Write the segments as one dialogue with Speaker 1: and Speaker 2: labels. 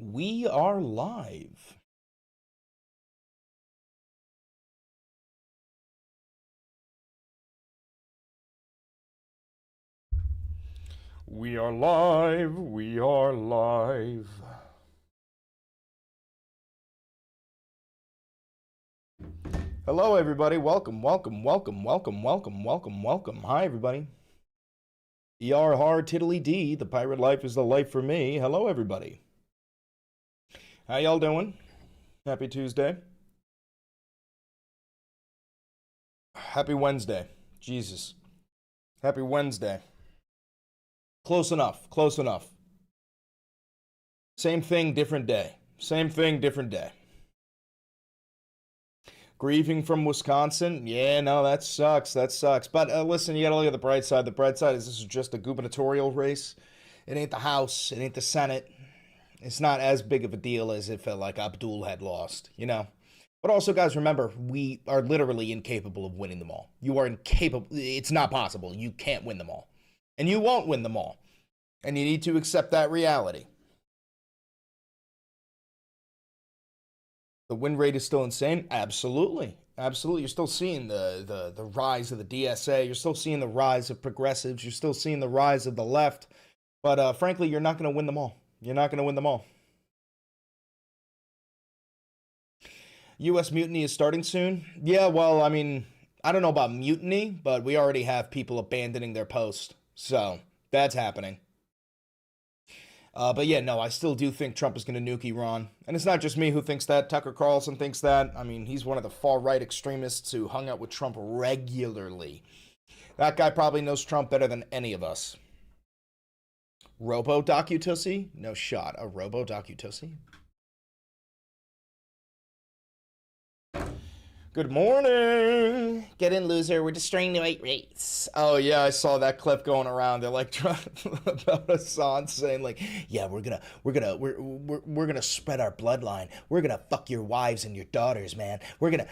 Speaker 1: We are live. We are live. We are live. Hello, everybody. Welcome, welcome, welcome, welcome, welcome, welcome, welcome. Hi, everybody. ER hard tiddly D. The pirate life is the life for me. Hello, everybody. How y'all doing? Happy Tuesday. Happy Wednesday. Jesus. Happy Wednesday. Close enough. Close enough. Same thing, different day. Same thing, different day. Grieving from Wisconsin? Yeah, no, that sucks. That sucks. But listen, you gotta look at the bright side. The bright side is this is just a gubernatorial race. It ain't the House. It ain't the Senate. It's not as big of a deal as if like Abdul had lost, you know? But also, guys, remember, we are literally incapable of winning them all. You are incapable. It's not possible. You can't win them all. And you won't win them all. And you need to accept that reality. The win rate is still insane? Absolutely. Absolutely. You're still seeing the rise of the DSA. You're still seeing the rise of progressives. You're still seeing the rise of the left. But frankly, you're not going to win them all. You're not going to win them all. U.S. mutiny is starting soon? Yeah, well, I mean, I don't know about mutiny, but we already have people abandoning their post. So, that's happening. But yeah, no, I still do think Trump is going to nuke Iran. And it's not just me who thinks that. Tucker Carlson thinks that. I mean, he's one of the far-right extremists who hung out with Trump regularly. That guy probably knows Trump better than any of us. Robo-docutussie? No shot. A robo-docutussie? Good morning. Get in, loser. We're destroying the white race. Oh yeah, I saw that clip going around. They're like trying about Hassan saying like, yeah, we're gonna spread our bloodline. We're gonna fuck your wives and your daughters, man. We're gonna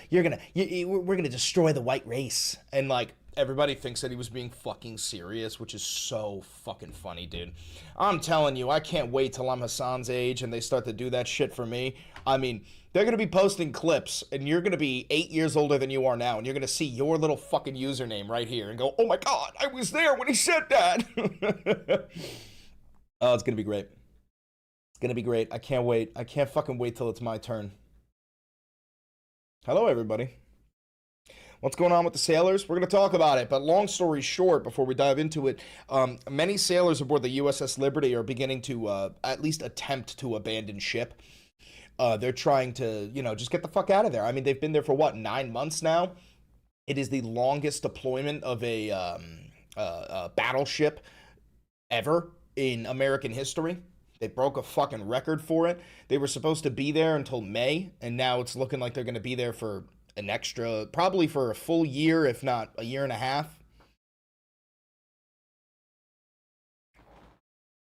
Speaker 1: destroy the white race. And like everybody thinks that he was being fucking serious, which is so fucking funny, dude. I'm telling you, I can't wait till I'm Hassan's age and they start to do that shit for me. I mean, they're going to be posting clips, and you're going to be 8 years older than you are now, and you're going to see your little fucking username right here and go, oh my God, I was there when he said that. Oh, it's going to be great. It's going to be great. I can't wait. I can't fucking wait till it's my turn. Hello, everybody. What's going on with the sailors? We're going to talk about it, but long story short, before we dive into it, many sailors aboard the USS Liberty are beginning to at least attempt to abandon ship. They're trying to, just get the fuck out of there. I mean, they've been there for, 9 months now? It is the longest deployment of a battleship ever in American history. They broke a fucking record for it. They were supposed to be there until May, and now it's looking like they're going to be there for an extra, probably for a full year, if not a year and a half.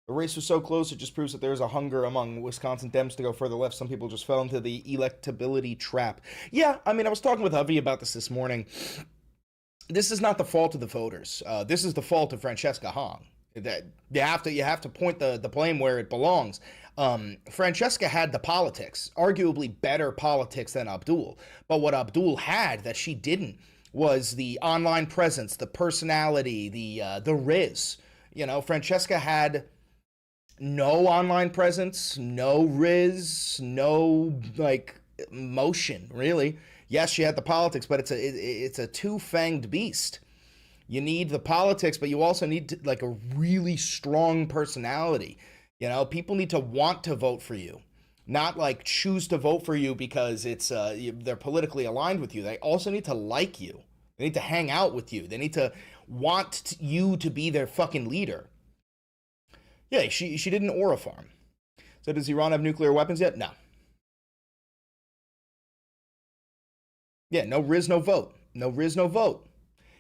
Speaker 1: The race was so close, it just proves that there's a hunger among Wisconsin Dems to go further left. Some people just fell into the electability trap. Yeah, I mean, I was talking with Hovey about this morning. This is not the fault of the voters. This is the fault of Francesca Hong. That you have to point the blame where it belongs. Francesca had the politics, arguably better politics than Abdul. But what Abdul had that she didn't was the online presence, the personality, the riz. Francesca had no online presence, no riz, no motion, really. Yes, she had the politics, but it's a two-fanged beast. You need the politics, but you also need a really strong personality. People need to want to vote for you, not choose to vote for you because it's they're politically aligned with you. They also need to like you. They need to hang out with you. They need to want you to be their fucking leader. Yeah, she did an aura farm. So does Iran have nuclear weapons yet? No. Yeah, no riz, no vote. No riz, no vote.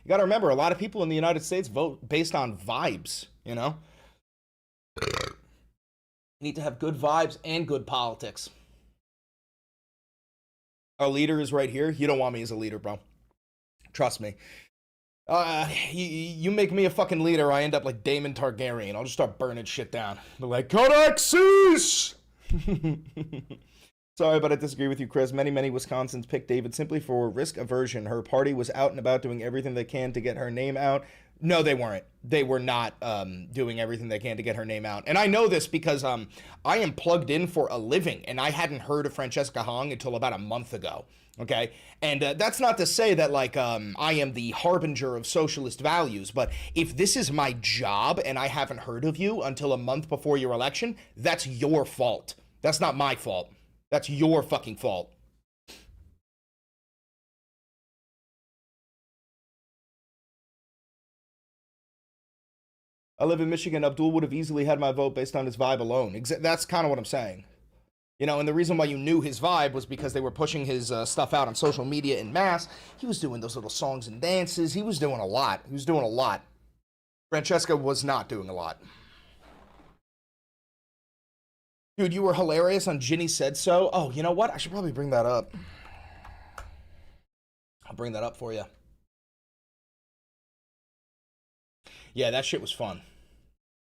Speaker 1: You got to remember, a lot of people in the United States vote based on vibes, You need to have good vibes and good politics. Our leader is right here. You don't want me as a leader, bro. Trust me. You make me a fucking leader, I end up like Daemon Targaryen. I'll just start burning shit down. They're like, Codex Zeus! Sorry, but I disagree with you, Chris. Many Wisconsins picked David simply for risk aversion. Her party was out and about doing everything they can to get her name out. No, they weren't. They were not doing everything they can to get her name out. And I know this because I am plugged in for a living, and I hadn't heard of Francesca Hong until about a month ago. Okay, and that's not to say that like I am the harbinger of socialist values, but if this is my job and I haven't heard of you until a month before your election, that's your fault. That's not my fault. That's your fucking fault. I live in Michigan. Abdul would have easily had my vote based on his vibe alone. That's kind of what I'm saying. You know, and the reason why you knew his vibe was because they were pushing his stuff out on social media en masse. He was doing those little songs and dances. He was doing a lot. He was doing a lot. Francesca was not doing a lot. Dude, you were hilarious on Ginny Said So. Oh, you know what? I should probably bring that up. I'll bring that up for you. Yeah, that shit was fun.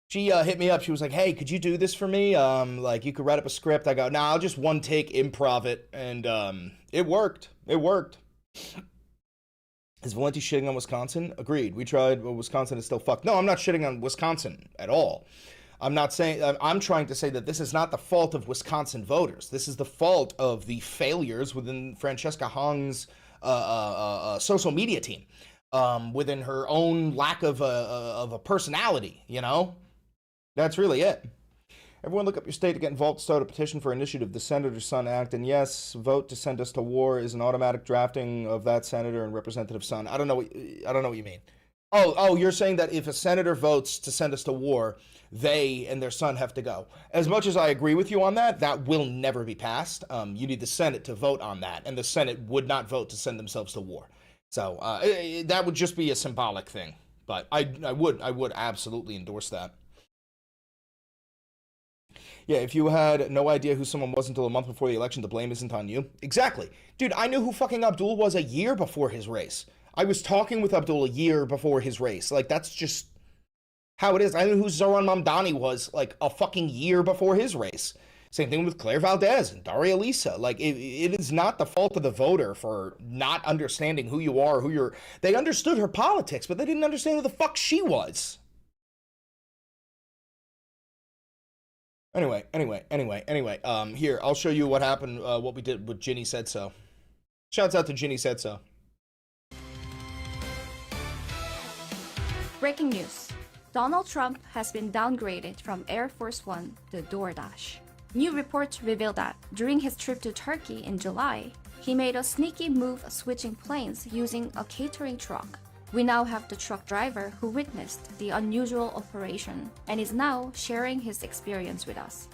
Speaker 1: She hit me up. She was like, "Hey, could you do this for me? Like, you could write up a script." I go, "Nah, I'll just one take improv it," and it worked. It worked. Is Valenti shitting on Wisconsin? Agreed. We tried, but Wisconsin is still fucked. No, I'm not shitting on Wisconsin at all. I'm not saying. I'm trying to say that this is not the fault of Wisconsin voters. This is the fault of the failures within Francesca Hong's social media team, within her own lack of a personality. You know. That's really it. Everyone look up your state to get involved to start a petition for initiative, the Senator's Son Act. And yes, vote to send us to war is an automatic drafting of that senator and representative's son. I don't know what you mean. Oh, you're saying that if a senator votes to send us to war, they and their son have to go. As much as I agree with you on that, that will never be passed. You need the Senate to vote on that, and the Senate would not vote to send themselves to war. So that would just be a symbolic thing. But I would absolutely endorse that. Yeah, if you had no idea who someone was until a month before the election, the blame isn't on you. Exactly. Dude, I knew who fucking Abdul was a year before his race. I was talking with Abdul a year before his race. Like, that's just how it is. I knew who Zoran Mamdani was, like, a fucking year before his race. Same thing with Claire Valdez and Daria Lisa. Like, it is not the fault of the voter for not understanding who you are, who you're... They understood her politics, but they didn't understand who the fuck she was. Anyway, here, I'll show you what happened, what we did with Ginny Said So. Shouts out to Ginny Said So.
Speaker 2: Breaking news. Donald Trump has been downgraded from Air Force One to DoorDash. New reports reveal that during his trip to Turkey in July, he made a sneaky move switching planes using a catering truck. We now have the truck driver who witnessed the unusual operation and is now sharing his experience with us.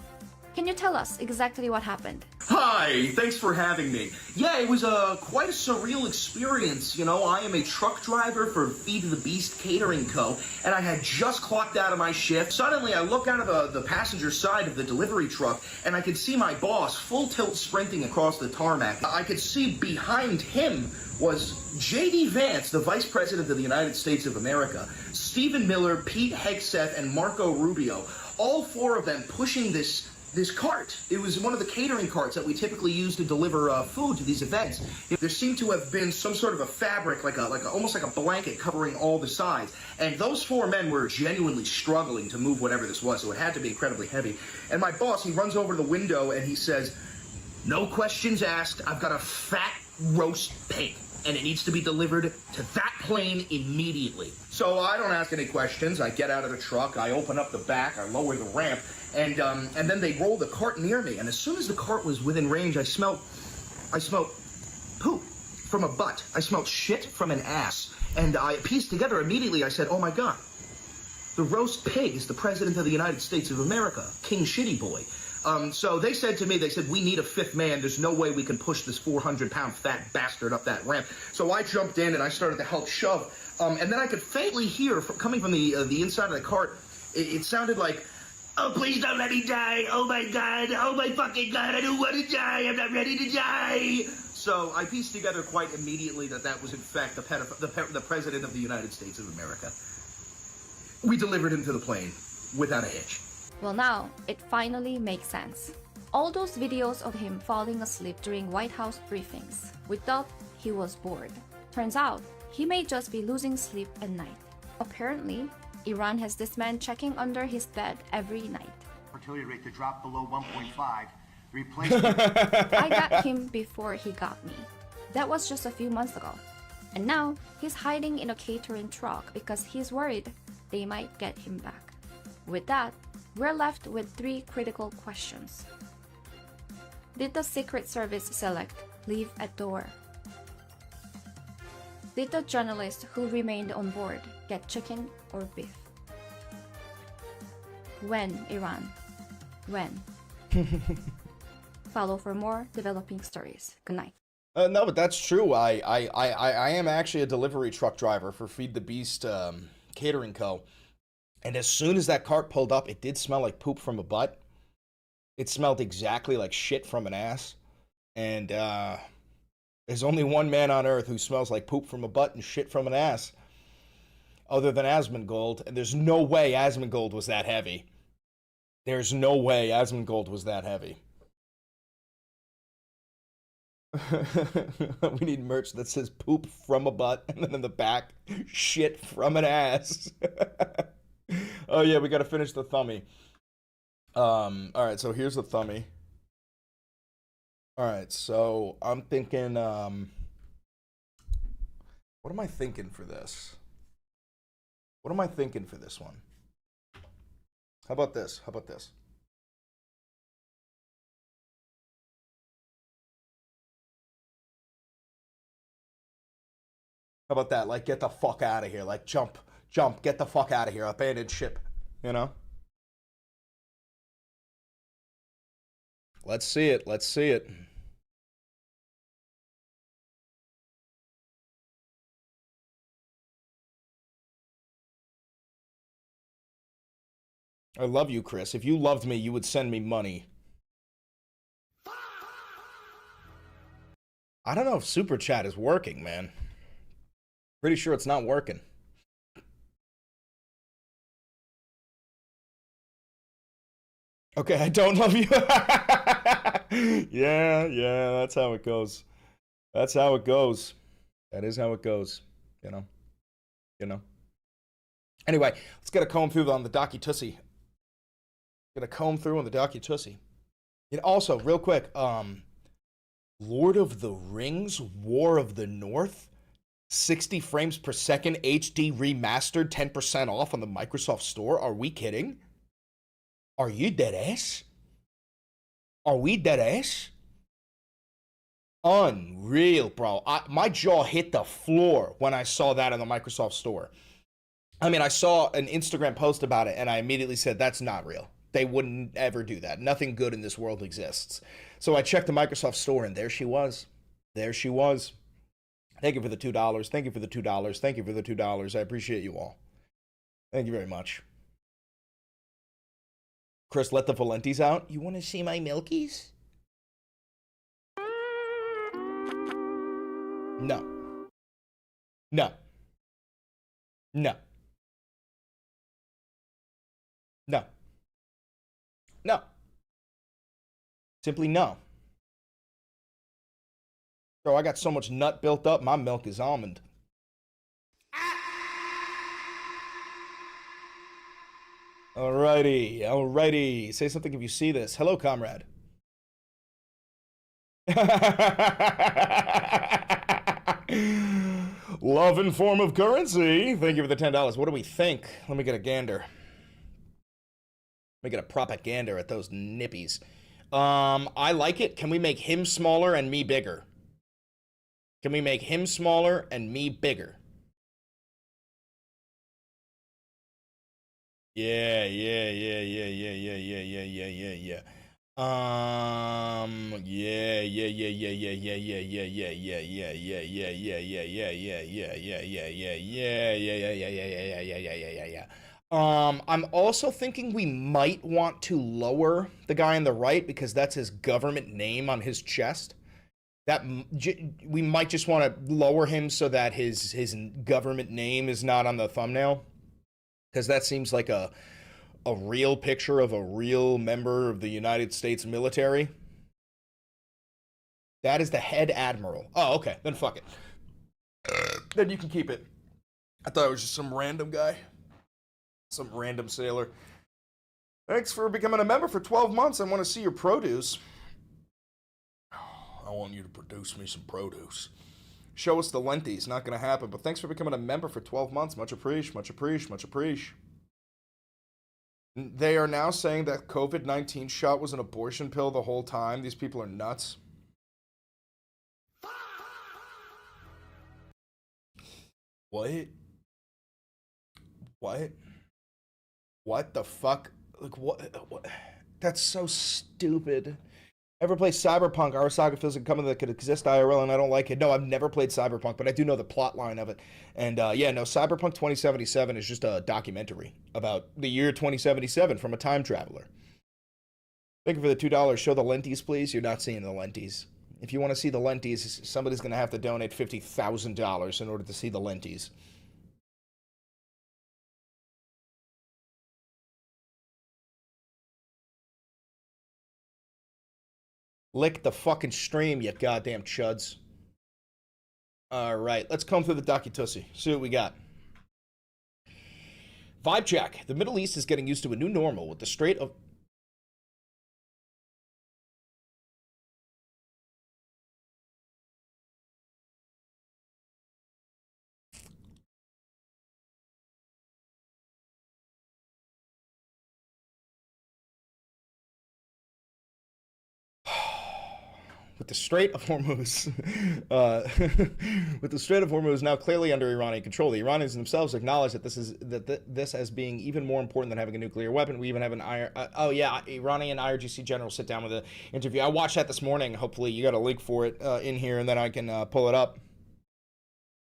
Speaker 2: Can you tell us exactly what happened?
Speaker 3: Hi, thanks for having me. Yeah, it was quite a surreal experience. You know, I am a truck driver for Feed the Beast Catering Co., and I had just clocked out of my shift. Suddenly, I look out of the passenger side of the delivery truck, and I could see my boss full tilt sprinting across the tarmac. I could see behind him was J.D. Vance, the Vice President of the United States of America, Stephen Miller, Pete Hegseth, and Marco Rubio, all four of them pushing this cart. It was one of the catering carts that we typically use to deliver food to these events. There seemed to have been some sort of a fabric, almost like a blanket covering all the sides. And those four men were genuinely struggling to move whatever this was, so it had to be incredibly heavy. And my boss, he runs over to the window and he says, "No questions asked, I've got a fat roast pig, and it needs to be delivered to that plane immediately." So I don't ask any questions. I get out of the truck, I open up the back, I lower the ramp, and then they roll the cart near me. And as soon as the cart was within range, I smelled poop from a butt. I smelled shit from an ass. And I pieced together immediately, I said, "Oh my God, the roast pig is the President of the United States of America, King Shitty Boy." So they said to me, "We need a fifth man. There's no way we can push this 400-pound fat bastard up that ramp." So I jumped in and I started to help shove. And then I could faintly hear, coming from the inside of the cart, it sounded like, "Oh, please don't let me die. Oh, my God. Oh, my fucking God. I don't want to die. I'm not ready to die." So I pieced together quite immediately that was, in fact, the President of the United States of America. We delivered him to the plane without a hitch.
Speaker 2: Well, now it finally makes sense. All those videos of him falling asleep during White House briefings, we thought he was bored. Turns out, he may just be losing sleep at night. Apparently, Iran has this man checking under his bed every night.
Speaker 4: Fertility rate to drop below 1.5.
Speaker 2: I got him before he got me. That was just a few months ago. And now, he's hiding in a catering truck because he's worried they might get him back. With that, we're left with 3 critical questions. Did the Secret Service select leave at door? Did the journalist who remained on board get chicken or beef? When, Iran? When? Follow for more developing stories. Good night.
Speaker 1: No, but that's true. I am actually a delivery truck driver for Feed the Beast Catering Co. And as soon as that cart pulled up, it did smell like poop from a butt. It smelled exactly like shit from an ass. And there's only one man on earth who smells like poop from a butt and shit from an ass, other than Asmongold. And there's no way Asmongold was that heavy. There's no way Asmongold was that heavy. We need merch that says poop from a butt, and then in the back, shit from an ass. Oh yeah, we gotta finish the thumbie. Alright, so here's the thumbie. Alright, so I'm thinking, what am I thinking for this? What am I thinking for this one? How about this? How about this? How about that? Like, get the fuck out of here. Like, jump, get the fuck out of here. Abandoned ship, you know? Let's see it. Let's see it. I love you, Chris. If you loved me, you would send me money. I don't know if Super Chat is working, man. Pretty sure it's not working. Okay, I don't love you. Yeah, that's how it goes. That's how it goes. That is how it goes. You know? Anyway, let's get a comb through on the Docu Tussie. Get a comb through on the Docu Tussie. And also, real quick, Lord of the Rings, War of the North, 60 frames per second, HD remastered, 10% off on the Microsoft Store. Are we kidding? Are you dead ass? Are we dead ass? Unreal, bro. My jaw hit the floor when I saw that on the Microsoft Store. I mean, I saw an Instagram post about it, and I immediately said, that's not real. They wouldn't ever do that. Nothing good in this world exists. So I checked the Microsoft Store, and there she was. There she was. Thank you for the $2. Thank you for the $2. Thank you for the $2. I appreciate you all. Thank you very much. Chris, let the Valentis out. You want to see my Milkies? No. No. No. No. No. Simply no. Bro, I got so much nut built up, my milk is almond. Alrighty. Say something if you see this. Hello, comrade. Love in form of currency. Thank you for the $10. What do we think? Let me get a gander. Let me get a propaganda at those nippies. I like it. Can we make him smaller and me bigger? Can we make him smaller and me bigger? Yeah. I'm also thinking we might want to lower the guy on the right because that's his government name on his chest. That we might just want to lower him so that his government name is not on the thumbnail, because that seems like a a real picture of a real member of the United States military. That is the head admiral. Oh, okay. Then fuck it. Then you can keep it. I thought it was just some random guy. Some random sailor. Thanks for becoming a member for 12 months. I want to see your produce. I want you to produce me some produce. Show us the lenties. Not going to happen. But thanks for becoming a member for 12 months. Much appreciate. Much appreciate. Much appreciate. They are now saying that COVID-19 shot was an abortion pill the whole time. These people are nuts. What? What? What the fuck? Like, what? That's so stupid. Ever play Cyberpunk? Arasaka feels like coming that could exist IRL, and I don't like it. No, I've never played Cyberpunk, but I do know the plot line of it. And yeah, no, Cyberpunk 2077 is just a documentary about the year 2077 from a time traveler. Thank you for the $2. Show the lenties, please. You're not seeing the lenties. If you want to see the lenties, somebody's going to have to donate $50,000 in order to see the lenties. Lick the fucking stream, you goddamn chuds. Alright, let's comb through the docutussie. See what we got. Vibe check. The Middle East is getting used to a new normal with the Strait of... With the Strait of Hormuz, with the Strait of Hormuz now clearly under Iranian control, the Iranians themselves acknowledge that this as being even more important than having a nuclear weapon. We even have an Iranian IRGC general sit down with an interview. I watched that this morning. Hopefully, you got a link for it in here, and then I can pull it up.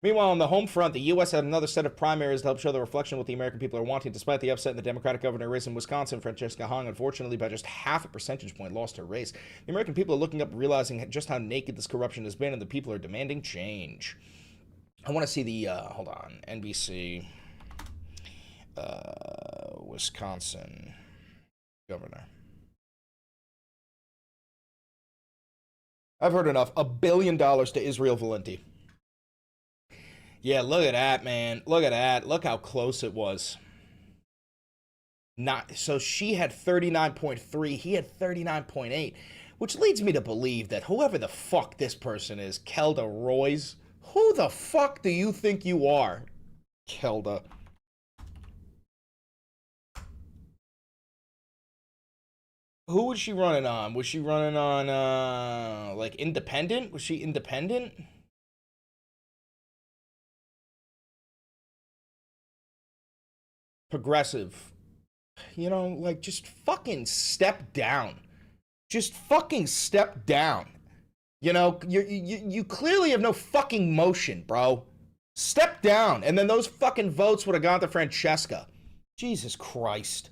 Speaker 1: Meanwhile, on the home front, the U.S. had another set of primaries to help show the reflection of what the American people are wanting. Despite the upset in the Democratic governor race in Wisconsin, Francesca Hong, unfortunately, by just half a percentage point, lost her race. The American people are looking up, realizing just how naked this corruption has been, and the people are demanding change. I want to see the, hold on, NBC, Wisconsin governor. I've heard enough. $1 billion to Israel Valenti. Yeah, look at that, man. Look at that. Look how close it was. So she had 39.3. He had 39.8, which leads me to believe that whoever the fuck this person is, Kelda Roys, who the fuck do you think you are, Kelda? Who was she running on? Was she running on, like, independent? Was she independent? Progressive. You know, like, just fucking step down. Just fucking step down. You know, you clearly have no fucking motion, bro. Step down. And then those fucking votes would have gone to Francesca. Jesus Christ.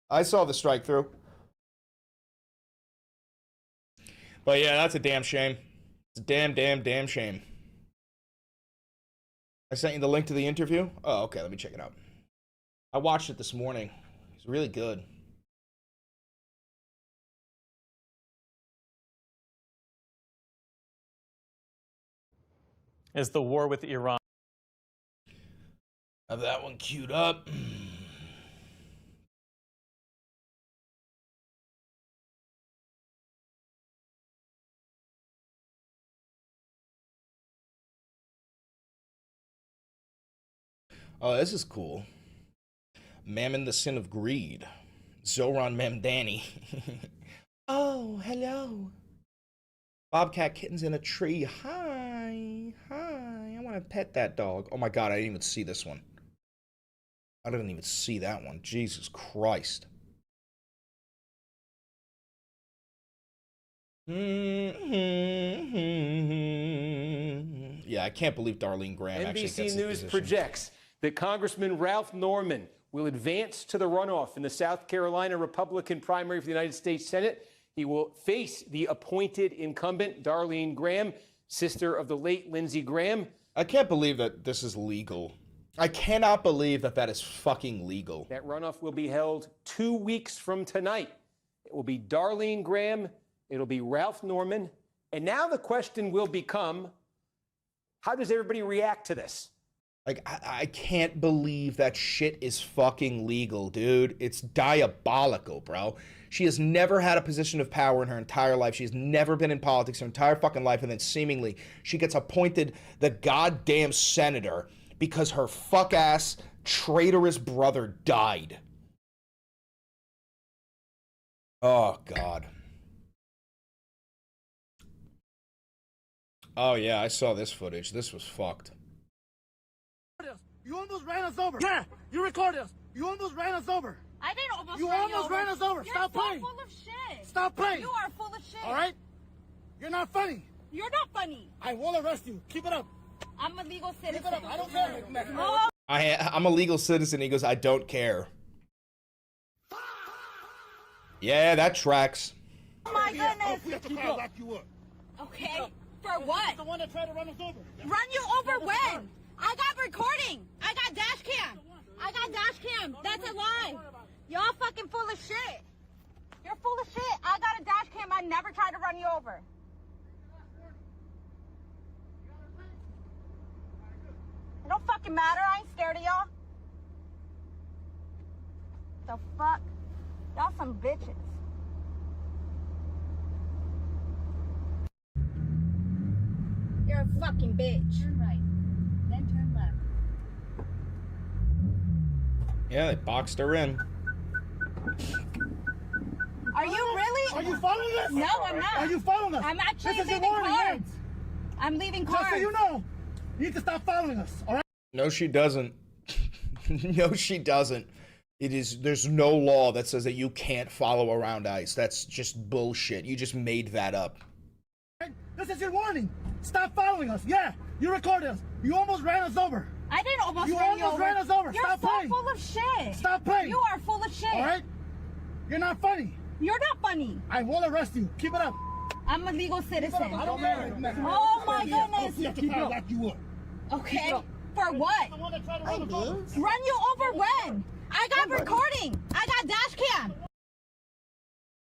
Speaker 1: I saw the strike through. But yeah, that's a damn shame. It's a damn shame. I sent you the link to the interview. Oh, okay, let me check it out. I watched it this morning. It's really good.
Speaker 5: As the war with Iran.
Speaker 1: Have that one queued up. Oh, this is cool. Mammon, the sin of greed. Zoran Mamdani. Oh, hello. Bobcat kittens in a tree. Hi. I want to pet that dog. Oh my god, I didn't even see this one. I didn't even see that one. Jesus Christ. Yeah, I can't believe Darlene Graham actually gets this
Speaker 6: NBC News
Speaker 1: position.
Speaker 6: projects that Congressman Ralph Norman will advance to the runoff in the South Carolina Republican primary for the United States Senate. He will face the appointed incumbent, Darlene Graham, sister of the late Lindsey Graham.
Speaker 1: I can't believe that this is legal. I cannot believe that that is fucking legal.
Speaker 6: That runoff will be held 2 weeks from tonight. It will be Darlene Graham, it'll be Ralph Norman, and now the question will become, how does everybody react to this?
Speaker 1: Like, I can't believe that shit is fucking legal, dude. It's diabolical, bro. She has never had a position of power in her entire life. She has never been in politics her entire fucking life, and then seemingly she gets appointed the goddamn senator because her fuck-ass, traitorous brother died. Oh, God. Oh, yeah, I saw this footage. This was fucked.
Speaker 5: You almost ran us over. Yeah, you recorded us. You almost ran us over.
Speaker 7: I didn't almost
Speaker 5: You
Speaker 7: run
Speaker 5: almost ran us over.
Speaker 7: You're
Speaker 5: Stop
Speaker 7: so
Speaker 5: playing.
Speaker 7: full of shit.
Speaker 5: Stop playing.
Speaker 7: You are full of shit.
Speaker 5: All right? You're not funny.
Speaker 7: You're not funny.
Speaker 5: I will arrest you. Keep it up.
Speaker 7: I'm a legal citizen.
Speaker 5: Keep it up. I don't care.
Speaker 7: Oh,
Speaker 1: I'm a legal citizen. He goes, I don't care. Yeah, that tracks.
Speaker 7: my
Speaker 5: We
Speaker 7: goodness.
Speaker 5: have to try to lock you up.
Speaker 7: Okay. For what?
Speaker 5: The one that tried to run us over.
Speaker 7: Run you over when? I got recording. I got dash cam. I got dash cam. That's a lie. Y'all fucking full of shit. You're full of shit. I got a dash cam. I never tried to run you over. It don't fucking matter. I ain't scared of y'all. The fuck? Y'all some bitches. You're a fucking bitch. Turn right. Then turn left.
Speaker 1: Yeah, they boxed her in.
Speaker 7: Are you really?
Speaker 5: Are you following us?
Speaker 7: No, I'm not.
Speaker 5: Are you following us?
Speaker 7: I'm actually
Speaker 5: This is your
Speaker 7: leaving
Speaker 5: warning, man.
Speaker 7: cards. I'm leaving cards.
Speaker 5: Just so you know, you need to stop following us. All right?
Speaker 1: No, she doesn't. No, she doesn't. There's no law that says that you can't follow around ICE. That's just bullshit. You just made that up.
Speaker 5: This is your warning. Stop following us. Yeah, you recorded us. You almost ran us over.
Speaker 7: I didn't almost
Speaker 5: You
Speaker 7: run you
Speaker 5: almost
Speaker 7: over.
Speaker 5: ran us over.
Speaker 7: You're
Speaker 5: Stop
Speaker 7: so
Speaker 5: playing.
Speaker 7: full of shit.
Speaker 5: Stop playing.
Speaker 7: You are full of shit.
Speaker 5: All right? You're not funny.
Speaker 7: You're not funny.
Speaker 5: I will arrest you. Keep it up.
Speaker 7: I'm a legal citizen.
Speaker 5: I don't care.
Speaker 7: Oh my goodness.
Speaker 5: We have to try to lock you up.
Speaker 7: Okay. For what?
Speaker 5: The one that tried to run us over.
Speaker 7: Run you over when? I got recording. I got dash cam.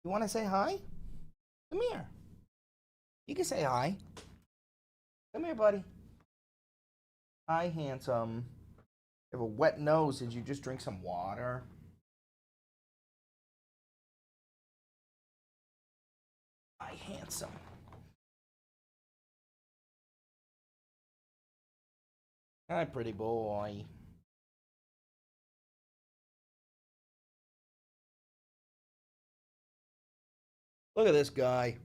Speaker 1: You want to say hi? Come here. You can say hi. Come here, buddy. Hi, handsome. You have a wet nose. Did you just drink some water? Hi, handsome. Hi, pretty boy. Look at this guy.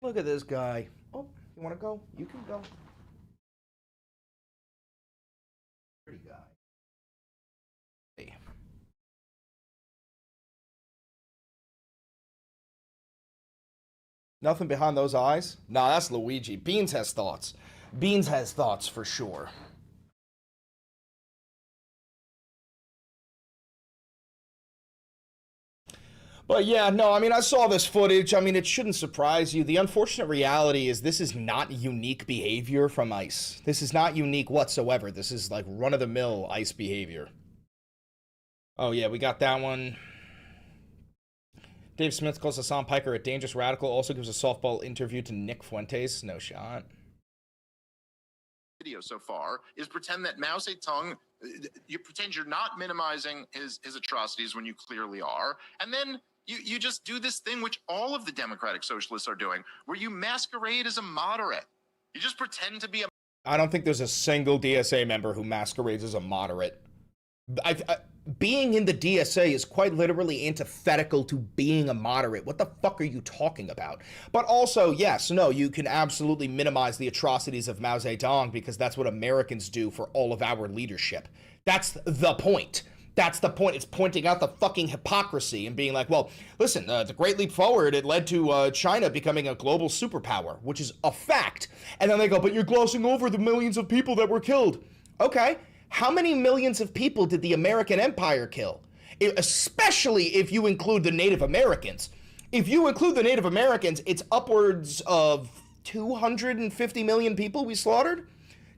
Speaker 1: Look at this guy. Oh, you want to go? You can go. Pretty guy. Hey. Nothing behind those eyes? Nah, that's Luigi. Beans has thoughts. Beans has thoughts for sure. But yeah, no, I mean, I saw this footage. I mean, it shouldn't surprise you. The unfortunate reality is this is not unique behavior from ICE. This is not unique whatsoever. This is like run-of-the-mill ICE behavior. Oh yeah, we got that one. Dave Smith calls Hassan Piker a dangerous radical. Also gives a softball interview to Nick Fuentes. No shot.
Speaker 8: Video so far is pretend that Mao Zedong, you pretend you're not minimizing his atrocities when you clearly are, and then you just do this thing which all of the democratic socialists are doing, where you masquerade as a moderate. You just pretend to be a...
Speaker 1: I don't think there's a single DSA member who masquerades as a moderate. Being in the DSA is quite literally antithetical to being a moderate. What the fuck are you talking about? But also, yes, no, you can absolutely minimize the atrocities of Mao Zedong because that's what Americans do for all of our leadership. That's the point. That's the point. It's pointing out the fucking hypocrisy and being like, well, listen, the Great Leap Forward, it led to China becoming a global superpower, which is a fact. And then they go, but you're glossing over the millions of people that were killed. Okay. How many millions of people did the American Empire kill? Especially if you include the Native Americans. If you include the Native Americans, it's upwards of 250 million people we slaughtered.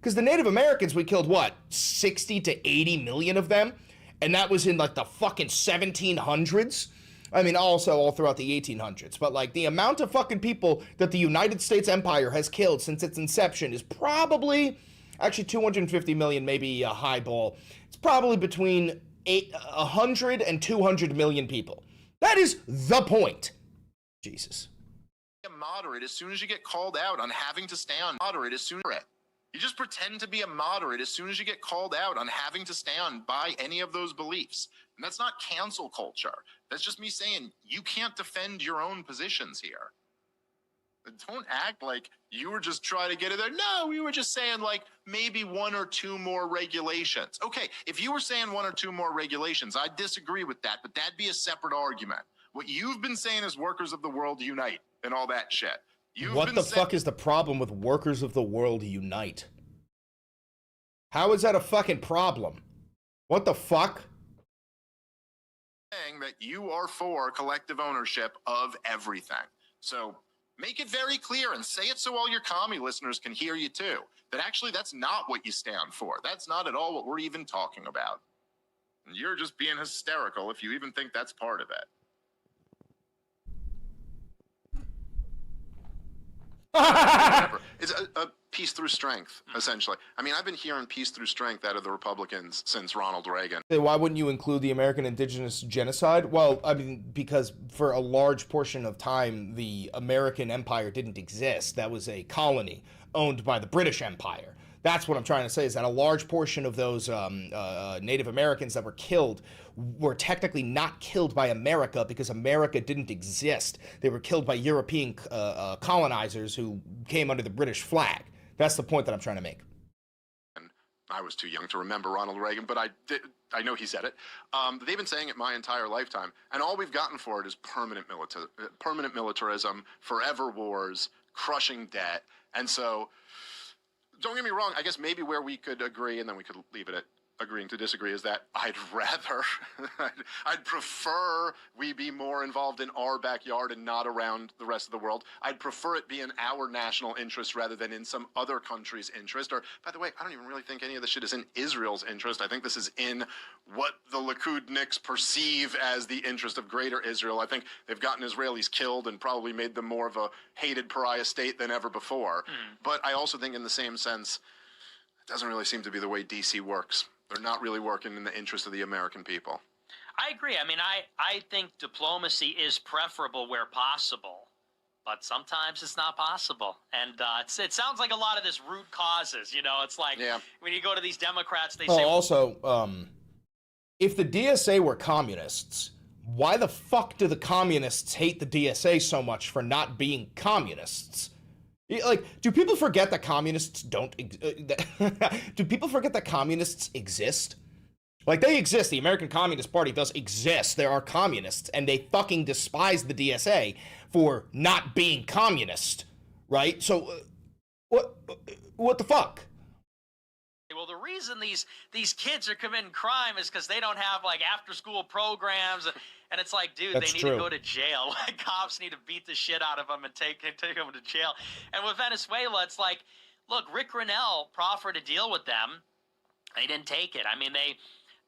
Speaker 1: Because the Native Americans, we killed, what, 60 to 80 million of them? And that was in, like, the fucking 1700s? I mean, also all throughout the 1800s. But, like, the amount of fucking people that the United States Empire has killed since its inception is probably, actually 250 million, maybe a high ball. It's probably between 100 and 200 million people. That is the point. Jesus.
Speaker 8: Moderate as soon as you get called out on having to stand moderate as soon as you just pretend to be a moderate as soon as you get called out on having to stand by any of those beliefs. And that's not cancel culture. That's just me saying you can't defend your own positions here. Don't act like you were just trying to get it there. No, we were just saying like maybe 1 or 2 more regulations. Okay, if you were saying 1 or 2 more regulations, I'd disagree with that, but that'd be a separate argument. What you've been saying is workers of the world unite and all that shit.
Speaker 1: What the fuck is the problem with workers of the world unite? How is that a fucking problem? What the fuck?
Speaker 8: Saying that you are for collective ownership of everything. So make it very clear and say it so all your commie listeners can hear you too. That actually that's not what you stand for. That's not at all what we're even talking about. And you're just being hysterical if you even think that's part of it. It's a peace through strength, essentially. I mean, I've been hearing peace through strength out of the Republicans since Ronald Reagan.
Speaker 1: Why wouldn't you include the American Indigenous Genocide? Well, I mean, because for a large portion of time, the American Empire didn't exist. That was a colony owned by the British Empire. That's what I'm trying to say, is that a large portion of those Native Americans that were killed were technically not killed by America because America didn't exist. They were killed by European colonizers who came under the British flag. That's the point that I'm trying to make.
Speaker 8: And I was too young to remember Ronald Reagan, but I know he said it. They've been saying it my entire lifetime, and all we've gotten for it is permanent militarism, forever wars, crushing debt, and so... Don't get me wrong, I guess maybe where we could agree, and then we could leave it at agreeing to disagree, is that I'd prefer we be more involved in our backyard and not around the rest of the world. I'd prefer it be in our national interest rather than in some other country's interest. Or, by the way, I don't even really think any of this shit is in Israel's interest. I think this is in what the Likudniks perceive as the interest of greater Israel. I think they've gotten Israelis killed and probably made them more of a hated pariah state than ever before. But I also think in the same sense, it doesn't really seem to be the way DC works. They're not really working in the interest of the American people.
Speaker 9: I agree. I mean, I think diplomacy is preferable where possible, but sometimes it's not possible. And it sounds like a lot of this root causes, you know, it's like when you go to these Democrats, they say...
Speaker 1: Also, if the DSA were communists, why the fuck do the communists hate the DSA so much for not being communists? Like, do people forget that communists don't... do people forget that communists exist? Like, they exist. The American Communist Party does exist. There are communists, and they fucking despise the DSA for not being communist, right? So, what the fuck?
Speaker 9: Well, the reason these kids are committing crime is because they don't have, like, after-school programs, and it's like, dude,
Speaker 1: That's
Speaker 9: they need
Speaker 1: true.
Speaker 9: to go to jail. Like, cops need to beat the shit out of them and take them to jail. And with Venezuela, it's like, look, Rick Grenell proffered a deal with them. They didn't take it. I mean,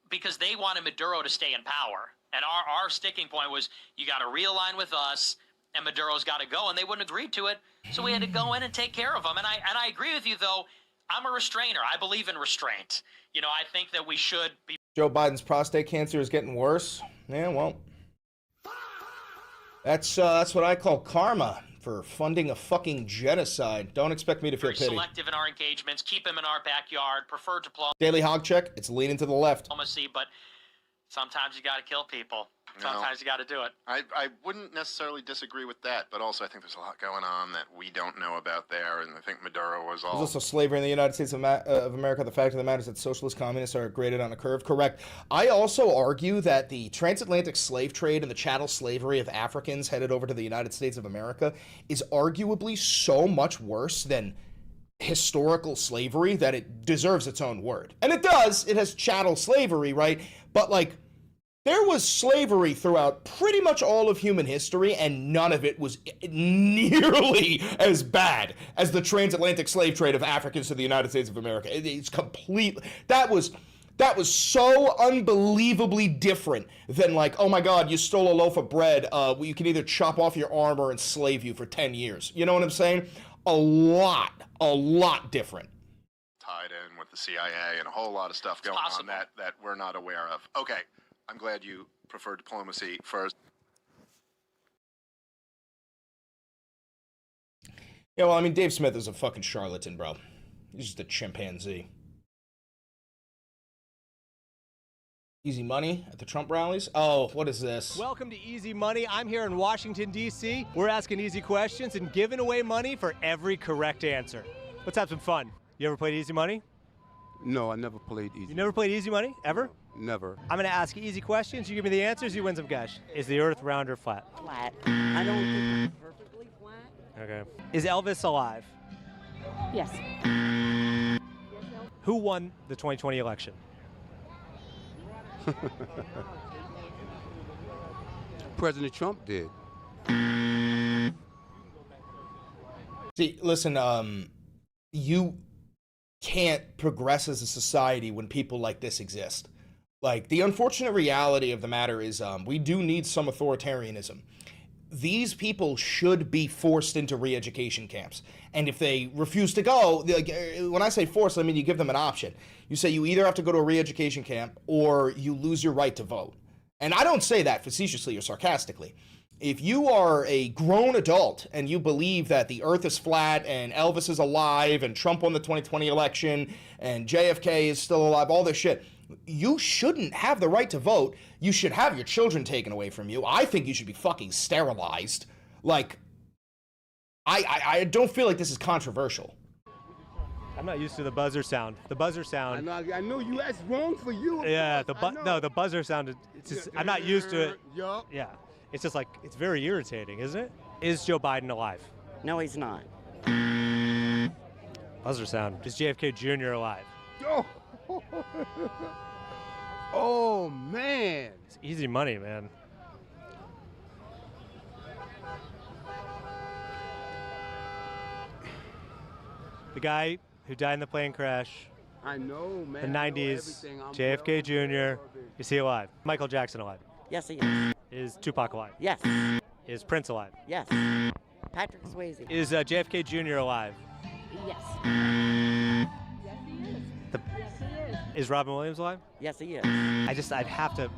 Speaker 9: because they wanted Maduro to stay in power. And our sticking point was, you got to realign with us, and Maduro's got to go, and they wouldn't agree to it. So we had to go in and take care of them. And I agree with you, though. I'm a restrainer. I believe in restraint. You know, I think that we should be...
Speaker 1: Joe Biden's prostate cancer is getting worse. Yeah, well, that's what I call karma for funding a fucking genocide. Don't expect me to feel
Speaker 9: very
Speaker 1: pity.
Speaker 9: selective in our engagements, keep them in our backyard, prefer
Speaker 1: Daily Hog Check, it's leaning to the left.
Speaker 9: diplomacy, but sometimes you got to kill people. Sometimes you got to do it.
Speaker 8: I wouldn't necessarily disagree with that, but also I think there's a lot going on that we don't know about there, and I think Maduro was all...
Speaker 1: There's also slavery in the United States of America. The fact of the matter is that socialist communists are graded on a curve. Correct. I also argue that the transatlantic slave trade and the chattel slavery of Africans headed over to the United States of America is arguably so much worse than historical slavery that it deserves its own word. And it does. It has chattel slavery, right? But, like, There was slavery throughout pretty much all of human history, and none of it was nearly as bad as the transatlantic slave trade of Africans to the United States of America. It's complete. That was so unbelievably different than like, oh my God, you stole a loaf of bread. You can either chop off your arm or enslave you for 10 years. You know what I'm saying? A lot different.
Speaker 8: Tied in with the CIA and a whole lot of stuff going on that we're not aware of. Okay. I'm glad you prefer diplomacy first.
Speaker 1: Yeah, well, I mean, Dave Smith is a fucking charlatan, bro. He's just a chimpanzee. Easy money at the Trump rallies? Oh, what is this?
Speaker 10: Welcome to Easy Money. I'm here in Washington, D.C. We're asking easy questions and giving away money for every correct answer. Let's have some fun. You ever played Easy Money?
Speaker 11: No, I never played Easy.
Speaker 10: You never played Easy Money? Ever?
Speaker 11: No, never.
Speaker 10: I'm going to ask you easy questions. You give me the answers, you win some cash. Is the Earth round or flat?
Speaker 12: Flat. I don't think it's perfectly flat.
Speaker 10: Okay. Is Elvis alive?
Speaker 12: Yes.
Speaker 10: Who won the 2020 election?
Speaker 11: President Trump did.
Speaker 1: See, listen, you can't progress as a society when people like this exist. Like, the unfortunate reality of the matter is we do need some authoritarianism. These people should be forced into re-education camps. And if they refuse to go, like, when I say forced, I mean you give them an option. You say you either have to go to a re-education camp or you lose your right to vote. And I don't say that facetiously or sarcastically. If you are a grown adult and you believe that the earth is flat and Elvis is alive and Trump won the 2020 election and JFK is still alive, all this shit, you shouldn't have the right to vote. You should have your children taken away from you. I think you should be fucking sterilized. Like, I don't feel like this is controversial.
Speaker 10: I'm not used to the buzzer sound. The buzzer sound.
Speaker 11: I know you. That's wrong for you.
Speaker 10: Yeah, the buzzer sound. It's just, I'm not used to it.
Speaker 11: Yup.
Speaker 10: Yeah, it's just like, it's very irritating, isn't it? Is Joe Biden alive?
Speaker 12: No, he's not.
Speaker 10: Buzzer sound. Is JFK Jr. alive?
Speaker 11: Oh. Oh man.
Speaker 10: It's easy money, man. The guy who died in the plane crash.
Speaker 11: I know, man.
Speaker 10: The 90s. JFK Jr. Is he alive? Michael Jackson alive?
Speaker 12: Yes, he is.
Speaker 10: Is Tupac alive?
Speaker 12: Yes.
Speaker 10: Is Prince alive?
Speaker 12: Yes. Patrick Swayze.
Speaker 10: Is JFK Jr. alive?
Speaker 12: Yes.
Speaker 10: Is Robin Williams alive?
Speaker 12: Yes, he is.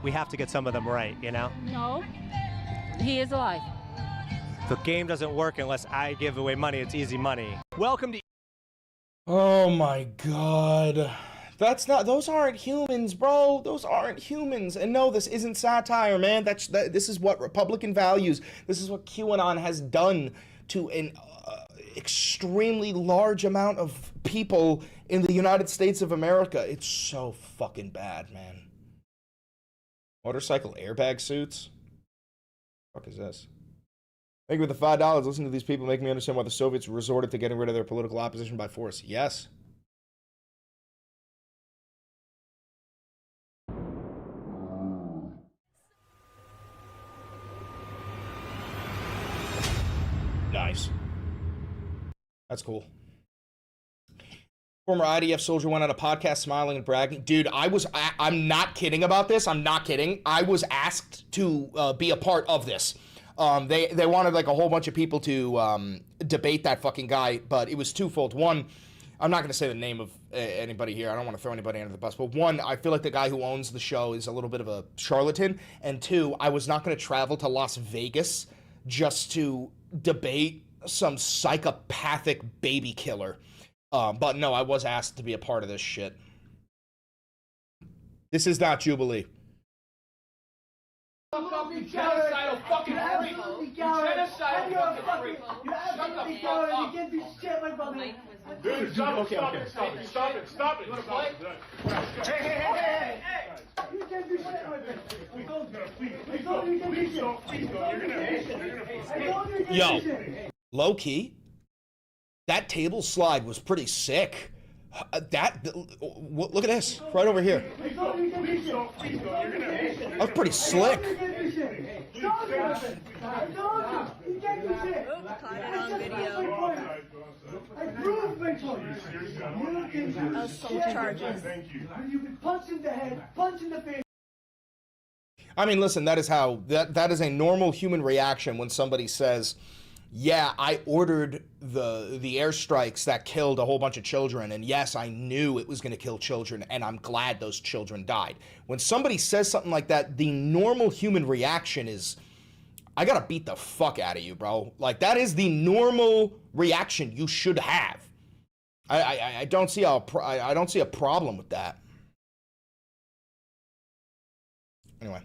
Speaker 10: We have to get some of them right, you know?
Speaker 13: No, he is alive.
Speaker 10: The game doesn't work unless I give away money. It's easy money. Welcome to...
Speaker 1: Oh my God. Those aren't humans, bro. Those aren't humans. And no, this isn't satire, man. This is what Republican values. This is what QAnon has done to an extremely large amount of people in the United States of America. It's so fucking bad, man. Motorcycle airbag suits? What the fuck is this? Thank you for the $5. Listen to these people make me understand why the Soviets resorted to getting rid of their political opposition by force. Yes. Nice. That's cool. Former IDF soldier went on a podcast smiling and bragging. Dude, I'm not kidding about this. I'm not kidding. I was asked to be a part of this. They wanted like a whole bunch of people to debate that fucking guy, but it was twofold. One, I'm not going to say the name of anybody here. I don't want to throw anybody under the bus. But one, I feel like the guy who owns the show is a little bit of a charlatan. And two, I was not going to travel to Las Vegas just to debate some psychopathic baby killer. But no, I was asked to be a part of this shit. This is not Jubilee.
Speaker 14: Fuck up, you genocidal fucking freak! You genocidal fucking freak! Shut the fuck up!
Speaker 5: You can't do shit, my brother.
Speaker 14: Dude, stop it! You wanna play? Hey!
Speaker 5: You can't do shit, my friend. Please don't.
Speaker 1: Yo, low key, that table slide was pretty sick. Look at this right over here. That's pretty slick. I mean, listen, that is a normal human reaction when somebody says, yeah, I ordered the airstrikes that killed a whole bunch of children, and yes, I knew it was going to kill children, and I'm glad those children died. When somebody says something like that, the normal human reaction is, I gotta beat the fuck out of you, bro. Like, that is the normal reaction you should have. I don't see a problem with that. Anyway.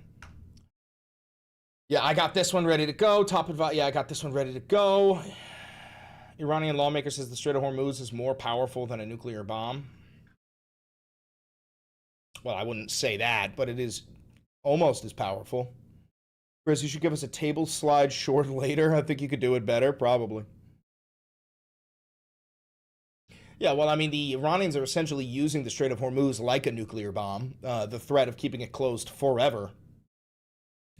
Speaker 1: Yeah, I got this one ready to go. Yeah, I got this one ready to go. Iranian lawmaker says the Strait of Hormuz is more powerful than a nuclear bomb. Well, I wouldn't say that, but it is almost as powerful. Chris, you should give us a table slide short later. I think you could do it better, probably. Yeah, well, I mean, the Iranians are essentially using the Strait of Hormuz like a nuclear bomb. The threat of keeping it closed forever.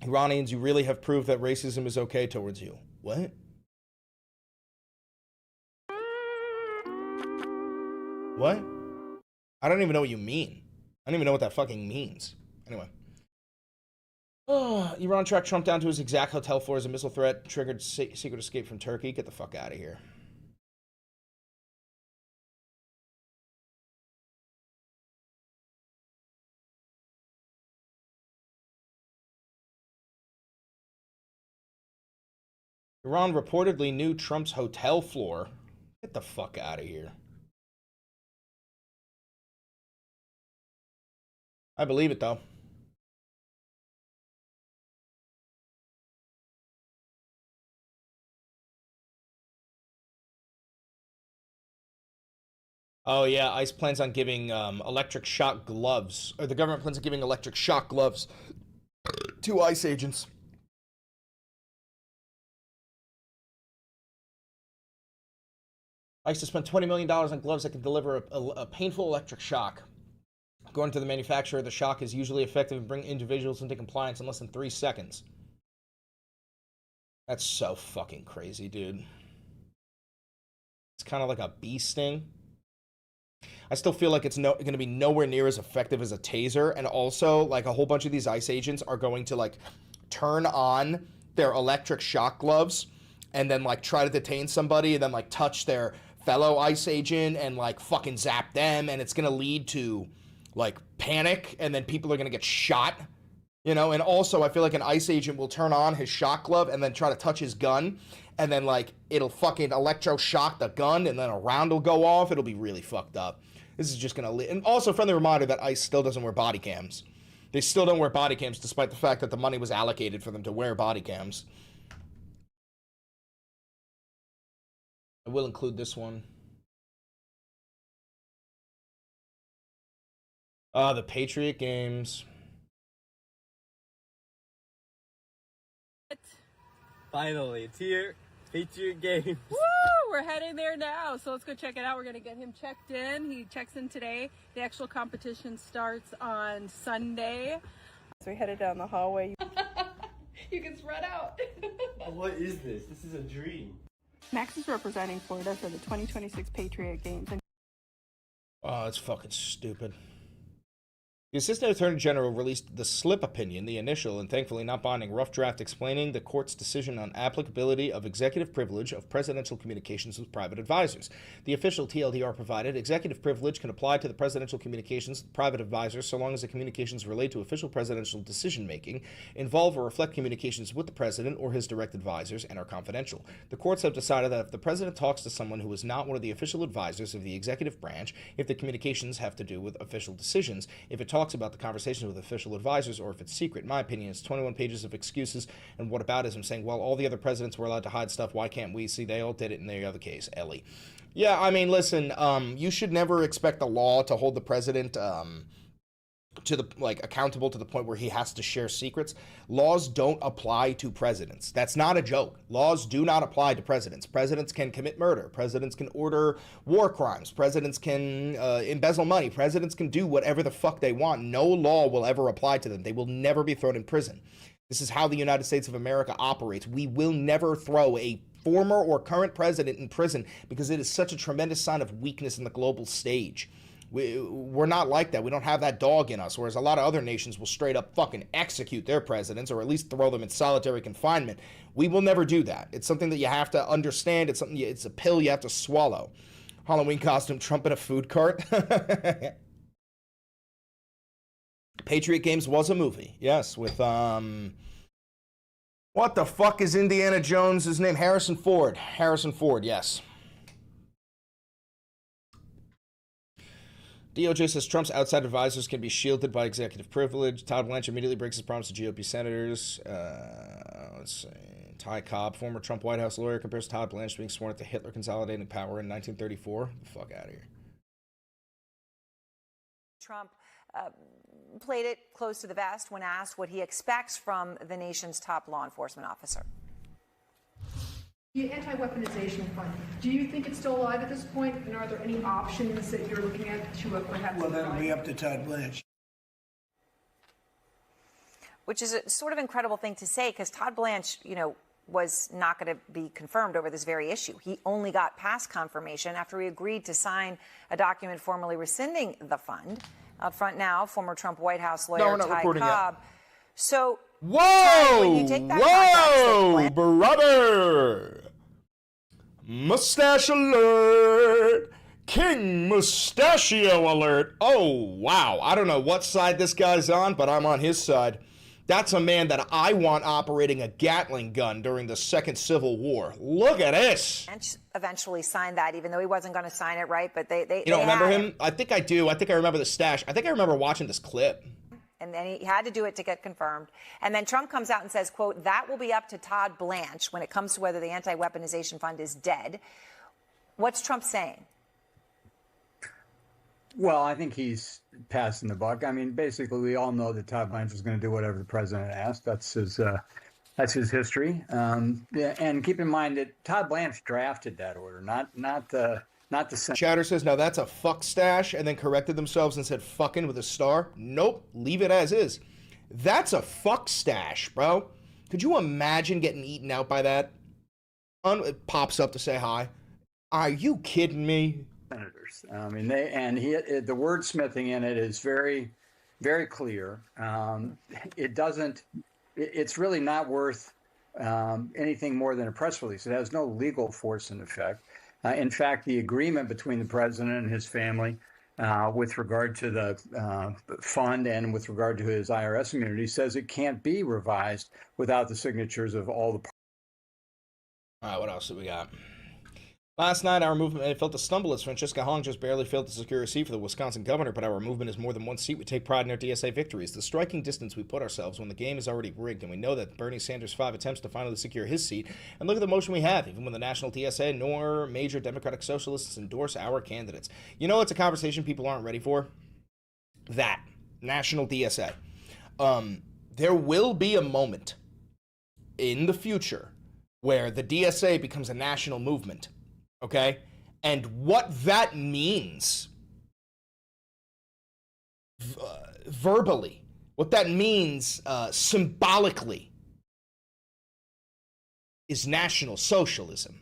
Speaker 1: Iranians, you really have proved that racism is okay towards you. What? What? I don't even know what you mean. I don't even know what that fucking means. Anyway. Oh, Iran tracked Trump down to his exact hotel floor as a missile threat triggered secret escape from Turkey. Get the fuck out of here. Iran reportedly knew Trump's hotel floor. Get the fuck out of here. I believe it, though. Oh, yeah, ICE plans on giving electric shock gloves. Or the government plans on giving electric shock gloves to ICE agents. ICE to spend $20 million on gloves that can deliver a painful electric shock. According to the manufacturer, the shock is usually effective in bringing individuals into compliance in less than 3 seconds. That's so fucking crazy, dude. It's kind of like a bee sting. I still feel like it's going to be nowhere near as effective as a taser, and also, like, a whole bunch of these ICE agents are going to, like, turn on their electric shock gloves and then, like, try to detain somebody and then, like, touch their fellow ICE agent and, like, fucking zap them, and it's going to lead to, like, panic, and then people are going to get shot, you know? And also, I feel like an ICE agent will turn on his shock glove and then try to touch his gun, and then, like, it'll fucking electroshock the gun, and then a round will go off. It'll be really fucked up. This is just going to... And also, friendly reminder that ICE still doesn't wear body cams. They still don't wear body cams, despite the fact that the money was allocated for them to wear body cams. I will include this one. The Patriot Games.
Speaker 15: Finally, it's here. Patriot Games.
Speaker 13: Woo! We're heading there now, so let's go check it out. We're gonna get him checked in. He checks in today. The actual competition starts on Sunday. So we headed down the hallway. You can spread out.
Speaker 15: What is this? This is a dream.
Speaker 13: Max is representing Florida for the 2026 Patriot Games.
Speaker 1: Oh, that's fucking stupid. The Assistant Attorney General released the slip opinion, the initial and thankfully not binding rough draft explaining the court's decision on applicability of executive privilege of presidential communications with private advisors. The official TLDR provided executive privilege can apply to the presidential communications with private advisors so long as the communications relate to official presidential decision-making, involve or reflect communications with the president or his direct advisors, and are confidential. The courts have decided that if the president talks to someone who is not one of the official advisors of the executive branch, if the communications have to do with official decisions, if it talks about the conversations with official advisors, or if it's secret. In my opinion, it's 21 pages of excuses and whataboutism saying, well, all the other presidents were allowed to hide stuff, why can't we? See, they all did it, and there you have the case. Ellie. Yeah, I mean, listen, you should never expect the law to hold the president to the accountable to the point where he has to share secrets. Laws don't apply to presidents. That's not a joke. Laws do not apply to presidents. Presidents can commit murder. Presidents can order war crimes. Presidents can embezzle money. Presidents can do whatever the fuck they want. No law will ever apply to them. They will never be thrown in prison. This is how the United States of America operates. We will never throw a former or current president in prison because it is such a tremendous sign of weakness in the global stage. We're not like that. We don't have that dog in us, whereas a lot of other nations will straight up fucking execute their presidents or at least throw them in solitary confinement. We will never do that. It's something that you have to understand. It's a pill you have to swallow. Halloween costume, Trump in a food cart. Patriot Games was a movie, yes, with what the fuck is Indiana Jones' name? Harrison Ford. Harrison Ford, yes. DOJ says Trump's outside advisors can be shielded by executive privilege. Todd Blanche immediately breaks his promise to GOP senators. Let's see. Ty Cobb, former Trump White House lawyer, compares Todd Blanche to being sworn at the Hitler consolidating power in 1934. Get the fuck out of here.
Speaker 16: Trump played it close to the vest when asked what he expects from the nation's top law enforcement officer.
Speaker 17: The anti-weaponization fund, do you think it's still alive at this point? And are there any options that you're looking at to perhaps...
Speaker 18: Well, that'll be up to Todd Blanche.
Speaker 16: Which is a sort of incredible thing to say, because Todd Blanche, was not going to be confirmed over this very issue. He only got past confirmation after he agreed to sign a document formally rescinding the fund. Out front now, former Trump White House lawyer Ty Cobb. So,
Speaker 1: whoa,
Speaker 16: when you take that
Speaker 1: whoa, brother! Mustache alert! King Mustachio alert! Oh, wow. I don't know what side this guy's on, but I'm on his side. That's a man that I want operating a Gatling gun during the Second Civil War. Look at this.
Speaker 16: Eventually signed that, even though he wasn't going to sign it, right? But they
Speaker 1: You don't remember him? I think I do. I think I remember the stash. I think I remember watching this clip.
Speaker 16: And then he had to do it to get confirmed. And then Trump comes out and says, quote, that will be up to Todd Blanche when it comes to whether the anti-weaponization fund is dead. What's Trump saying?
Speaker 19: Well, I think he's passing the buck. I mean, basically, we all know that Todd Blanche was going to do whatever the president asked. That's his history. And keep in mind that Todd Blanche drafted that order, not the Senate.
Speaker 1: Chatter says, now that's a fuck stash, and then corrected themselves and said fucking with a star. Nope, leave it as is. That's a fuck stash, bro. Could you imagine getting eaten out by that? It pops up to say hi. Are you kidding me?
Speaker 19: Senators. I mean, the wordsmithing in it is very, very clear. It's really not worth anything more than a press release. It has no legal force in effect. In fact, the agreement between the president and his family with regard to the fund and with regard to his IRS immunity says it can't be revised without the signatures of all the parties.
Speaker 1: All right, what else do we got? Last night, our movement felt a stumble as Francesca Hong just barely failed to secure a seat for the Wisconsin governor, but our movement is more than one seat. We take pride in our DSA victories. The striking distance we put ourselves when the game is already rigged, and we know that Bernie Sanders' 5 attempts to finally secure his seat. And look at the motion we have, even when the national DSA nor major Democratic Socialists endorse our candidates. You know, it's a conversation people aren't ready for. That national DSA. There will be a moment in the future where the DSA becomes a national movement. Okay? And what that means verbally, what that means symbolically is National Socialism.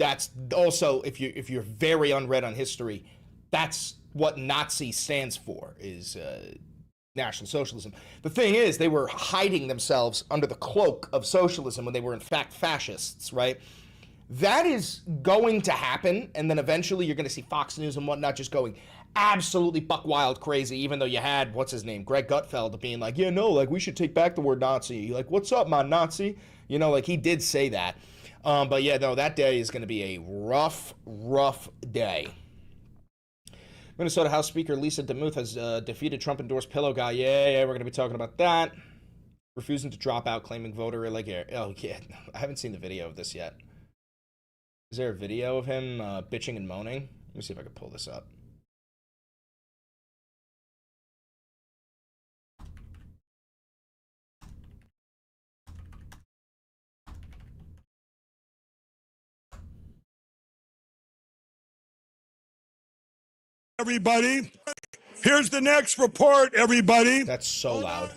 Speaker 1: That's also, if you're very unread on history, that's what Nazi stands for, is National Socialism. The thing is, they were hiding themselves under the cloak of socialism when they were in fact fascists, right? That is going to happen, and then eventually you're going to see Fox News and whatnot just going absolutely buck wild crazy, even though you had, what's his name, Greg Gutfeld being like, yeah, no, like, we should take back the word Nazi. Like, what's up, my Nazi? You know, like, he did say that. But yeah, no, that day is going to be a rough, rough day. Minnesota House Speaker Lisa DeMuth has defeated Trump-endorsed pillow guy. Yeah, we're going to be talking about that. Refusing to drop out, claiming voter irregularity. Oh, yeah, I haven't seen the video of this yet. Is there a video of him bitching and moaning? Let me see if I can pull this up.
Speaker 18: Everybody, here's the next report, everybody.
Speaker 1: That's so loud.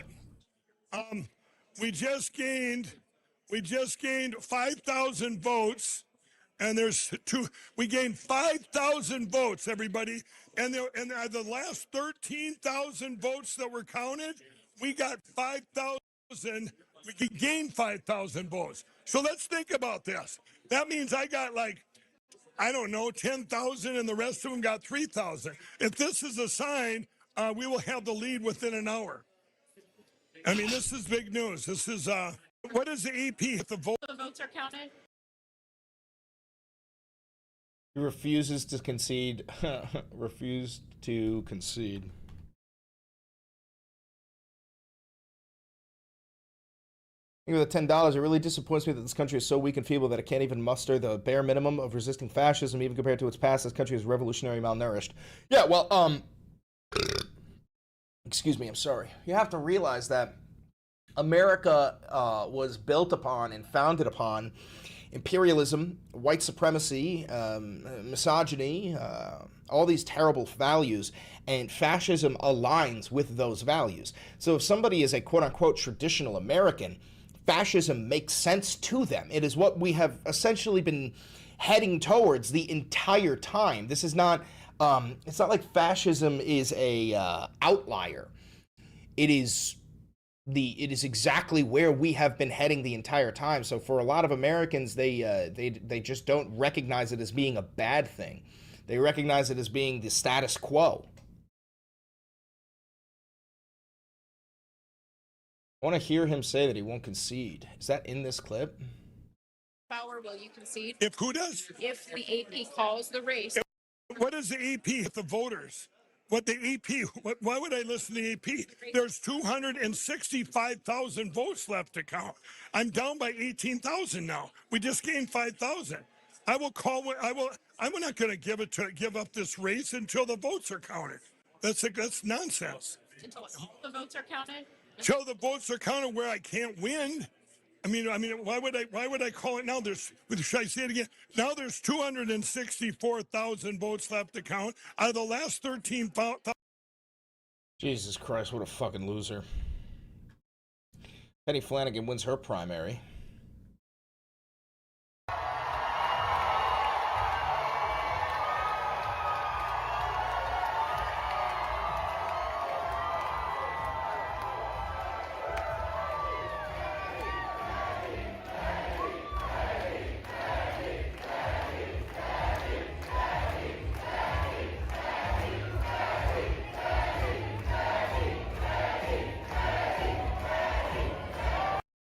Speaker 18: We just gained 5,000 votes, and we gained 5,000 votes, everybody. And the last 13,000 votes that were counted, we got 5,000. We gained 5,000 votes. So let's think about this. That means I got 10,000, and the rest of them got 3,000. If this is a sign, we will have the lead within an hour. I mean, this is big news. This is, what is the EP? The votes are counted?
Speaker 1: He refuses to concede. Refused to concede. With the $10, it really disappoints me that this country is so weak and feeble that it can't even muster the bare minimum of resisting fascism, even compared to its past. This country is revolutionary malnourished. Yeah, well, excuse me, I'm sorry. You have to realize that America was built upon and founded upon imperialism, white supremacy, misogyny, all these terrible values, and fascism aligns with those values. So if somebody is a quote-unquote traditional American, fascism makes sense to them. It is what we have essentially been heading towards the entire time. This is not, it's not like fascism is a outlier. It is exactly where we have been heading the entire time. So for a lot of Americans, they just don't recognize it as being a bad thing. They recognize it as being the status quo. I want to hear him say that he won't concede. Is that in this clip?
Speaker 20: Power, will you concede?
Speaker 18: If who does?
Speaker 20: If the AP calls the race.
Speaker 18: What is the AP? The voters. What the AP? Why would I listen to the AP? There's 265,000 votes left to count. I'm down by 18,000 now. We just gained 5,000. I'm not going to give up this race until the votes are counted. That's nonsense.
Speaker 20: Until all the votes are counted.
Speaker 18: Till the votes are counted where I can't win. I mean, why would I call it now? Should I say it again? Now there's 264,000 votes left to count out of the last 13,000.
Speaker 1: Jesus Christ, what a fucking loser. Penny Flanagan wins her primary.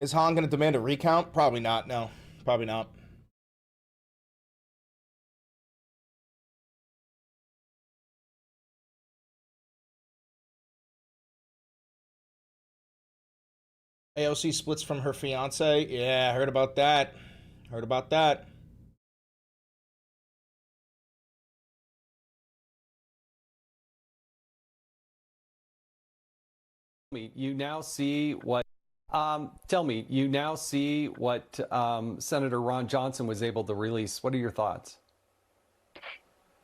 Speaker 1: Is Hahn going to demand a recount? Probably not, no. Probably not. AOC splits from her fiance? Yeah, heard about that. Heard about that.
Speaker 21: You now see what tell me, you now see what Senator Ron Johnson was able to release. What are your thoughts?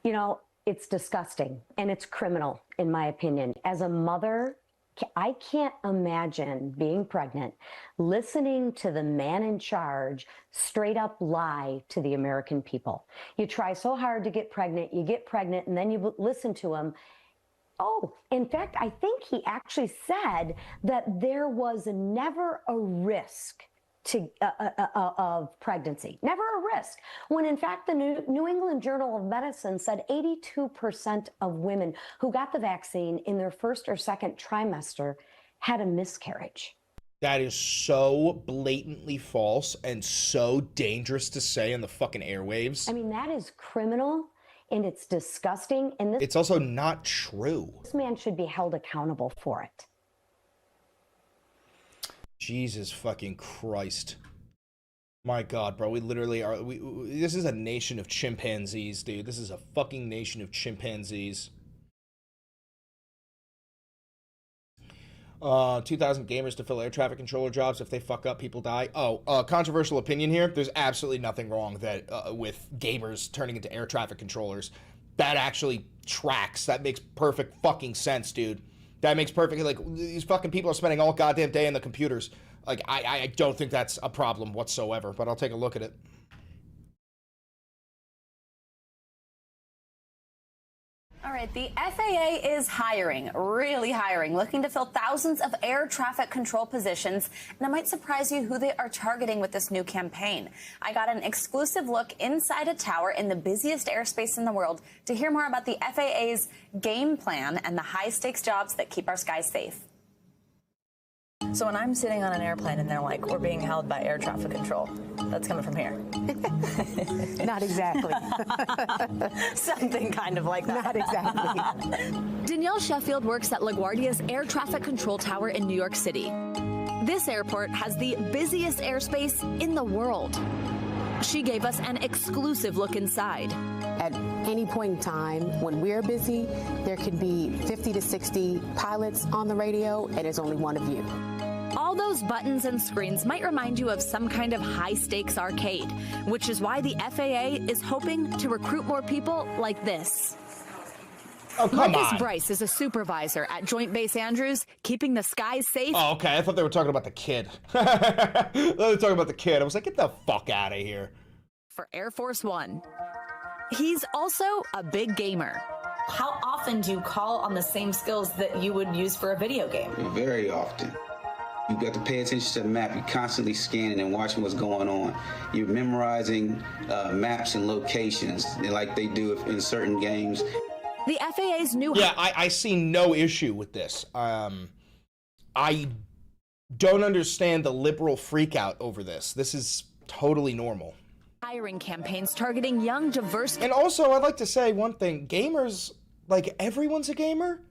Speaker 22: You know, it's disgusting and it's criminal, in my opinion. As a mother, I can't imagine being pregnant, listening to the man in charge straight up lie to the American people. You try so hard to get pregnant, and then you listen to him. Oh, in fact, I think he actually said that there was never a risk of pregnancy, never a risk. When in fact, the New England Journal of Medicine said 82% of women who got the vaccine in their first or second trimester had a miscarriage.
Speaker 1: That is so blatantly false and so dangerous to say on the fucking airwaves.
Speaker 22: I mean, that is criminal. And it's disgusting. And
Speaker 1: it's also not true.
Speaker 22: This man should be held accountable for it.
Speaker 1: Jesus fucking Christ. My God, bro. We literally are. This is a nation of chimpanzees, dude. This is a fucking nation of chimpanzees. 2,000 gamers to fill air traffic controller jobs. If they fuck up, people die. Controversial opinion here. There's absolutely nothing wrong with gamers turning into air traffic controllers. that actually tracks. That makes perfect fucking sense, dude. That makes perfect, like, these fucking people are spending all goddamn day in the computers. Like, I don't think that's a problem whatsoever, but I'll take a look at it.
Speaker 3: All right, the FAA is hiring, really hiring, looking to fill thousands of air traffic control positions, and it might surprise you who they are targeting with this new campaign. I got an exclusive look inside a tower in the busiest airspace in the world to hear more about the FAA's game plan and the high-stakes jobs that keep our skies safe.
Speaker 4: So when I'm sitting on an airplane and they're like, we're being held by air traffic control, that's coming from here.
Speaker 23: Not exactly.
Speaker 4: Something kind of like that.
Speaker 23: Not exactly.
Speaker 3: Danielle Sheffield works at LaGuardia's Air Traffic Control Tower in New York City. This airport has the busiest airspace in the world. She gave us an exclusive look inside.
Speaker 23: At any point in time, when we're busy, there could be 50 to 60 pilots on the radio, and there's only one of you.
Speaker 3: All those buttons and screens might remind you of some kind of high-stakes arcade, which is why the FAA is hoping to recruit more people like this.
Speaker 1: Oh, come
Speaker 3: Marcus
Speaker 1: on.
Speaker 3: Bryce is a supervisor at Joint Base Andrews, keeping the skies safe.
Speaker 1: Oh, okay. I thought they were talking about the kid. I thought they were talking about the kid. I was like, get the fuck out of here.
Speaker 3: For Air Force One. He's also a big gamer.
Speaker 4: How often do you call on the same skills that you would use for a video game?
Speaker 24: Very often. You've got to pay attention to the map. You're constantly scanning and watching what's going on. You're memorizing maps and locations like they do in certain games.
Speaker 3: The FAA's new...
Speaker 1: Yeah, I see no issue with this. I don't understand the liberal freakout over this. This is totally normal.
Speaker 3: Hiring campaigns targeting young, diverse...
Speaker 1: And also, I'd like to say one thing. Gamers, like, everyone's a gamer.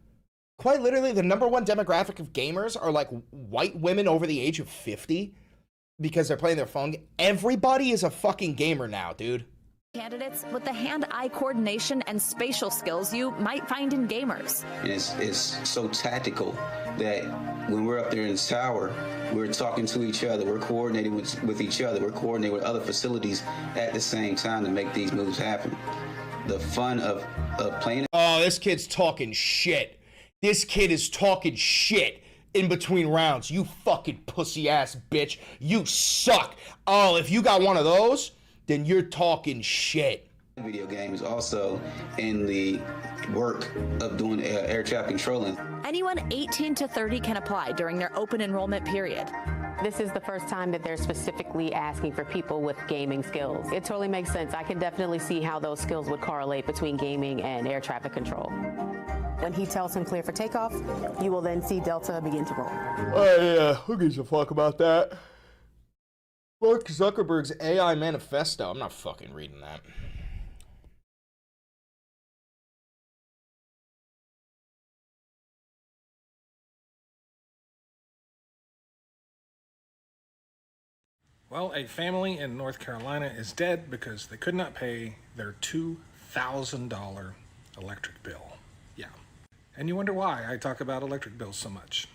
Speaker 1: Quite literally, the #1 demographic of gamers are, like, white women over the age of 50 because they're playing their phone. Everybody is a fucking gamer now, dude.
Speaker 3: Candidates with the hand-eye coordination and spatial skills you might find in gamers.
Speaker 24: And it's so tactical that when we're up there in the tower, we're talking to each other, we're coordinating with each other, we're coordinating with other facilities at the same time to make these moves happen. The fun of playing...
Speaker 1: Oh, this kid's talking shit. This kid is talking shit in between rounds. You fucking pussy-ass bitch. You suck. Oh, if you got one of those... then you're talking shit.
Speaker 24: Video games also in the work of doing air traffic controlling.
Speaker 3: Anyone 18 to 30 can apply during their open enrollment period.
Speaker 23: This is the first time that they're specifically asking for people with gaming skills. It totally makes sense. I can definitely see how those skills would correlate between gaming and air traffic control. When he tells him clear for takeoff, you will then see Delta begin to roll.
Speaker 1: Oh, yeah. Who gives a fuck about that? Mark Zuckerberg's AI manifesto. I'm not fucking reading that.
Speaker 25: Well, a family in North Carolina is dead because they could not pay their $2,000 electric bill. Yeah. And you wonder why I talk about electric bills so much.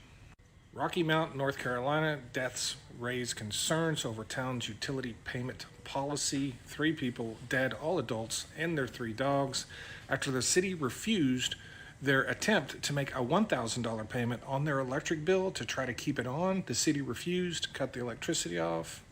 Speaker 25: Rocky Mount, North Carolina, deaths raise concerns over town's utility payment policy. 3 people dead, all adults, and their 3 dogs, after the city refused their attempt to make a $1,000 payment on their electric bill to try to keep it on. The city refused, cut the electricity off.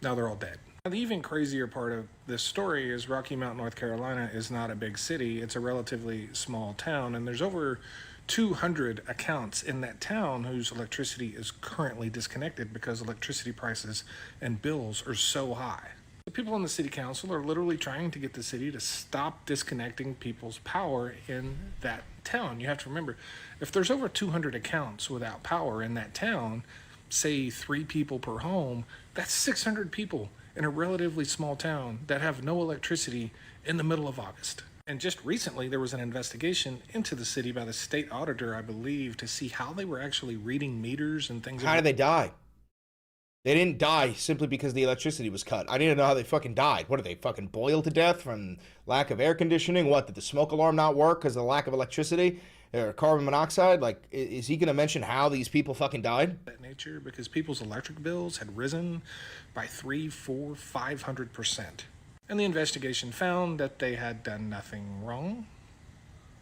Speaker 25: Now they're all dead. Now, the even crazier part of this story is Rocky Mount, North Carolina is not a big city. It's a relatively small town, and there's over 200 accounts in that town whose electricity is currently disconnected because electricity prices and bills are so high. The people on the city council are literally trying to get the city to stop disconnecting people's power in that town. You have to remember, if there's over 200 accounts without power in that town, say 3 people per home, that's 600 people in a relatively small town that have no electricity in the middle of August. And just recently, there was an investigation into the city by the state auditor, I believe, to see how they were actually reading meters and things.
Speaker 1: How did they die? They didn't die simply because the electricity was cut. I need to know how they fucking died. What, did they fucking boil to death from lack of air conditioning? What, did the smoke alarm not work because of the lack of electricity? Or carbon monoxide? Like, is he going to mention how these people fucking died?
Speaker 25: That nature, because people's electric bills had risen by 300%, 400%, 500%. and the investigation found that they had done nothing wrong.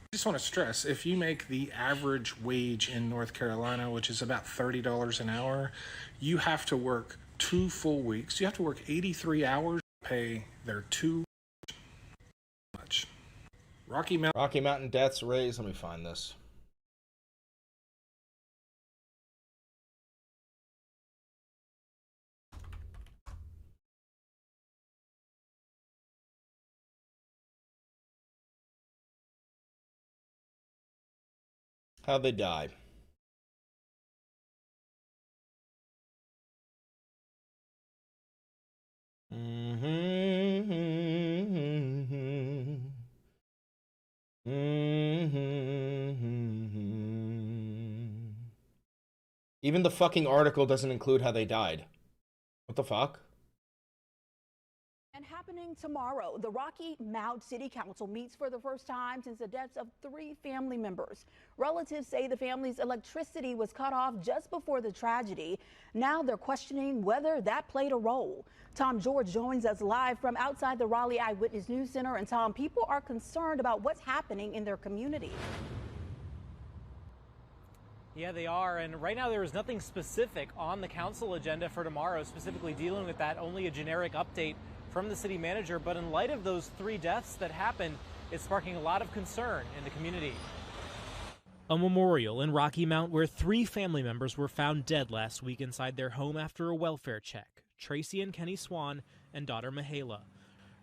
Speaker 25: I just want to stress, if you make the average wage in North Carolina, which is about $30 an hour, you have to work 2 full weeks. You have to work 83 hours to pay their too much. Rocky
Speaker 1: Mountain deaths raised. Let me find this. How'd they die? Even the fucking article doesn't include how they died. What the fuck?
Speaker 2: And happening tomorrow, the Rocky Mount City Council meets for the first time since the deaths of 3 family members. Relatives say the family's electricity was cut off just before the tragedy. Now they're questioning whether that played a role. Tom George joins us live from outside the Raleigh Eyewitness News Center. And Tom, people are concerned about what's happening in their community.
Speaker 6: Yeah, they are. And right now there is nothing specific on the council agenda for tomorrow, specifically dealing with that, only a generic update from the city manager. But in light of those 3 deaths that happened, it's sparking a lot of concern in the community.
Speaker 7: A memorial in Rocky Mount where 3 family members were found dead last week inside their home after a welfare check. Tracy and Kenny Swan and daughter Mihaela.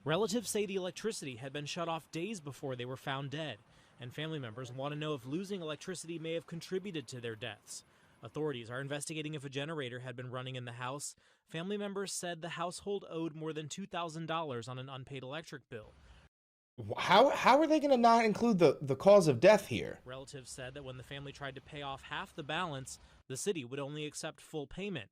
Speaker 7: Relatives say the electricity had been shut off days before they were found dead, and family members want to know if losing electricity may have contributed to their deaths. Authorities are investigating if a generator had been running in the house. Family members said the household owed more than $2,000 on an unpaid electric bill.
Speaker 1: How are they going to not include the cause of death here?
Speaker 7: Relatives said that when the family tried to pay off half the balance, the city would only accept full payment.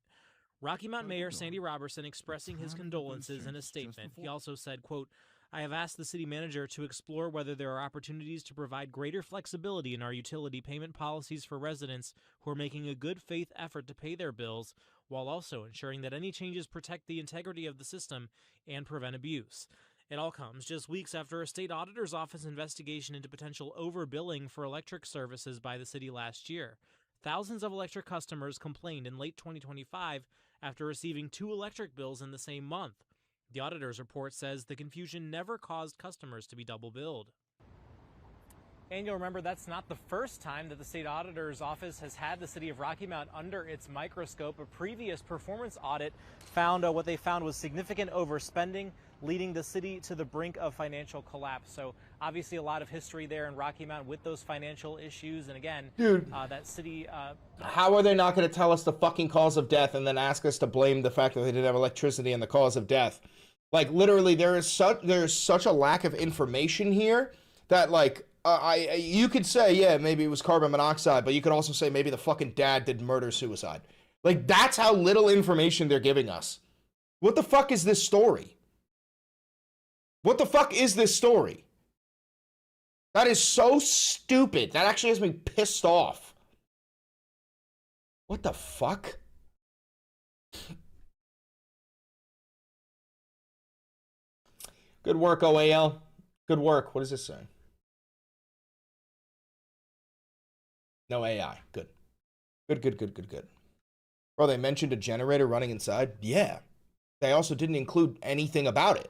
Speaker 7: Rocky Mount Mayor Sandy Robertson expressing his condolences in a statement. He also said, quote, "I have asked the city manager to explore whether there are opportunities to provide greater flexibility in our utility payment policies for residents who are making a good faith effort to pay their bills, while also ensuring that any changes protect the integrity of the system and prevent abuse." It all comes just weeks after a state auditor's office investigation into potential overbilling for electric services by the city last year. Thousands of electric customers complained in late 2025 after receiving 2 electric bills in the same month. The auditor's report says the confusion never caused customers to be double billed.
Speaker 6: And you'll remember that's not the first time that the state auditor's office has had the city of Rocky Mount under its microscope. A previous performance audit found what they found was significant overspending, leading the city to the brink of financial collapse. So obviously a lot of history there in Rocky Mount with those financial issues. And again,
Speaker 1: dude,
Speaker 6: that city...
Speaker 1: how are they not going to tell us the fucking cause of death and then ask us to blame the fact that they didn't have electricity and the cause of death? Like, literally, there is such a lack of information here that, like, you could say, yeah, maybe it was carbon monoxide, but you could also say maybe the fucking dad did murder-suicide. Like, that's how little information they're giving us. What the fuck is this story? What the fuck is this story? That is so stupid. That actually has me pissed off. What the fuck? Good work, OAL. Good work. What does this say? No AI. Good. Good. Bro, they mentioned a generator running inside? Yeah. They also didn't include anything about it.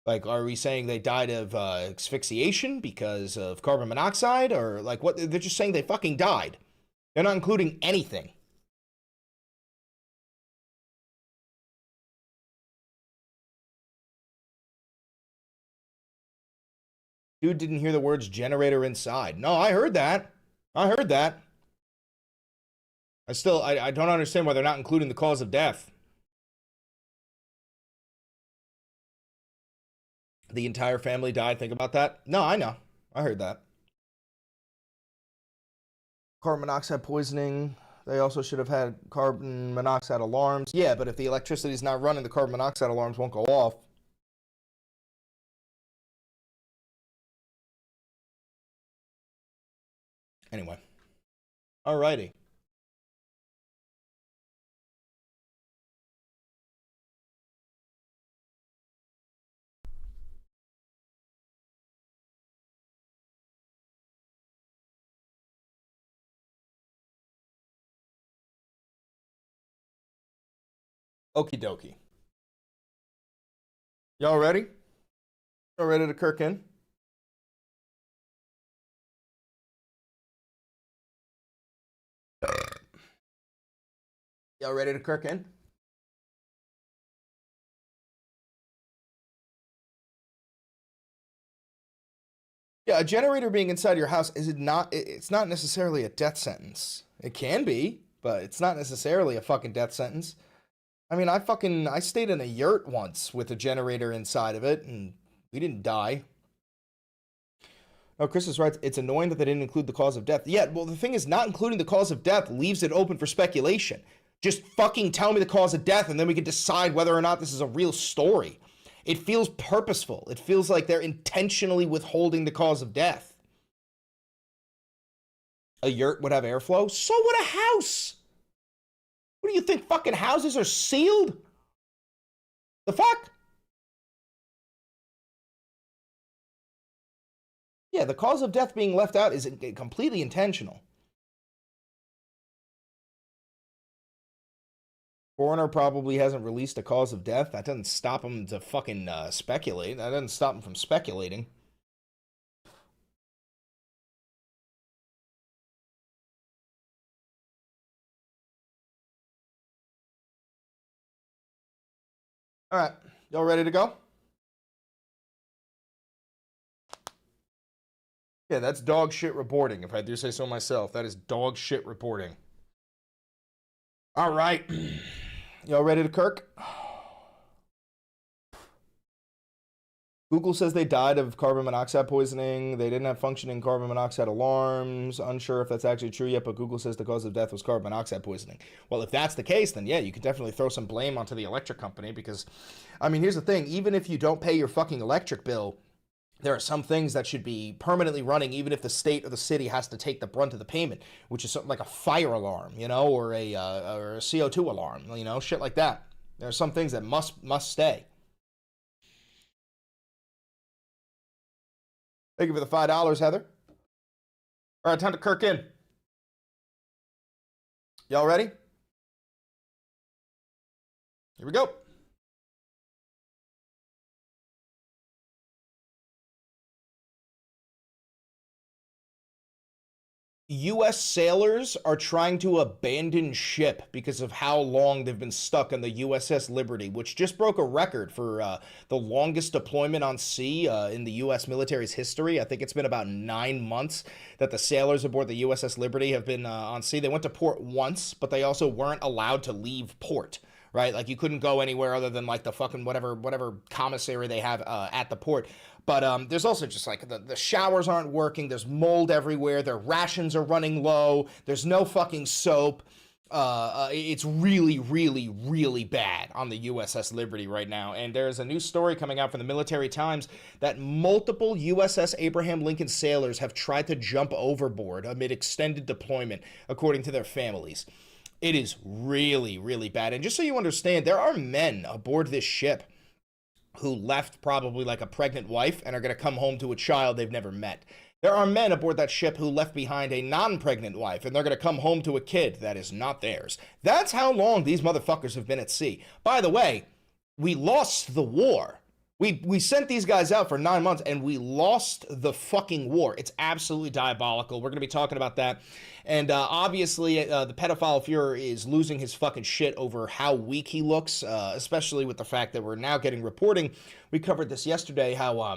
Speaker 1: Like, are we saying they died of asphyxiation because of carbon monoxide? Or, like, what? They're just saying they fucking died. They're not including anything. Dude didn't hear the words generator inside. No, I heard that. I don't understand why they're not including the cause of death. The entire family died. Think about that. No, I know. I heard that. Carbon monoxide poisoning. They also should have had carbon monoxide alarms. Yeah, but if the electricity is not running, the carbon monoxide alarms won't go off. Anyway. Alrighty. Okie dokie. Y'all ready? Y'all ready to kirk in? Y'all ready to kirk in? Yeah, a generator being inside your house it's not necessarily a death sentence. It can be, but it's not necessarily a fucking death sentence. I mean, I stayed in a yurt once with a generator inside of it, and we didn't die. Oh, Chris is right. It's annoying that they didn't include the cause of death. Yeah, well, the thing is, not including the cause of death leaves it open for speculation. Just fucking tell me the cause of death, and then we can decide whether or not this is a real story. It feels purposeful. It feels like they're intentionally withholding the cause of death. A yurt would have airflow. So would a house. What do you think? Fucking houses are sealed? The fuck? Yeah, the cause of death being left out is completely intentional. Coroner probably hasn't released a cause of death. That doesn't stop him to fucking speculate. That doesn't stop him from speculating. All right, y'all ready to go? Yeah, that's dog shit reporting, if I do say so myself. That is dog shit reporting. All right. Y'all ready to kirk? Google says they died of carbon monoxide poisoning. They didn't have functioning carbon monoxide alarms. Unsure if that's actually true yet, but Google says the cause of death was carbon monoxide poisoning. Well, if that's the case, then yeah, you could definitely throw some blame onto the electric company because, I mean, here's the thing. Even if you don't pay your fucking electric bill, there are some things that should be permanently running, even if the state or the city has to take the brunt of the payment, which is something like a fire alarm, you know, or a CO2 alarm, you know, shit like that. There are some things that must stay. Thank you for the $5, Heather. All right, time to kirk in. Y'all ready? Here we go. U.S. sailors are trying to abandon ship because of how long they've been stuck on the USS Liberty, which just broke a record for the longest deployment on sea in the U.S. military's history. I think it's been about 9 months that the sailors aboard the USS Liberty have been on sea. They went to port once, but they also weren't allowed to leave port. Right? Like you couldn't go anywhere other than like the fucking whatever commissary they have at the port. But there's also just like the showers aren't working. There's mold everywhere. Their rations are running low. There's no fucking soap. It's really, really, really bad on the USS Liberty right now. And there's a new story coming out from the Military Times that multiple USS Abraham Lincoln sailors have tried to jump overboard amid extended deployment, according to their families. It is really, really bad. And just so you understand, there are men aboard this ship who left probably like a pregnant wife and are going to come home to a child they've never met. There are men aboard that ship who left behind a non-pregnant wife and they're going to come home to a kid that is not theirs. That's how long these motherfuckers have been at sea. By the way, we lost the war. We sent these guys out for 9 months and we lost the fucking war. It's absolutely diabolical. We're going to be talking about that. And obviously, the pedophile Fuhrer is losing his fucking shit over how weak he looks, especially with the fact that we're now getting reporting. We covered this yesterday, how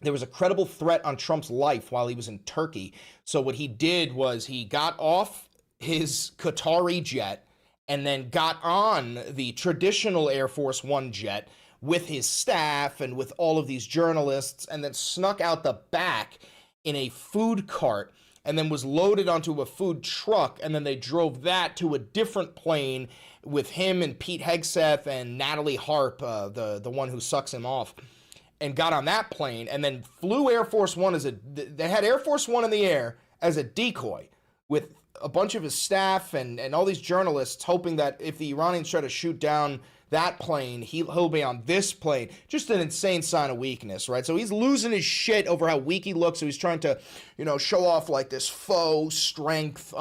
Speaker 1: there was a credible threat on Trump's life while he was in Turkey. So what he did was he got off his Qatari jet and then got on the traditional Air Force One jet with his staff and with all of these journalists, and then snuck out the back in a food cart and then was loaded onto a food truck, and then they drove that to a different plane with him and Pete Hegseth and Natalie Harp, the one who sucks him off, and got on that plane and then flew Air Force One they had Air Force One in the air as a decoy with a bunch of his staff and all these journalists, hoping that if the Iranians try to shoot down that plane, he'll be on this plane. Just an insane sign of weakness, right? So he's losing his shit over how weak he looks. So he's trying to, show off like this faux strength,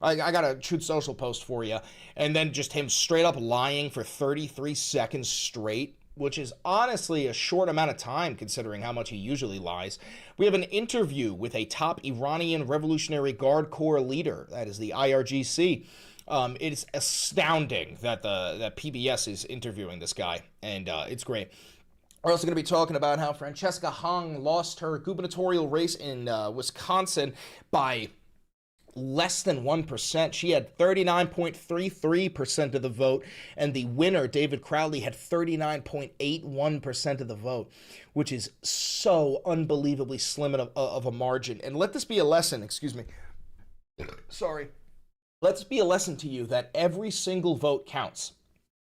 Speaker 1: I got a Truth Social post for you. And then just him straight up lying for 33 seconds straight, which is honestly a short amount of time considering how much he usually lies. We have an interview with a top Iranian Revolutionary Guard Corps leader, that is the IRGC. It is astounding that that PBS is interviewing this guy, and it's great. We're also going to be talking about how Francesca Hong lost her gubernatorial race in Wisconsin by less than 1%. She had 39.33% of the vote, and the winner, David Crowley, had 39.81% of the vote, which is so unbelievably slim of a margin. And let this be a lesson, excuse me. Sorry. Let's be a lesson to you that every single vote counts.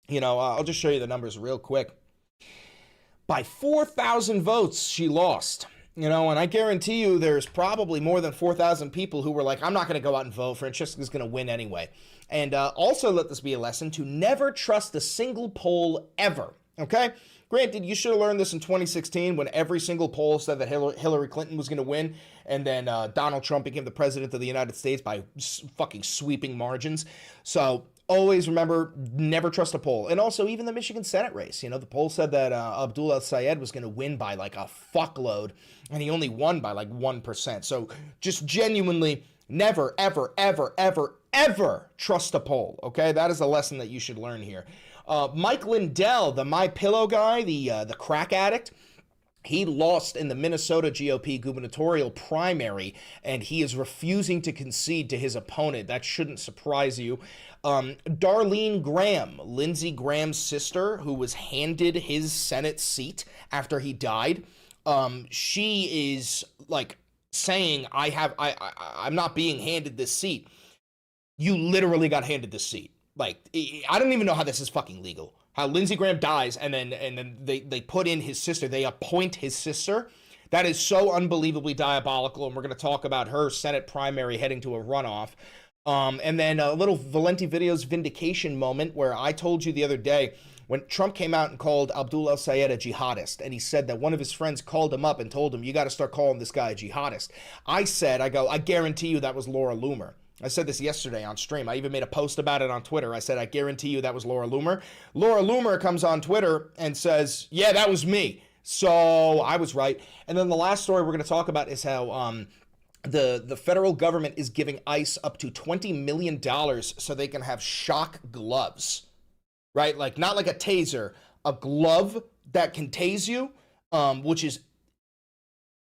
Speaker 1: You know, I'll just show you the numbers real quick. By 4,000 votes, she lost. You know, and I guarantee you there's probably more than 4,000 people who were like, I'm not going to go out and vote. Francesca's going to win anyway. And also let this be a lesson to never trust a single poll ever, okay? Granted, you should have learned this in 2016 when every single poll said that Hillary Clinton was going to win, and then Donald Trump became the president of the United States by fucking sweeping margins. So always remember, never trust a poll. And also, even the Michigan Senate race, you know, the poll said that Abdul El-Sayed was going to win by like a fuckload, and he only won by like 1%. So just genuinely never, ever, ever, ever, ever trust a poll, okay? That is a lesson that you should learn here. Mike Lindell, the MyPillow guy, the crack addict, he lost in the Minnesota GOP gubernatorial primary, and he is refusing to concede to his opponent. That shouldn't surprise you. Darlene Graham, Lindsey Graham's sister, who was handed his Senate seat after he died, she is like saying, I'm not being handed this seat. You literally got handed this seat. Like, I don't even know how this is fucking legal. How Lindsey Graham dies and then they put in his sister. They appoint his sister. That is so unbelievably diabolical, and we're going to talk about her Senate primary heading to a runoff. And then a little Valenti Videos vindication moment where I told you the other day when Trump came out and called Abdul El-Sayed a jihadist, and he said that one of his friends called him up and told him, you got to start calling this guy a jihadist. I guarantee you that was Laura Loomer. I said this yesterday on stream. I even made a post about it on Twitter. I said, I guarantee you that was Laura Loomer. Laura Loomer comes on Twitter and says, yeah, that was me. So I was right. And then the last story we're going to talk about is how the federal government is giving ICE up to $20 million so they can have shock gloves, right? Like, not like a taser, a glove that can tase you, which is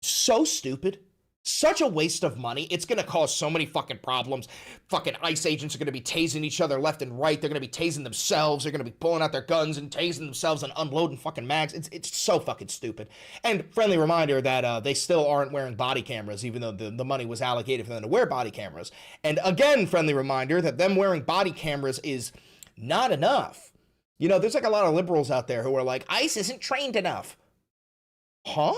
Speaker 1: so stupid. Such a waste of money. It's going to cause so many fucking problems. Fucking ICE agents are going to be tasing each other left and right. They're going to be tasing themselves. They're going to be pulling out their guns and tasing themselves and unloading fucking mags. It's so fucking stupid. And friendly reminder that they still aren't wearing body cameras, even though the money was allocated for them to wear body cameras. And again, friendly reminder that them wearing body cameras is not enough. You know, there's like a lot of liberals out there who are like, ICE isn't trained enough. Huh?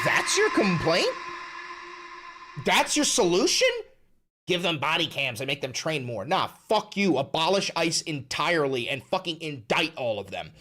Speaker 1: That's your complaint? That's your solution? Give them body cams and make them train more. Nah, fuck you. Abolish ICE entirely and fucking indict all of them.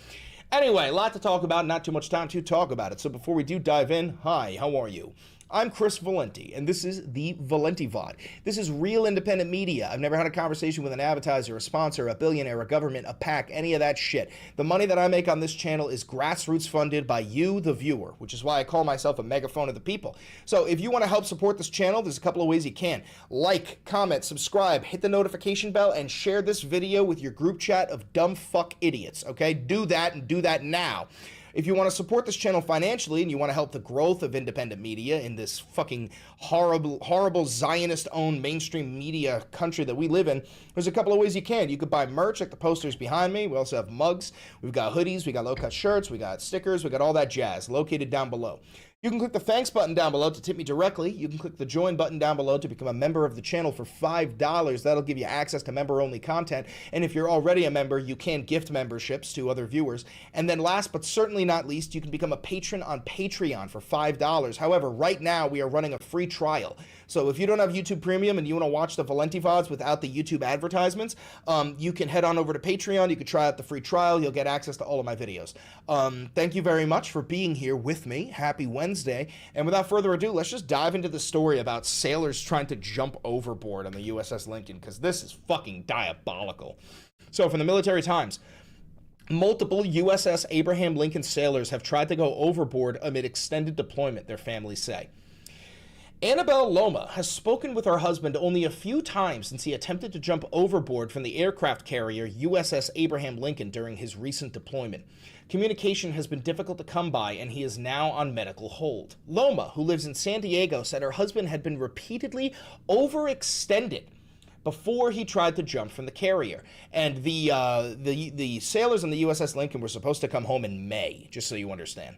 Speaker 1: Anyway, a lot to talk about, not too much time to talk about it. So before we do dive in, hi, how are you? I'm Chris Valenti, and this is the Valenti VOD. This is real independent media. I've never had a conversation with an advertiser, a sponsor, a billionaire, a government, a PAC, any of that shit. The money that I make on this channel is grassroots funded by you, the viewer, which is why I call myself a megaphone of the people. So if you want to help support this channel, there's a couple of ways you can. Like, comment, subscribe, hit the notification bell, and share this video with your group chat of dumb fuck idiots, okay? Do that, and do that now. If you want to support this channel financially and you want to help the growth of independent media in this fucking horrible Zionist-owned mainstream media country that we live in, there's a couple of ways you can. You could buy merch like the posters behind me. We also have mugs. We've got hoodies. We got low-cut shirts. We got stickers. We got all that jazz located down below. You can click the thanks button down below to tip me directly. You can click the join button down below to become a member of the channel for $5. That'll give you access to member-only content. And if you're already a member, you can gift memberships to other viewers. And then last but certainly not least, you can become a patron on Patreon for $5. However, right now we are running a free trial. So if you don't have YouTube Premium and you want to watch the Valenti VODs without the YouTube advertisements, you can head on over to Patreon. You can try out the free trial. You'll get access to all of my videos. Thank you very much for being here with me. Happy Wednesday. Wednesday. And without further ado, let's just dive into the story about sailors trying to jump overboard on the USS Lincoln, because this is fucking diabolical. So from the Military Times, multiple USS Abraham Lincoln sailors have tried to go overboard amid extended deployment, their families say. Annabelle Loma has spoken with her husband only a few times since he attempted to jump overboard from the aircraft carrier USS Abraham Lincoln during his recent deployment. Communication has been difficult to come by, and he is now on medical hold. Loma, who lives in San Diego, said her husband had been repeatedly overextended before he tried to jump from the carrier. And the sailors on the USS Lincoln were supposed to come home in May, just so you understand.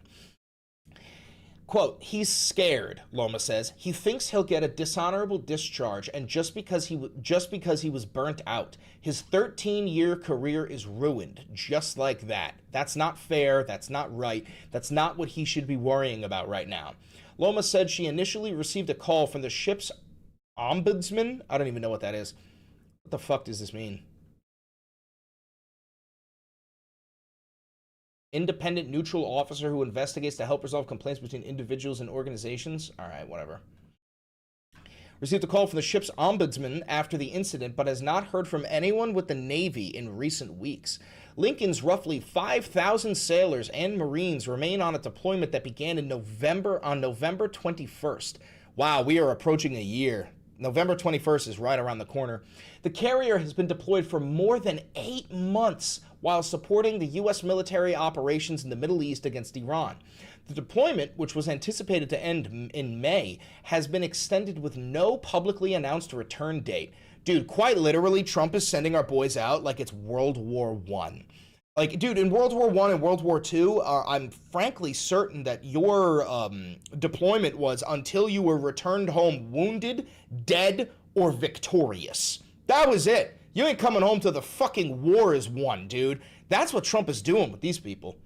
Speaker 1: Quote, he's scared, Loma says. He thinks he'll get a dishonorable discharge, and just because he was burnt out. His 13-year career is ruined, just like that. That's not fair. That's not right. That's not what he should be worrying about right now. Loma said she initially received a call from the ship's ombudsman. I don't even know what that is. What the fuck does this mean? Independent neutral officer who investigates to help resolve complaints between individuals and organizations. All right, whatever. Received a call from the ship's ombudsman after the incident, but has not heard from anyone with the Navy in recent weeks. Lincoln's roughly 5,000 sailors and Marines remain on a deployment that began in November 21st. Wow, we are approaching a year. November 21st is right around the corner. The carrier has been deployed for more than 8 months while supporting the U.S. military operations in the Middle East against Iran. The deployment, which was anticipated to end in May, has been extended with no publicly announced return date. Dude, quite literally, Trump is sending our boys out like it's World War I. Like, dude, in World War I and World War II, I'm frankly certain that your deployment was until you were returned home wounded, dead, or victorious. That was it. You ain't coming home till the fucking war is won, dude. That's what Trump is doing with these people.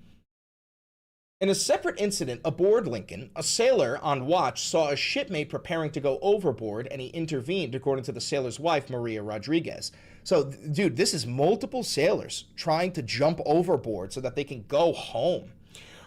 Speaker 1: In a separate incident aboard Lincoln, a sailor on watch saw a shipmate preparing to go overboard, and he intervened, according to the sailor's wife, Maria Rodriguez. So, dude, this is multiple sailors trying to jump overboard so that they can go home.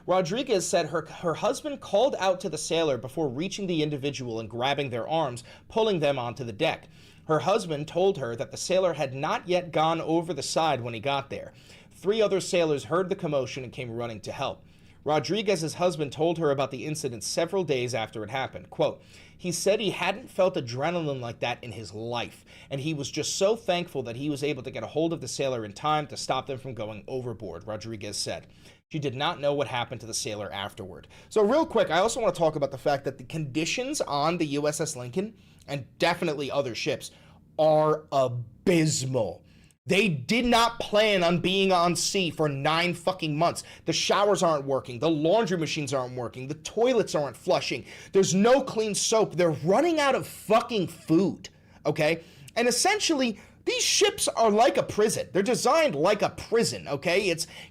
Speaker 1: Rodriguez said her husband called out to the sailor before reaching the individual and grabbing their arms, pulling them onto the deck. Her husband told her that the sailor had not yet gone over the side when he got there. 3 other sailors heard the commotion and came running to help. Rodriguez's husband told her about the incident several days after it happened. Quote, he said he hadn't felt adrenaline like that in his life, and he was just so thankful that he was able to get a hold of the sailor in time to stop them from going overboard, Rodriguez said. She did not know what happened to the sailor afterward. So real quick, I also want to talk about the fact that the conditions on the USS Lincoln, and definitely other ships, are abysmal. They did not plan on being on sea for 9 fucking months. The showers aren't working. The laundry machines aren't working. The toilets aren't flushing. There's no clean soap. They're running out of fucking food, okay? And essentially, these ships are like a prison. They're designed like a prison, okay?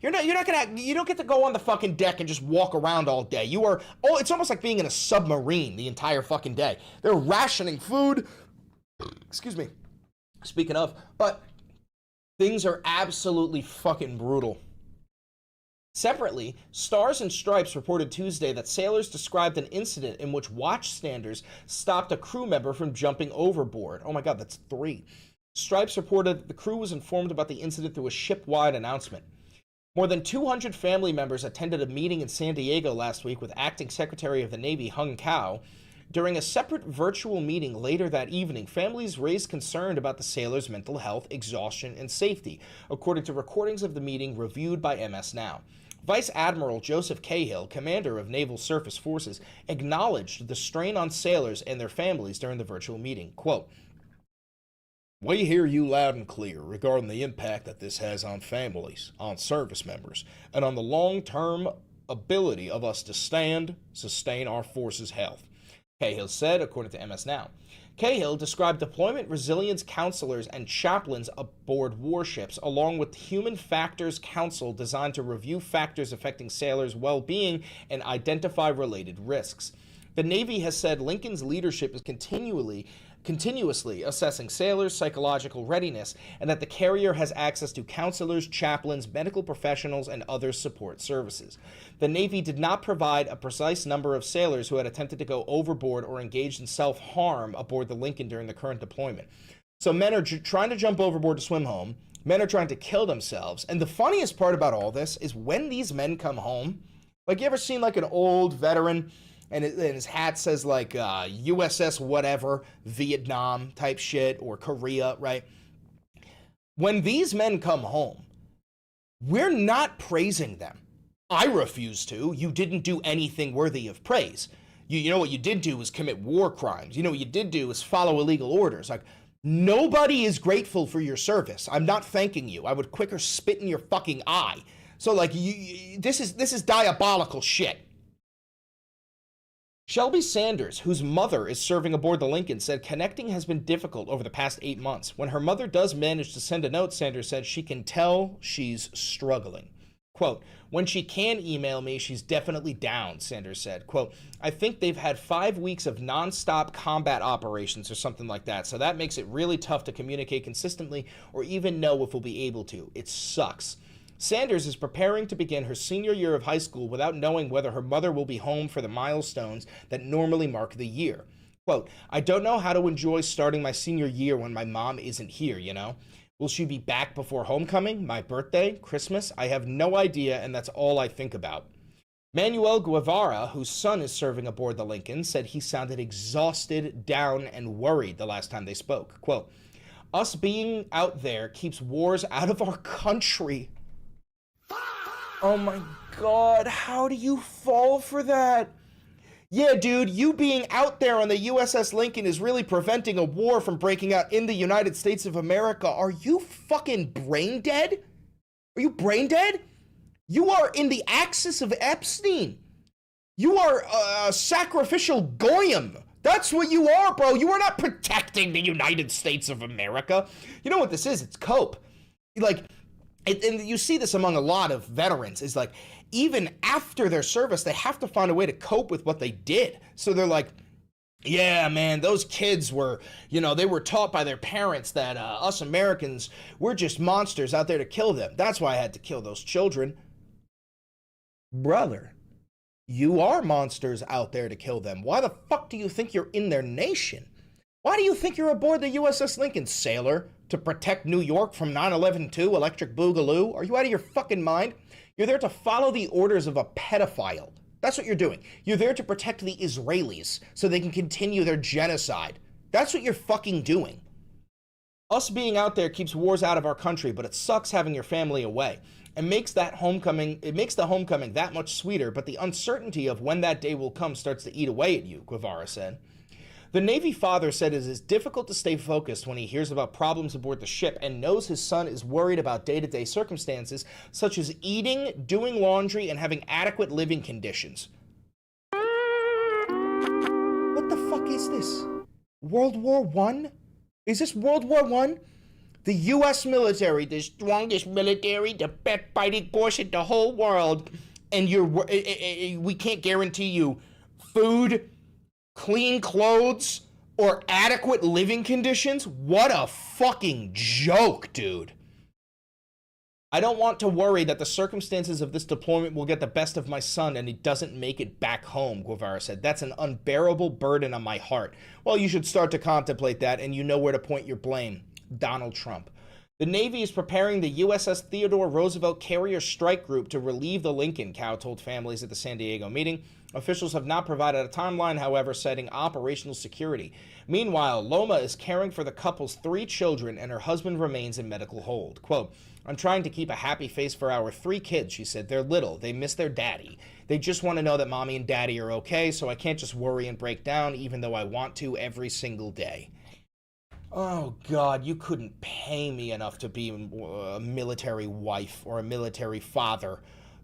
Speaker 1: You don't get to go on the fucking deck and just walk around all day. It's almost like being in a submarine the entire fucking day. They're rationing food. Excuse me. Speaking of, but things are absolutely fucking brutal. Separately, Stars and Stripes reported Tuesday that sailors described an incident in which watchstanders stopped a crew member from jumping overboard. Oh my god, that's 3. Stripes reported that the crew was informed about the incident through a ship-wide announcement. More than 200 family members attended a meeting in San Diego last week with Acting Secretary of the Navy Hung Cao. During a separate virtual meeting later that evening, families raised concern about the sailors' mental health, exhaustion, and safety, according to recordings of the meeting reviewed by MS Now. Vice Admiral Joseph Cahill, commander of Naval Surface Forces, acknowledged the strain on sailors and their families during the virtual meeting. Quote, we hear you loud and clear regarding the impact that this has on families, on service members, and on the long-term ability of us to sustain our forces' health, Cahill said, according to MS Now. Cahill described deployment resilience counselors and chaplains aboard warships, along with Human Factors Council designed to review factors affecting sailors' well-being and identify related risks. The Navy has said Lincoln's leadership is continuously assessing sailors' psychological readiness, and that the carrier has access to counselors, chaplains, medical professionals, and other support services. The Navy did not provide a precise number of sailors who had attempted to go overboard or engaged in self-harm aboard the Lincoln during the current deployment. So men are trying to jump overboard to swim home. Men are trying to kill themselves. And the funniest part about all this is when these men come home, like, you ever seen like an old veteran and his hat says like USS whatever, Vietnam type shit, or Korea, right? When these men come home, we're not praising them. I refuse to. You didn't do anything worthy of praise. You know what you did do is commit war crimes. You know what you did do is follow illegal orders. Like, nobody is grateful for your service. I'm not thanking you. I would quicker spit in your fucking eye. So like, this is diabolical shit. Shelby Sanders, whose mother is serving aboard the Lincoln, said connecting has been difficult over the past 8 months. When her mother does manage to send a note, Sanders said she can tell she's struggling. Quote, when she can email me, she's definitely down, Sanders said. Quote, I think they've had 5 weeks of nonstop combat operations or something like that, so that makes it really tough to communicate consistently or even know if we'll be able to. It sucks. Sanders is preparing to begin her senior year of high school without knowing whether her mother will be home for the milestones that normally mark the year. Quote, I don't know how to enjoy starting my senior year when my mom isn't here, you know? Will she be back before homecoming, my birthday, Christmas? I have no idea, and that's all I think about. Manuel Guevara, whose son is serving aboard the Lincoln, said he sounded exhausted, down, and worried the last time they spoke. Quote, us being out there keeps wars out of our country. Oh my God, how do you fall for that? Yeah, dude, you being out there on the USS Lincoln is really preventing a war from breaking out in the United States of America. Are you fucking brain dead? Are you brain dead? You are in the axis of Epstein. You are a sacrificial goyim. That's what you are, bro. You are not protecting the United States of America. You know what this is? It's cope. Like, and you see this among a lot of veterans, is like, even after their service, they have to find a way to cope with what they did. So they're like, yeah, man, those kids were, you know, they were taught by their parents that us Americans, we're just monsters out there to kill them. That's why I had to kill those children. Brother, you are monsters out there to kill them. Why the fuck do you think you're in their nation? Why do you think you're aboard the USS Lincoln, sailor? To protect New York from 9/11-2, Electric Boogaloo? Are you out of your fucking mind? You're there to follow the orders of a pedophile. That's what you're doing. You're there to protect the Israelis so they can continue their genocide. That's what you're fucking doing. Us being out there keeps wars out of our country, but it sucks having your family away. It makes the homecoming that much sweeter, but the uncertainty of when that day will come starts to eat away at you, Guevara said. The Navy father said it is difficult to stay focused when he hears about problems aboard the ship and knows his son is worried about day-to-day circumstances such as eating, doing laundry, and having adequate living conditions. What the fuck is this? World War I? Is this World War I? The U.S. military, the strongest military, the best fighting force in the whole world, and we can't guarantee you food, clean clothes, or adequate living conditions? What a fucking joke, dude. I don't want to worry that the circumstances of this deployment will get the best of my son and he doesn't make it back home, Guevara said. That's an unbearable burden on my heart. Well, you should start to contemplate that, and you know where to point your blame. Donald Trump. The Navy is preparing the USS Theodore Roosevelt Carrier Strike Group to relieve the Lincoln, Cow told families at the San Diego meeting. Officials have not provided a timeline, however, citing operational security. Meanwhile, Loma is caring for the couple's 3 children, and her husband remains in medical hold. Quote, I'm trying to keep a happy face for our 3 kids, she said. They're little. They miss their daddy. They just want to know that mommy and daddy are okay, so I can't just worry and break down, even though I want to every single day. Oh, God, you couldn't pay me enough to be a military wife or a military father.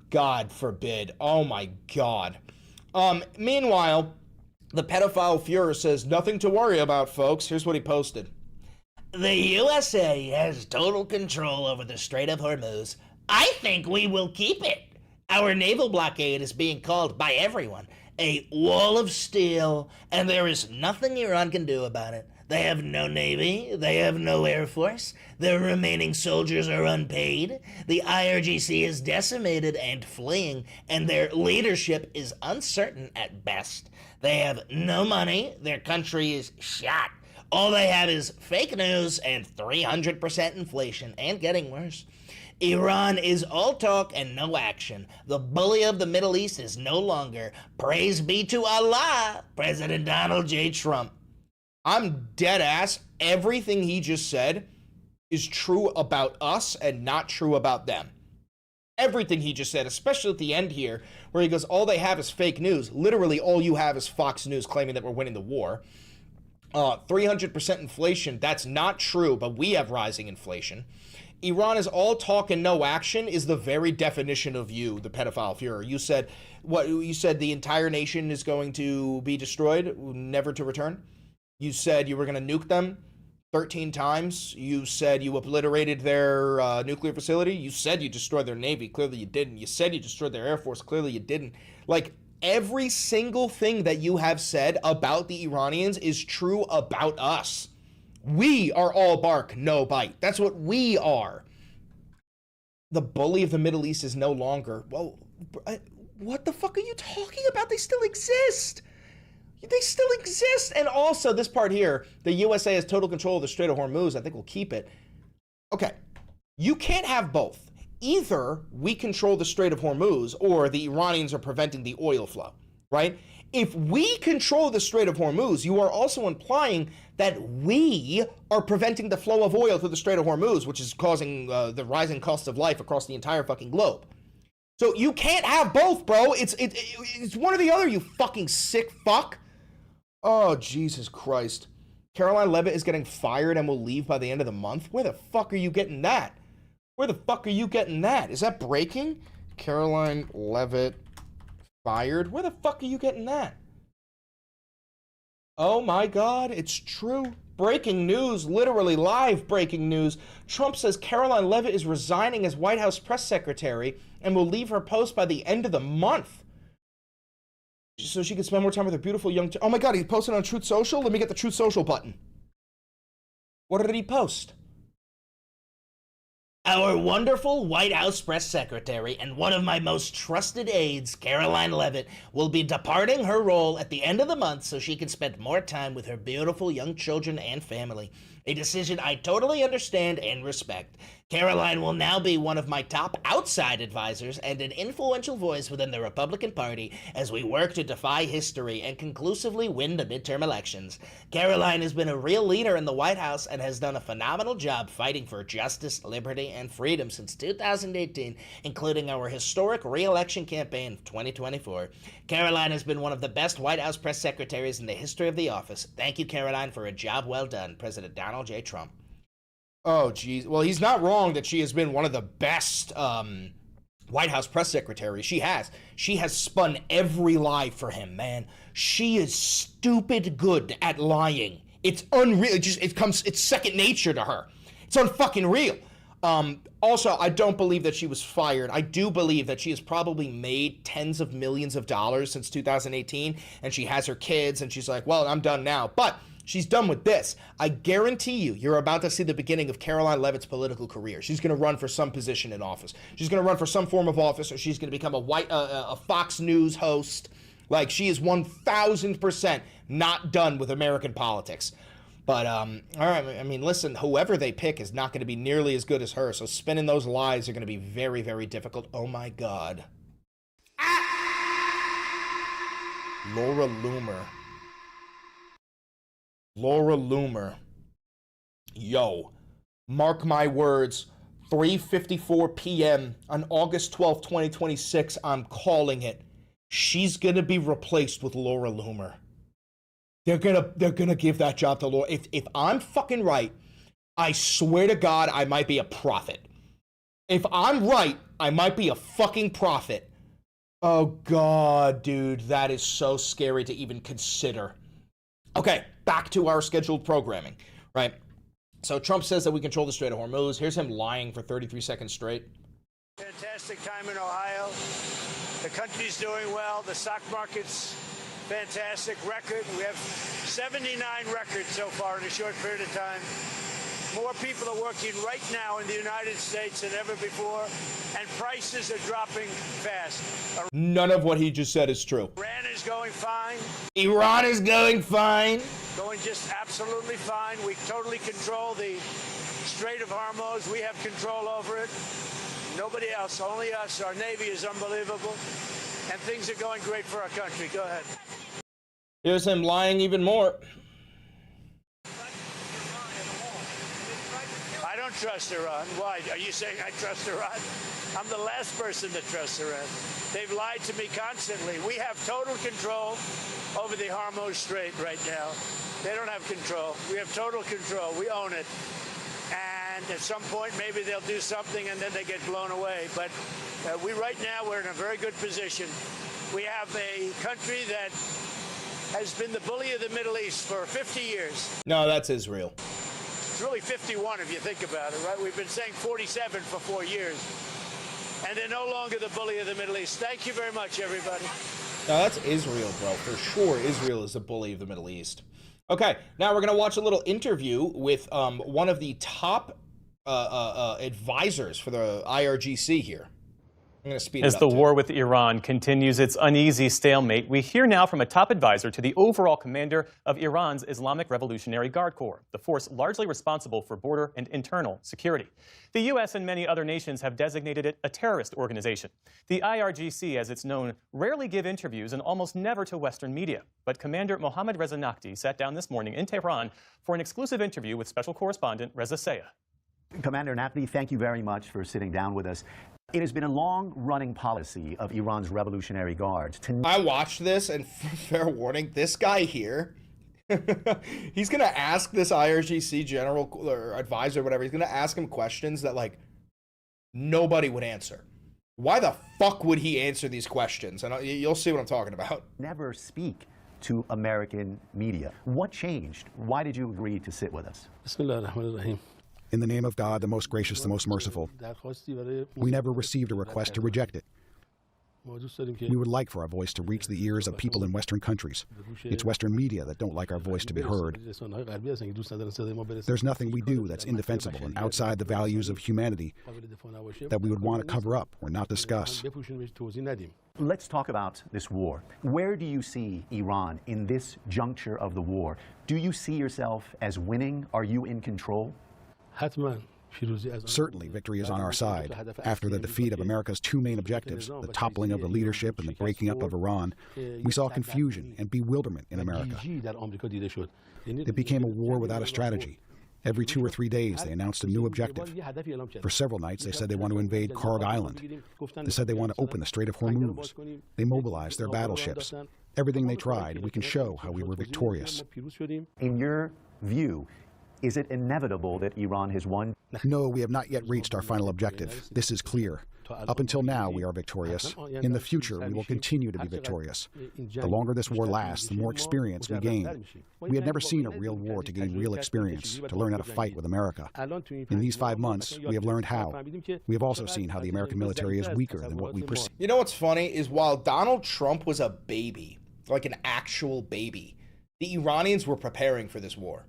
Speaker 1: God forbid. Oh, my God. Meanwhile, the pedophile Fuhrer says, nothing to worry about, folks. Here's what he posted. The USA has total control over the Strait of Hormuz. I think we will keep it. Our naval blockade is being called by everyone a wall of steel, and there is nothing Iran can do about it. They have no navy, they have no air force, their remaining soldiers are unpaid, the IRGC is decimated and fleeing, and their leadership is uncertain at best. They have no money, their country is shot. All they have is fake news and 300% inflation, and getting worse. Iran is all talk and no action. The bully of the Middle East is no longer. Praise be to Allah, President Donald J. Trump. I'm dead ass. Everything he just said is true about us and not true about them. Everything he just said, especially at the end here, where he goes, all they have is fake news. Literally, all you have is Fox News claiming that we're winning the war. 300% inflation, that's not true, but we have rising inflation. Iran is all talk and no action is the very definition of you, the pedophile Führer. You said, what? You said the entire nation is going to be destroyed, never to return? You said you were going to nuke them 13 times. You said you obliterated their nuclear facility. You said you destroyed their navy. Clearly you didn't. You said you destroyed their air force. Clearly you didn't. Like, every single thing that you have said about the Iranians is true about us. We are all bark, no bite. That's what we are. The bully of the Middle East is no longer. Well, what the fuck are you talking about? They still exist. They still exist. And also, this part here, the USA has total control of the Strait of Hormuz. I think we'll keep it. Okay, you can't have both. Either we control the Strait of Hormuz or the Iranians are preventing the oil flow, right? If we control the Strait of Hormuz, you are also implying that we are preventing the flow of oil through the Strait of Hormuz, which is causing the rising cost of life across the entire fucking globe. So you can't have both, bro. It's one or the other, you fucking sick fuck. Oh, Jesus Christ. Caroline Leavitt is getting fired and will leave by the end of the month? Where the fuck are you getting that? Where the fuck are you getting that? Is that breaking? Caroline Leavitt fired? Where the fuck are you getting that? Oh my God, it's true. Breaking news, literally live breaking news. Trump says Caroline Leavitt is resigning as White House press secretary and will leave her post by the end of the month, so she can spend more time with her beautiful young... Oh my God, he posted on Truth Social? Let me get the Truth Social button. What did he post? Our wonderful White House press secretary and one of my most trusted aides, Caroline Leavitt, will be departing her role at the end of the month so she can spend more time with her beautiful young children and family. A decision I totally understand and respect. Caroline will now be one of my top outside advisors and an influential voice within the Republican Party as we work to defy history and conclusively win the midterm elections. Caroline has been a real leader in the White House and has done a phenomenal job fighting for justice, liberty, and freedom since 2018, including our historic re-election campaign of 2024. Caroline has been one of the best White House press secretaries in the history of the office. Thank you, Caroline, for a job well done. President Donald J. Trump. Oh, geez. Well, he's not wrong that she has been one of the best White House press secretaries. She has. She has spun every lie for him, man. She is stupid good at lying. It's unreal. It's second nature to her. It's unfucking real. Also, I don't believe that she was fired. I do believe that she has probably made tens of millions of dollars since 2018, and she has her kids, and she's like, well, I'm done now. But she's done with this. I guarantee you're about to see the beginning of Caroline Leavitt's political career. She's going to run for some position in office. She's going to run for some form of office, or she's going to become a Fox News host. Like, she is 1,000% not done with American politics. But, all right, I mean, listen, whoever they pick is not going to be nearly as good as her, so spinning those lies are going to be very, very difficult. Oh, my God. Laura Loomer. Laura Loomer. Yo, mark my words, 3:54 p.m. on August 12th, 2026, I'm calling it. She's going to be replaced with Laura Loomer. They're gonna give that job to Laura. If I'm fucking right, I swear to God, I might be a prophet. If I'm right, I might be a fucking prophet. Oh God, dude, that is so scary to even consider. Okay, back to our scheduled programming, right? So Trump says that we control the Strait of Hormuz. Here's him lying for 33 seconds straight.
Speaker 8: Fantastic time in Ohio. The country's doing well. The stock market's fantastic record. We have 79 records so far in a short period of time. More people are working right now in the United States than ever before, and prices are dropping fast.
Speaker 1: None of what he just said is true.
Speaker 8: Iran is going fine.
Speaker 1: Iran is going fine.
Speaker 8: Going just absolutely fine. We totally control the Strait of Hormuz. We have control over it. Nobody else, only us. Our Navy is unbelievable. And things are going great for our country. Go ahead.
Speaker 1: Here's him lying even more.
Speaker 8: I don't trust Iran. Why? Are you saying I trust Iran? I'm the last person to trust Iran. They've lied to me constantly. We have total control over the Hormuz Strait right now. They don't have control. We have total control. We own it. And at some point, maybe they'll do something and then they get blown away. But right now, we're in a very good position. We have a country that has been the bully of the Middle East for 50 years.
Speaker 1: No, that's Israel.
Speaker 8: It's really 51 if you think about it, right? We've been saying 47 for 4 years. And they're no longer the bully of the Middle East. Thank you very much, everybody.
Speaker 1: No, that's Israel, bro. For sure, Israel is the bully of the Middle East. Okay, now we're going to watch a little interview with one of the top advisors for the IRGC here. I'm going to speed it up.
Speaker 9: As the war with Iran continues its uneasy stalemate, we hear now from a top advisor to the overall commander of Iran's Islamic Revolutionary Guard Corps, the force largely responsible for border and internal security. The U.S. and many other nations have designated it a terrorist organization. The IRGC, as it's known, rarely give interviews and almost never to Western media. But Commander Mohammad Reza Nakhti sat down this morning in Tehran for an exclusive interview with special correspondent Reza Sayah.
Speaker 10: Commander Nakhti, thank you very much for sitting down with us. It has been a long-running policy of Iran's Revolutionary Guards to...
Speaker 1: I watched this, and fair warning, this guy here, he's going to ask this IRGC general or advisor, whatever, he's going to ask him questions that, like, nobody would answer. Why the fuck would he answer these questions? And you'll see what I'm talking about.
Speaker 10: Never speak to American media. What changed? Why did you agree to sit with us?
Speaker 11: In the name of God, the most gracious, the most merciful, we never received a request to reject it. We would like for our voice to reach the ears of people in Western countries. It's Western media that don't like our voice to be heard. There's nothing we do that's indefensible and outside the values of humanity that we would want to cover up or not discuss.
Speaker 10: Let's talk about this war. Where do you see Iran in this juncture of the war? Do you see yourself as winning? Are you in control?
Speaker 11: Certainly, victory is on our side. After the defeat of America's two main objectives, the toppling of the leadership and the breaking up of Iran, we saw confusion and bewilderment in America. It became a war without a strategy. Every 2 or 3 days, they announced a new objective. For several nights, they said they want to invade Karg Island. They said they want to open the Strait of Hormuz. They mobilized their battleships. Everything they tried, we can show how we were victorious.
Speaker 10: In your view, is it inevitable that Iran has won?
Speaker 11: No, we have not yet reached our final objective. This is clear. Up until now, we are victorious. In the future, we will continue to be victorious. The longer this war lasts, the more experience we gain. We had never seen a real war to gain real experience, to learn how to fight with America. In these 5 months, we have learned how. We have also seen how the American military is weaker than what we perceive.
Speaker 1: You know what's funny is while Donald Trump was a baby, like an actual baby, the Iranians were preparing for this war.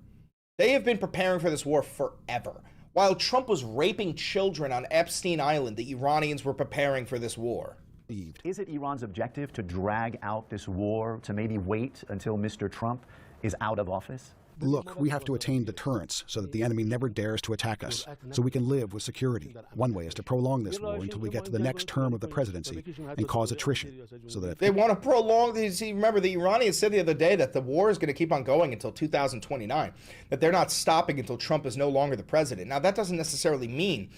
Speaker 1: They have been preparing for this war forever. While Trump was raping children on Epstein Island, the Iranians were preparing for this war.
Speaker 10: Is it Iran's objective to drag out this war, to maybe wait until Mr. Trump is out of office?
Speaker 11: Look, we have to attain deterrence so that the enemy never dares to attack us, so we can live with security. One way is to prolong this war until we get to the next term of the presidency and cause attrition, so that...
Speaker 1: They want to prolong these. Remember, the Iranians said the other day that the war is going to keep on going until 2029, that they're not stopping until Trump is no longer the president. Now, that doesn't necessarily mean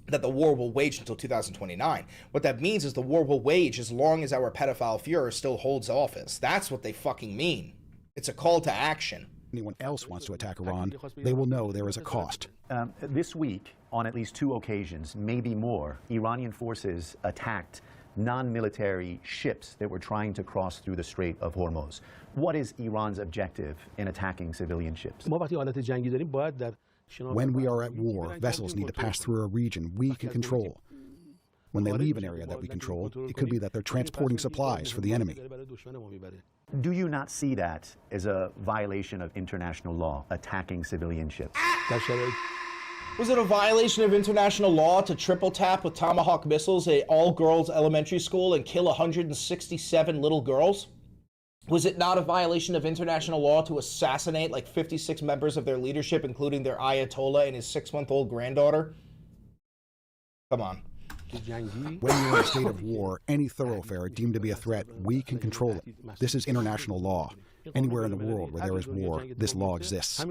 Speaker 1: that the war will wage until 2029. What that means is the war will wage as long as our pedophile Fuhrer still holds office. That's what they fucking mean. It's a call to action.
Speaker 11: Anyone else wants to attack Iran, they will know there is a cost.
Speaker 10: This week, on at least 2 occasions, maybe more, Iranian forces attacked non-military ships that were trying to cross through the Strait of Hormuz. What is Iran's objective in attacking civilian ships?
Speaker 11: When we are at war, vessels need to pass through a region we can control. When they leave an area that we control, it could be that they're transporting supplies for the enemy.
Speaker 10: Do you not see that as a violation of international law, attacking civilian ships?
Speaker 1: Was it a violation of international law to triple tap with Tomahawk missiles a all-girls elementary school and kill 167 little girls? Was it not a violation of international law to assassinate like 56 members of their leadership, including their Ayatollah and his 6-month-old granddaughter? Come on.
Speaker 11: When you're in a state of war, any thoroughfare deemed to be a threat, we can control it. This is international law. Anywhere in the world where there is war, this law exists.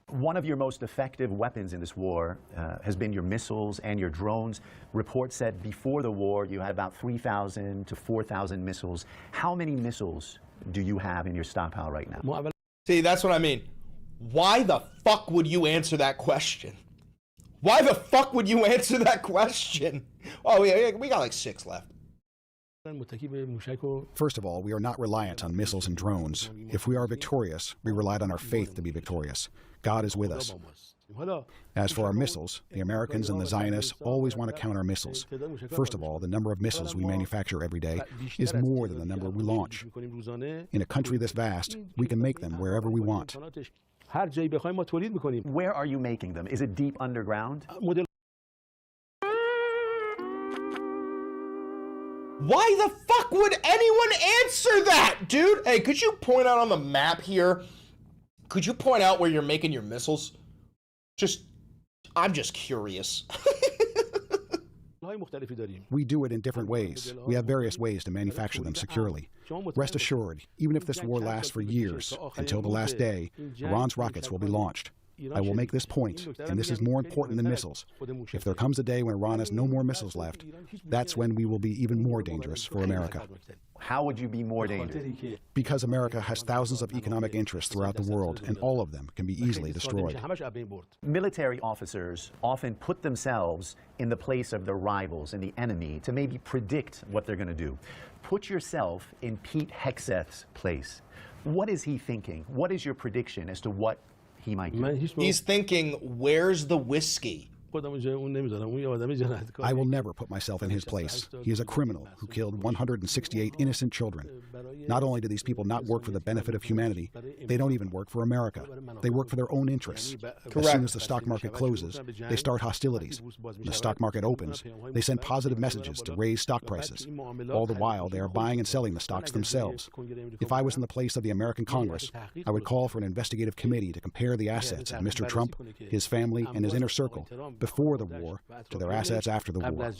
Speaker 10: One of your most effective weapons in this war has been your missiles and your drones. Reports said before the war you had about 3,000 to 4,000 missiles. How many missiles do you have in your stockpile right now?
Speaker 1: See, that's what I mean. Why the fuck would you answer that question? Why the fuck would you answer that question? Oh, we got like 6 left.
Speaker 11: First of all, we are not reliant on missiles and drones. If we are victorious, we relied on our faith to be victorious. God is with us. As for our missiles, the Americans and the Zionists always want to count our missiles. First of all, the number of missiles we manufacture every day is more than the number we launch. In a country this vast, we can make them wherever we want.
Speaker 10: Where are you making them? Is it deep underground?
Speaker 1: Why the fuck would anyone answer that, dude? Hey, could you point out on the map here? Could you point out where you're making your missiles? I'm just curious.
Speaker 11: We do it in different ways. We have various ways to manufacture them securely. Rest assured, even if this war lasts for years, until the last day, Iran's rockets will be launched. I will make this point, and this is more important than missiles. If there comes a day when Iran has no more missiles left, that's when we will be even more dangerous for America.
Speaker 10: How would you be more dangerous?
Speaker 11: Because America has thousands of economic interests throughout the world, and all of them can be easily destroyed.
Speaker 10: Military officers often put themselves in the place of their rivals and the enemy to maybe predict what they're going to do. Put yourself in Pete Hegseth's place. What is he thinking? What is your prediction as to what he might do?
Speaker 1: He's thinking, where's the whiskey?
Speaker 11: I will never put myself in his place. He is a criminal who killed 168 innocent children. Not only do these people not work for the benefit of humanity, they don't even work for America. They work for their own interests. As soon as the stock market closes, they start hostilities. When the stock market opens, they send positive messages to raise stock prices. All the while, they are buying and selling the stocks themselves. If I was in the place of the American Congress, I would call for an investigative committee to compare the assets of Mr. Trump, his family, and his inner circle before the war to their assets after the war.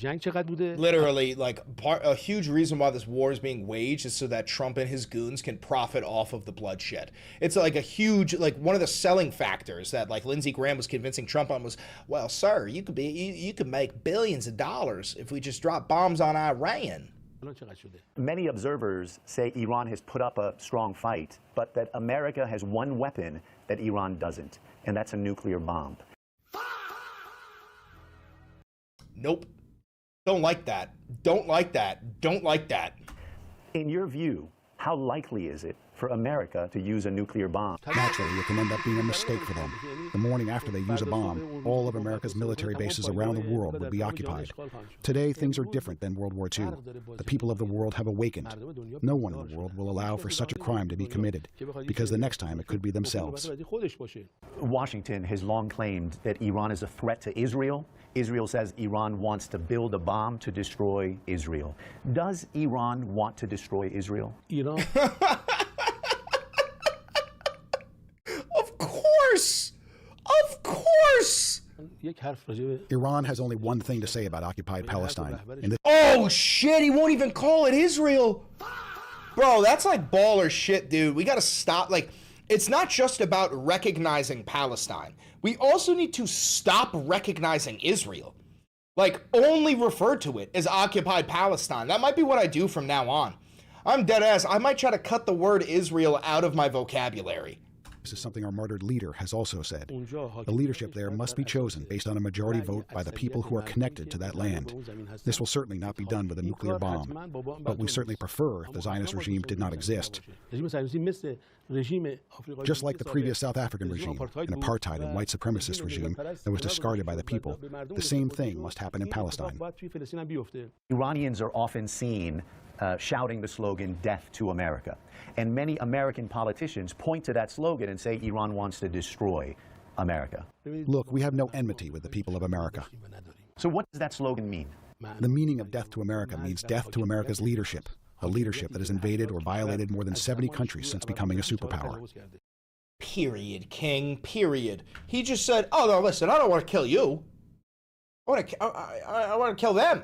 Speaker 1: Literally, like, a huge reason why this war is being waged is so that Trump and his goons can profit off of the bloodshed. It's like a huge, like, one of the selling factors that, like, Lindsey Graham was convincing Trump on was, well, sir, you could make billions of dollars if we just drop bombs on Iran.
Speaker 10: Many observers say Iran has put up a strong fight, but that America has one weapon that Iran doesn't, and that's a nuclear bomb.
Speaker 1: Nope. Don't like that. Don't like that. Don't like that.
Speaker 10: In your view, how likely is it for America to use a nuclear bomb?
Speaker 11: Naturally, it can end up being a mistake for them. The morning after they use a bomb, all of America's military bases around the world would be occupied. Today, things are different than World War II. The people of the world have awakened. No one in the world will allow for such a crime to be committed, because the next time it could be themselves.
Speaker 10: Washington has long claimed that Iran is a threat to Israel. Israel says Iran wants to build a bomb to destroy Israel. Does Iran want to destroy Israel?
Speaker 1: Of course! Of course!
Speaker 11: Iran has only one thing to say about occupied Palestine.
Speaker 1: Oh shit, he won't even call it Israel! Bro, that's like baller shit, dude. We gotta stop, like, it's not just about recognizing Palestine. We also need to stop recognizing Israel. Like, only refer to it as occupied Palestine. That might be what I do from now on. I'm dead ass. I might try to cut the word Israel out of my vocabulary.
Speaker 11: This is something our martyred leader has also said. The leadership there must be chosen based on a majority vote by the people who are connected to that land. This will certainly not be done with a nuclear bomb, but we certainly prefer if the Zionist regime did not exist. Just like the previous South African regime, an apartheid and white supremacist regime that was discarded by the people, the same thing must happen in Palestine.
Speaker 10: Iranians are often seen shouting the slogan, "Death to America." And many American politicians point to that slogan and say Iran wants to destroy America.
Speaker 11: Look, we have no enmity with the people of America.
Speaker 10: So what does that slogan mean?
Speaker 11: The meaning of death to America means death to America's leadership, a leadership that has invaded or violated more than 70 countries since becoming a superpower.
Speaker 1: Period, King, period. He just said, oh, no, listen, I don't want to kill you. I want to kill them.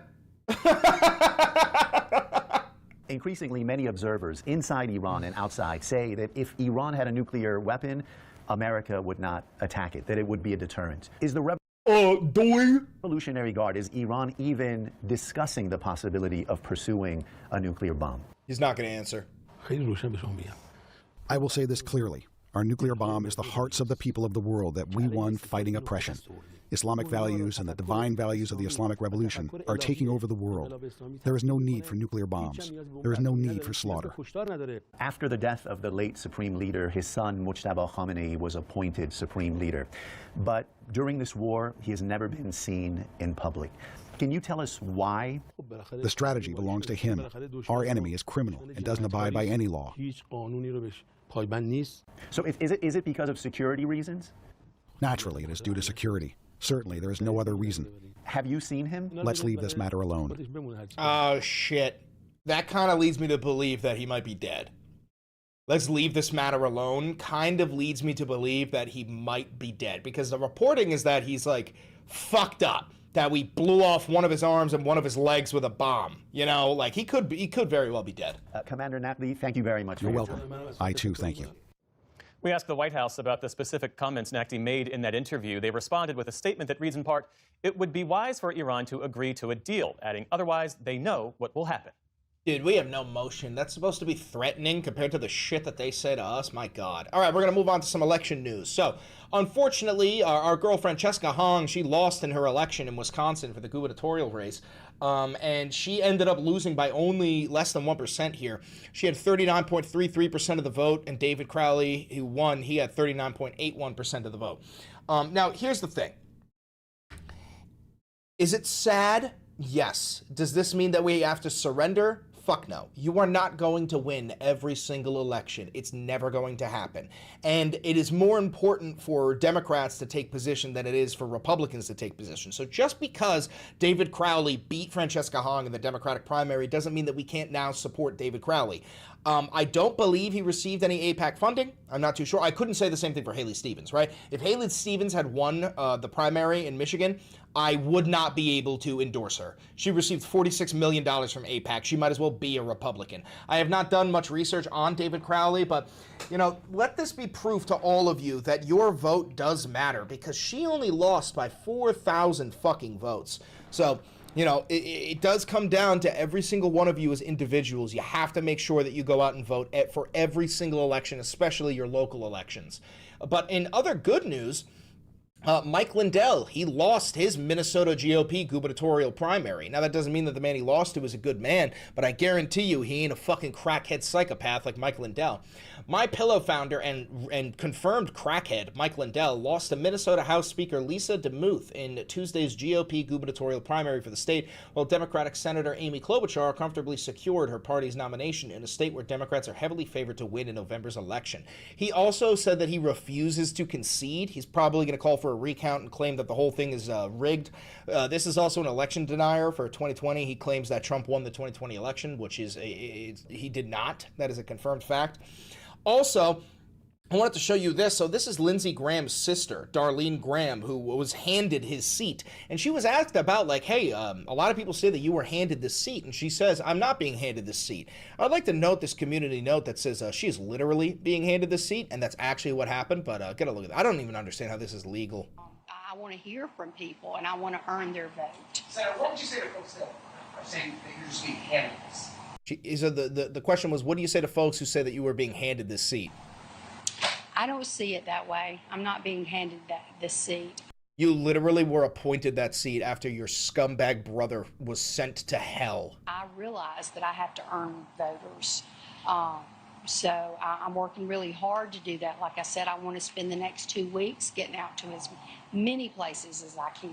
Speaker 10: Increasingly, many observers inside Iran and outside say that if Iran had a nuclear weapon, America would not attack it, that it would be a deterrent. Is the Revolutionary Guard, is Iran even discussing the possibility of pursuing a nuclear bomb?
Speaker 1: He's not going to answer.
Speaker 11: I will say this clearly. Our nuclear bomb is the hearts of the people of the world that we won fighting oppression. Islamic values and the divine values of the Islamic Revolution are taking over the world. There is no need for nuclear bombs. There is no need for slaughter.
Speaker 10: After the death of the late Supreme Leader, his son Mujtaba Khamenei was appointed Supreme Leader. But during this war, he has never been seen in public. Can you tell us why?
Speaker 11: The strategy belongs to him. Our enemy is criminal and doesn't abide by any law.
Speaker 10: So is it because of security reasons?
Speaker 11: Naturally, it is due to security. Certainly, there is no other reason.
Speaker 10: Have you seen him?
Speaker 11: Let's leave this matter alone.
Speaker 1: Oh, shit. That kind of leads me to believe that he might be dead. Let's leave this matter alone kind of leads me to believe that he might be dead, because the reporting is that he's, like, fucked up, that we blew off one of his arms and one of his legs with a bomb. You know, like, he could very well be dead.
Speaker 10: Commander Natli, thank you very much.
Speaker 11: You're welcome. I, too, thank you.
Speaker 9: We asked the White House about the specific comments Nakti made in that interview. They responded with a statement that reads in part, "It would be wise for Iran to agree to a deal," adding, "Otherwise, they know what will happen."
Speaker 1: Dude, we have no motion. That's supposed to be threatening compared to the shit that they say to us. My God. All right, we're going to move on to some election news. So, unfortunately, our girl Francesca Hong, she lost in her election in Wisconsin for the gubernatorial race. And she ended up losing by only less than 1% here. She had 39.33% of the vote, and David Crowley, who won, he had 39.81% of the vote. Now, here's the thing. Is it sad? Yes. Does this mean that we have to surrender? Fuck no. You are not going to win every single election. It's never going to happen. And it is more important for Democrats to take position than it is for Republicans to take position. So just because David Crowley beat Francesca Hong in the Democratic primary doesn't mean that we can't now support David Crowley. I don't believe he received any AIPAC funding. I'm not too sure. I couldn't say the same thing for Haley Stevens, right? If Haley Stevens had won the primary in Michigan, I would not be able to endorse her. She received $46 million from AIPAC. She might as well be a Republican. I have not done much research on David Crowley, but, you know, let this be proof to all of you that your vote does matter, because she only lost by 4,000 fucking votes. So, you know, it does come down to every single one of you as individuals. You have to make sure that you go out and vote for every single election, especially your local elections. But in other good news, Mike Lindell, he lost his Minnesota GOP gubernatorial primary. Now, that doesn't mean that the man he lost to is a good man, but I guarantee you he ain't a fucking crackhead psychopath like Mike Lindell. MyPillow founder and confirmed crackhead Mike Lindell lost to Minnesota House Speaker Lisa DeMuth in Tuesday's GOP gubernatorial primary for the state, while Democratic Senator Amy Klobuchar comfortably secured her party's nomination in a state where Democrats are heavily favored to win in November's election. He also said that he refuses to concede. He's probably going to call for a recount and claim that the whole thing is rigged. This is also an election denier for 2020. He claims that Trump won the 2020 election, which is he did not. That is a confirmed fact. Also, I wanted to show you this. So this is Lindsey Graham's sister, Darlene Graham, who was handed his seat. And she was asked about, like, hey, a lot of people say that you were handed this seat. And she says, I'm not being handed this seat. I'd like to note this community note that says she is literally being handed this seat. And that's actually what happened. But get a look at that. I don't even understand how this is legal.
Speaker 5: I want to hear from people, and I want to earn their vote.
Speaker 12: Senator, what would you say to folks that are saying that you're just being handed this?
Speaker 1: The question was, what do you say to folks who say that you were being handed this seat?
Speaker 5: I don't see it that way. I'm not being handed this seat.
Speaker 1: You literally were appointed that seat after your scumbag brother was sent to hell.
Speaker 5: I realize that I have to earn voters. So I'm working really hard to do that. Like I said, I want to spend the next 2 weeks getting out to as many places as I can.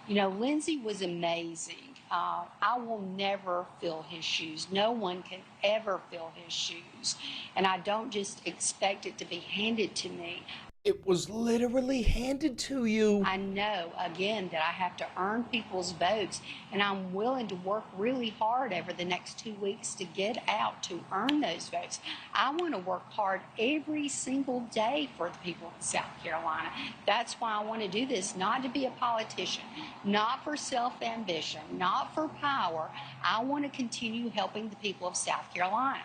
Speaker 5: You know, Lindsey was amazing. I will never fill his shoes. No one can ever fill his shoes. And I don't just expect it to be handed to me.
Speaker 1: It was literally handed to you.
Speaker 5: I know, again, that I have to earn people's votes, and I'm willing to work really hard over the next 2 weeks to get out to earn those votes. I want to work hard every single day for the people of South Carolina. That's why I want to do this, not to be a politician, not for self-ambition, not for power. I want to continue helping the people of South Carolina.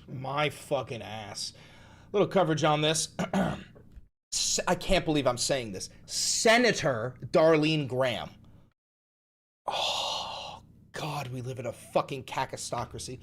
Speaker 1: My fucking ass. Little coverage on this. I can't believe I'm saying this. Senator Darlene Graham. Oh, God, we live in a fucking cacistocracy.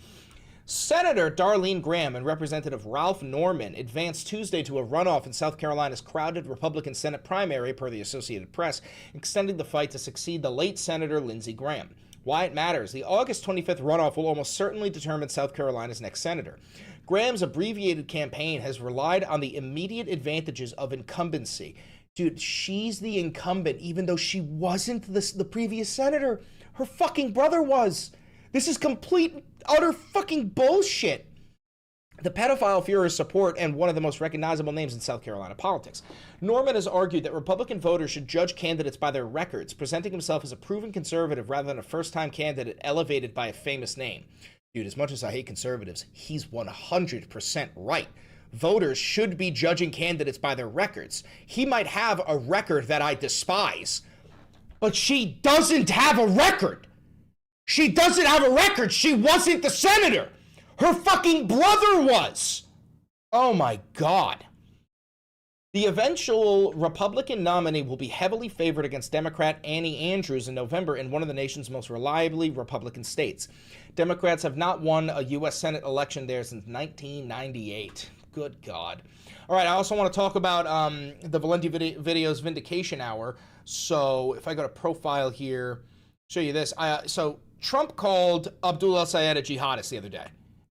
Speaker 1: Senator Darlene Graham and Representative Ralph Norman advanced Tuesday to a runoff in South Carolina's crowded Republican Senate primary, per the Associated Press, extending the fight to succeed the late Senator Lindsey Graham. Why it matters. The August 25th runoff will almost certainly determine South Carolina's next senator. Graham's abbreviated campaign has relied on the immediate advantages of incumbency. Dude, she's the incumbent even though she wasn't the previous senator. Her fucking brother was. This is complete, utter fucking bullshit. The pedophile Führer's support and one of the most recognizable names in South Carolina politics. Norman has argued that Republican voters should judge candidates by their records, presenting himself as a proven conservative rather than a first-time candidate elevated by a famous name. Dude, as much as I hate conservatives, he's 100% right. Voters should be judging candidates by their records. He might have a record that I despise, but she doesn't have a record. She doesn't have a record. She wasn't the senator. Her fucking brother was. Oh my God. The eventual Republican nominee will be heavily favored against Democrat Annie Andrews in November in one of the nation's most reliably Republican states. Democrats have not won a U.S. Senate election there since 1998. Good God. All right, I also want to talk about the Valenti Video's Vindication Hour. So if I go to profile here, show you this. So Trump called Abdul El-Sayed a jihadist the other day.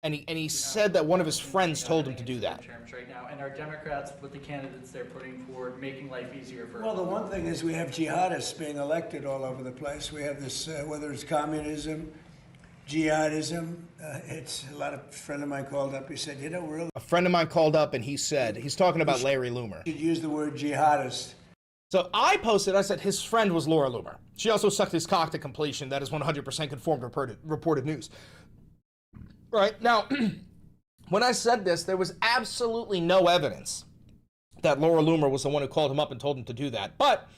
Speaker 1: And he said that one of his friends told him to do that.
Speaker 13: Right now, and our Democrats, with the candidates they're putting forward, making life easier for.
Speaker 14: Well, the one thing is we have jihadists being elected all over the place. We have this, whether it's communism, jihadism. It's a lot of friend of mine called up. He said, you know, really.
Speaker 1: A friend of mine called up and he said he's talking about Larry Loomer.
Speaker 14: You should use the word jihadist.
Speaker 1: So I posted. I said his friend was Laura Loomer. She also sucked his cock to completion. That is 100% confirmed reported news. Right now, when I said this, there was absolutely no evidence that Laura Loomer was the one who called him up and told him to do that. But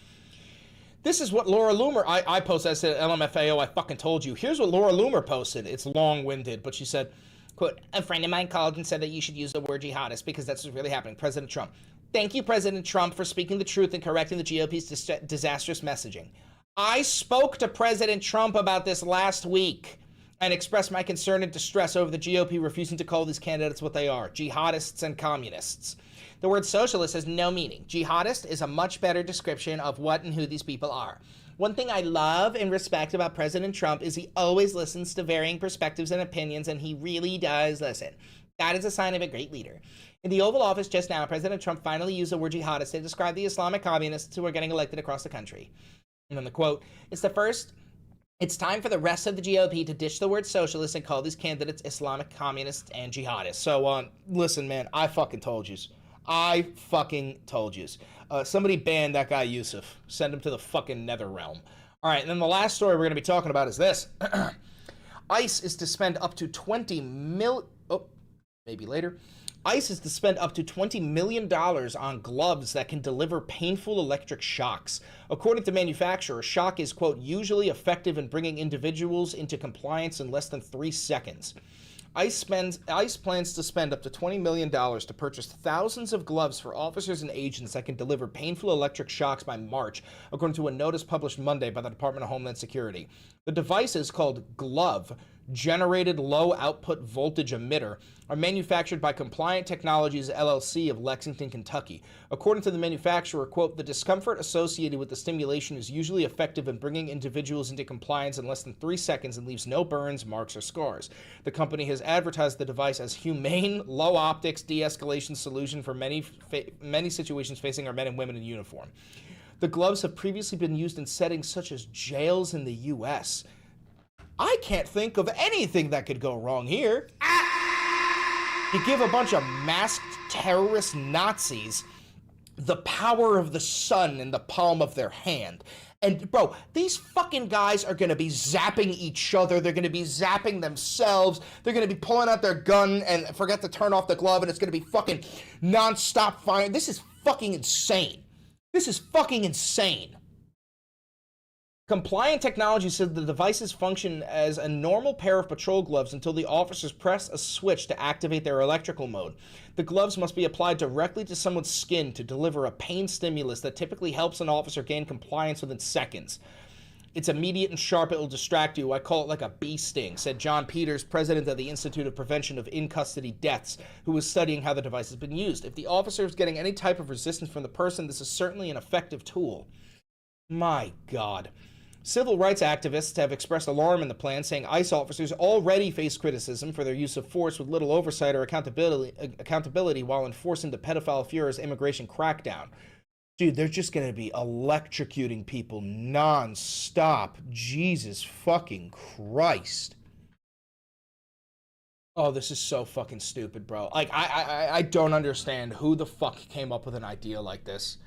Speaker 1: this is what Laura Loomer, I posted. I said, LMFAO, I fucking told you. Here's what Laura Loomer posted. It's long-winded, but she said, quote, a friend of mine called and said that you should use the word jihadist because that's what's really happening. President Trump. Thank you, President Trump, for speaking the truth and correcting the GOP's disastrous messaging. I spoke to President Trump about this last week and expressed my concern and distress over the GOP refusing to call these candidates what they are, jihadists and communists. The word socialist has no meaning. Jihadist is a much better description of what and who these people are. One thing I love and respect about President Trump is he always listens to varying perspectives and opinions, and he really does listen. That is a sign of a great leader. In the Oval Office just now, President Trump finally used the word jihadist to describe the Islamic communists who are getting elected across the country. And then the quote, it's time for the rest of the GOP to ditch the word socialist and call these candidates Islamic communists and jihadists. So, listen, man, I fucking told yous. I fucking told yous. Somebody ban that guy Yusuf. Send him to the fucking nether realm. All right, and then the last story we're going to be talking about is this. ICE is to spend up to ICE is to spend up to $20 million on gloves that can deliver painful electric shocks. According to manufacturers, shock is, quote, usually effective in bringing individuals into compliance in less than 3 seconds. ICE plans to spend up to $20 million to purchase thousands of gloves for officers and agents that can deliver painful electric shocks by March, according to a notice published Monday by the Department of Homeland Security. The devices, called Glove, generated low output voltage emitter, are manufactured by Compliant Technologies LLC of Lexington, Kentucky. According to the manufacturer, quote, the discomfort associated with the stimulation is usually effective in bringing individuals into compliance in less than 3 seconds and leaves no burns, marks, or scars. The company has advertised the device as humane, low optics de-escalation solution for many situations facing our men and women in uniform. The gloves have previously been used in settings such as jails in the U.S. I can't think of anything that could go wrong here. You give a bunch of masked terrorist Nazis the power of the sun in the palm of their hand. And, bro, these fucking guys are going to be zapping each other. They're going to be zapping themselves. They're going to be pulling out their gun and forget to turn off the glove, and it's going to be fucking non-stop firing. This is fucking insane. This is fucking insane. Compliant Technology said the devices function as a normal pair of patrol gloves until the officers press a switch to activate their electrical mode. The gloves must be applied directly to someone's skin to deliver a pain stimulus that typically helps an officer gain compliance within seconds. It's immediate and sharp. It will distract you. I call it like a bee sting, said John Peters, president of the Institute of Prevention of In-Custody Deaths, who was studying how the device has been used. If the officer is getting any type of resistance from the person, this is certainly an effective tool. My God. Civil rights activists have expressed alarm in the plan, saying ICE officers already face criticism for their use of force with little oversight or accountability while enforcing the pedophile Führer's immigration crackdown. Dude, they're just going to be electrocuting people non-stop. Jesus fucking Christ. Oh, this is so fucking stupid, bro. Like, I don't understand who the fuck came up with an idea like this.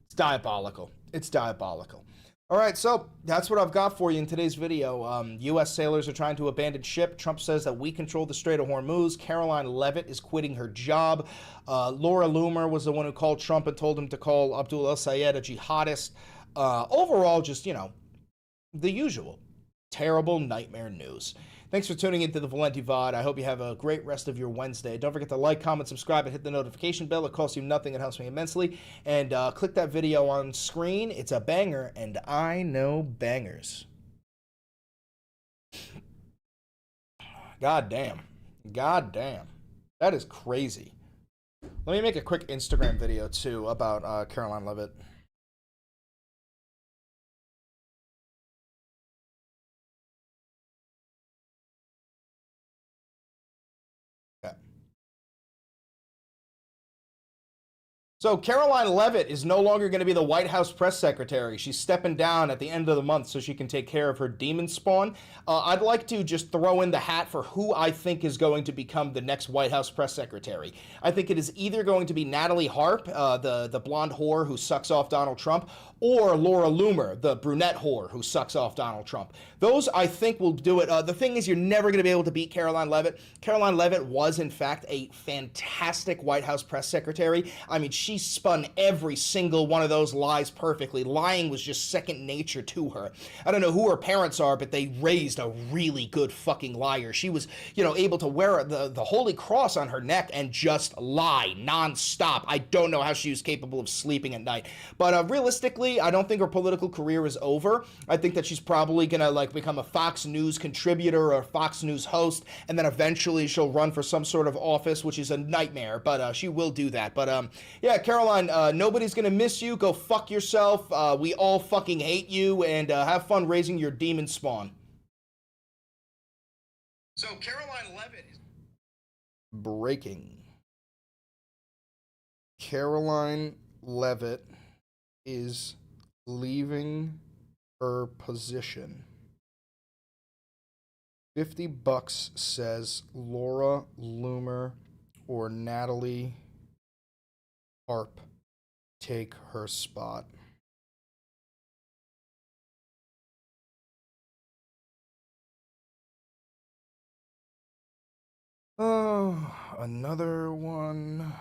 Speaker 1: It's diabolical. It's diabolical. All right, so that's what I've got for you in today's video. U.S. sailors are trying to abandon ship. Trump says that we control the Strait of Hormuz. Caroline Leavitt is quitting her job. Laura Loomer was the one who called Trump and told him to call Abdul El-Sayed a jihadist. Overall, just, you know, the usual. Terrible nightmare news. Thanks for tuning into the Valenti VOD. I hope you have a great rest of your Wednesday. Don't forget to like, comment, subscribe, and hit the notification bell. It costs you nothing. It helps me immensely. And click that video on screen. It's a banger, and I know bangers. God damn. God damn. That is crazy. Let me make a quick Instagram video, too, about Caroline Leavitt. So Caroline Leavitt is no longer going to be the White House press secretary. She's stepping down at the end of the month so she can take care of her demon spawn. I'd like to just throw in the hat for who I think is going to become the next White House press secretary. I think it is either going to be Natalie Harp, the blonde whore who sucks off Donald Trump, or Laura Loomer, the brunette whore who sucks off Donald Trump. Those, I think, will do it. The thing is, you're never going to be able to beat Caroline Leavitt. Caroline Leavitt was, in fact, a fantastic White House press secretary. I mean, she spun every single one of those lies perfectly. Lying was just second nature to her. I don't know who her parents are, but they raised a really good fucking liar. She was, you know, able to wear the Holy Cross on her neck and just lie nonstop. I don't know how she was capable of sleeping at night. But realistically, I don't think her political career is over. I think that she's probably gonna like become a Fox News contributor or a Fox News host, and then eventually she'll run for some sort of office, which is a nightmare, but she will do that. But yeah, Caroline, nobody's gonna miss you. Go fuck yourself. We all fucking hate you, and have fun raising your demon spawn. So Caroline Leavitt is breaking. Caroline Leavitt is leaving her position. $50 says Laura Loomer or Natalie Harp take her spot. Oh, another one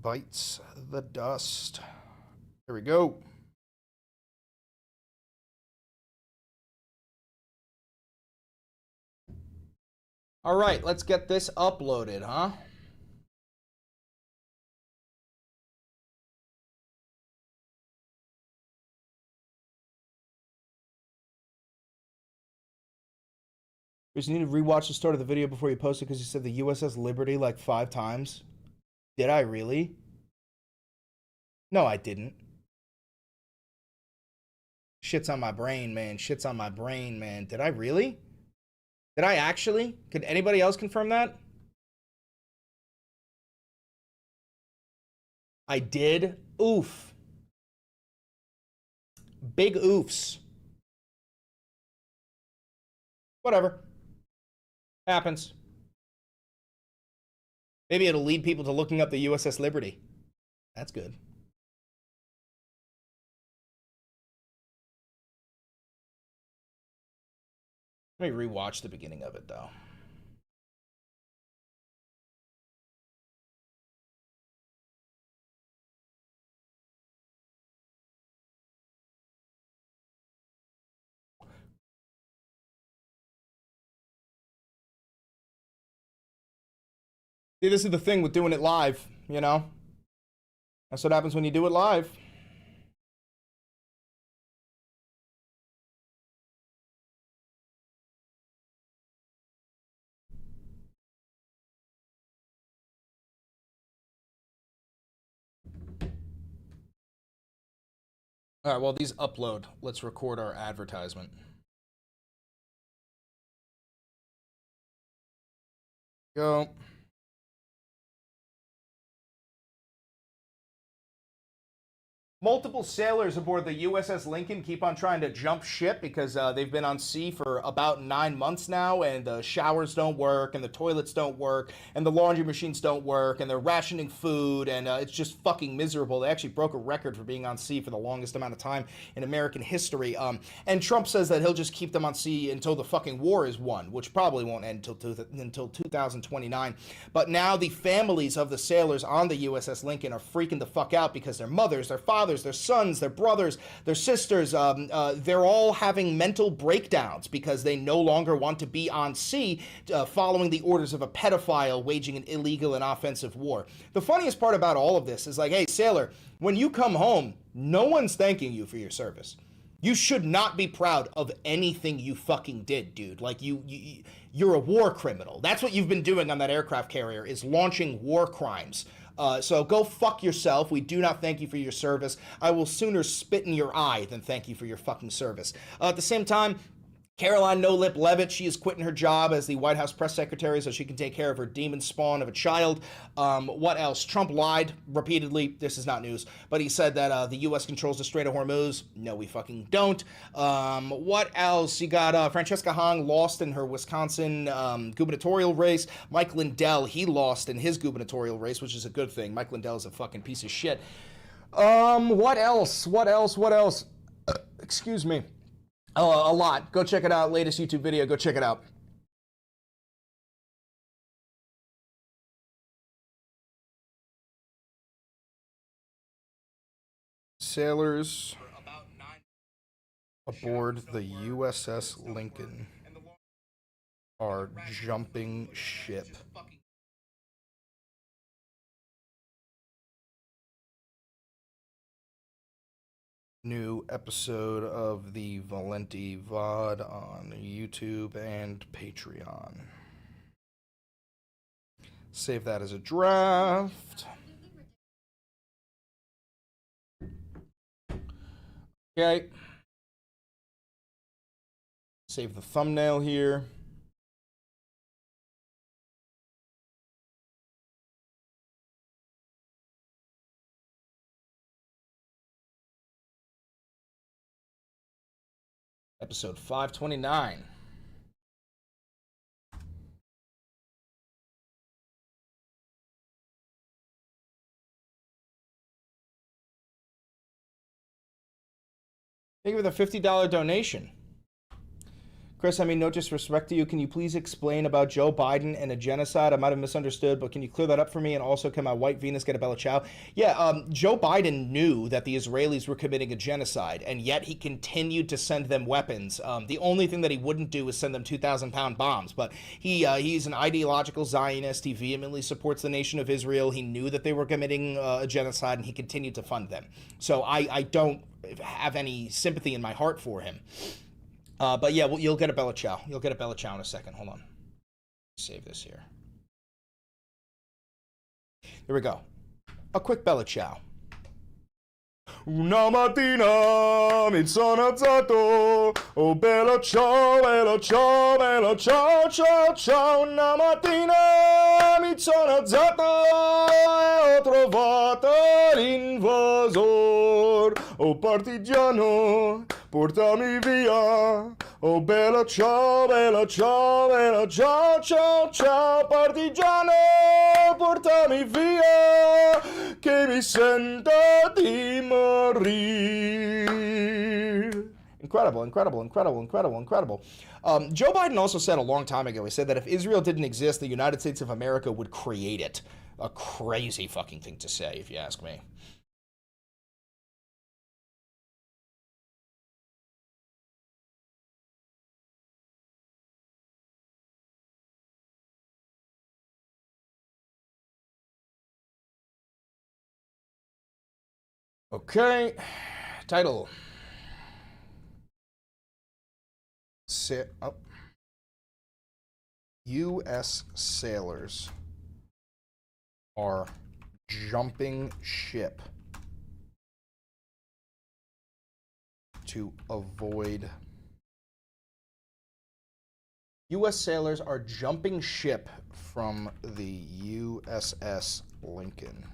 Speaker 1: bites the dust. Here we go. All right, let's get this uploaded, huh? You need to rewatch the start of the video before you post it because you said the USS Liberty like 5 times. Did I really? No, I didn't. Shit's on my brain, man. Shit's on my brain, man. Did I really? Did I actually? Could anybody else confirm that? I did? Oof. Big oofs. Whatever. Happens. Maybe it'll lead people to looking up the USS Liberty. That's good. Let me rewatch the beginning of it, though. See, this is the thing with doing it live, you know? That's what happens when you do it live. All right, well, these upload. Let's record our advertisement. Go. Multiple sailors aboard the USS Lincoln keep on trying to jump ship because they've been on sea for about 9 months now, and the showers don't work, and the toilets don't work, and the laundry machines don't work, and they're rationing food, and it's just fucking miserable. They actually broke a record for being on sea for the longest amount of time in American history. And Trump says that he'll just keep them on sea until the fucking war is won, which probably won't end until 2029. But now the families of the sailors on the USS Lincoln are freaking the fuck out because their mothers, their fathers, their sons, their brothers, their sisters, they're all having mental breakdowns because they no longer want to be on sea following the orders of a pedophile waging an illegal and offensive war. The funniest part about all of this is like, hey, sailor, when you come home, no one's thanking you for your service. You should not be proud of anything you fucking did, dude. Like, you're a war criminal. That's what you've been doing on that aircraft carrier, is launching war crimes. So go fuck yourself. We do not thank you for your service. I will sooner spit in your eye than thank you for your fucking service. At the same time, Caroline No Lip Levitt, she is quitting her job as the White House press secretary so she can take care of her demon spawn of a child. What else? Trump lied repeatedly. This is not news, but he said that the U.S. controls the Strait of Hormuz. No, we fucking don't. What else? You got Francesca Hong lost in her Wisconsin gubernatorial race. Mike Lindell, he lost in his gubernatorial race, which is a good thing. Mike Lindell is a fucking piece of shit. What else? Excuse me. A lot. Go check it out. Latest YouTube video. Go check it out. Sailors aboard the USS Lincoln are jumping ship. New episode of the Valenti VOD on YouTube and Patreon. Save that as a draft. Okay. Save the thumbnail here. Episode 529. Thank you for the $50 donation. Chris, I mean, no disrespect to you. Can you please explain about Joe Biden and a genocide? I might have misunderstood, but can you clear that up for me? And also, can my white Venus get a Bella Ciao? Yeah, Joe Biden knew that the Israelis were committing a genocide, and yet he continued to send them weapons. The only thing that he wouldn't do is send them 2,000-pound bombs. But he's an ideological Zionist. He vehemently supports the nation of Israel. He knew that they were committing a genocide, and he continued to fund them. So I don't have any sympathy in my heart for him. But yeah, well, you'll get a Bella Ciao. You'll get a Bella Ciao in a second. Hold on. Save this here. Here we go. A quick Bella Ciao. Una mattina mi sono alzato, oh bella ciao, bella ciao, bella ciao, ciao, ciao. Una mattina mi sono alzato e ho trovato l'invasor. Oh partigiano, portami via, oh bella ciao, bella ciao, bella ciao, ciao, ciao. Partigiano, portami via, che mi sento di morire. Incredible, incredible, incredible, incredible, incredible. Joe Biden also said a long time ago, he said that if Israel didn't exist, the United States of America would create it. A crazy fucking thing to say, if you ask me. Okay, title. U.S. sailors are jumping ship to avoid. U.S. sailors are jumping ship from the USS Lincoln.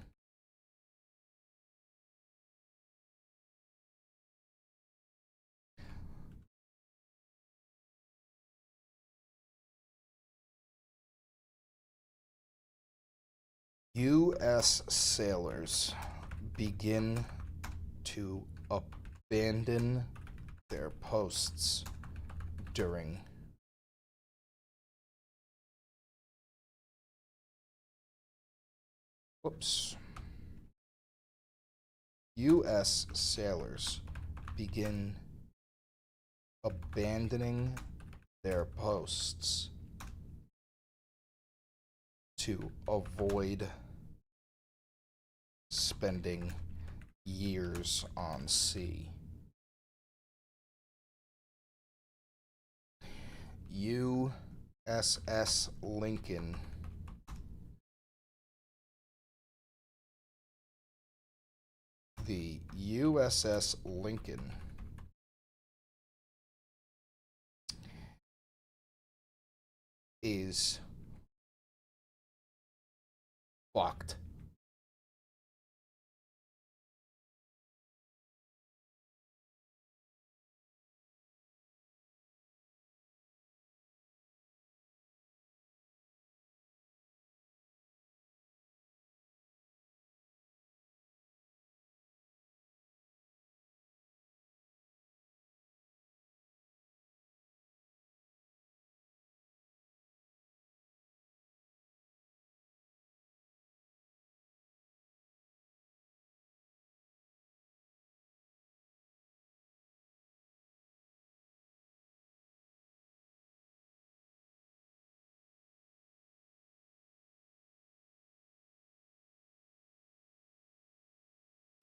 Speaker 1: U.S. sailors begin to abandon their posts during U.S. sailors begin abandoning their posts to avoid spending years on sea. USS Lincoln the USS Lincoln is fucked.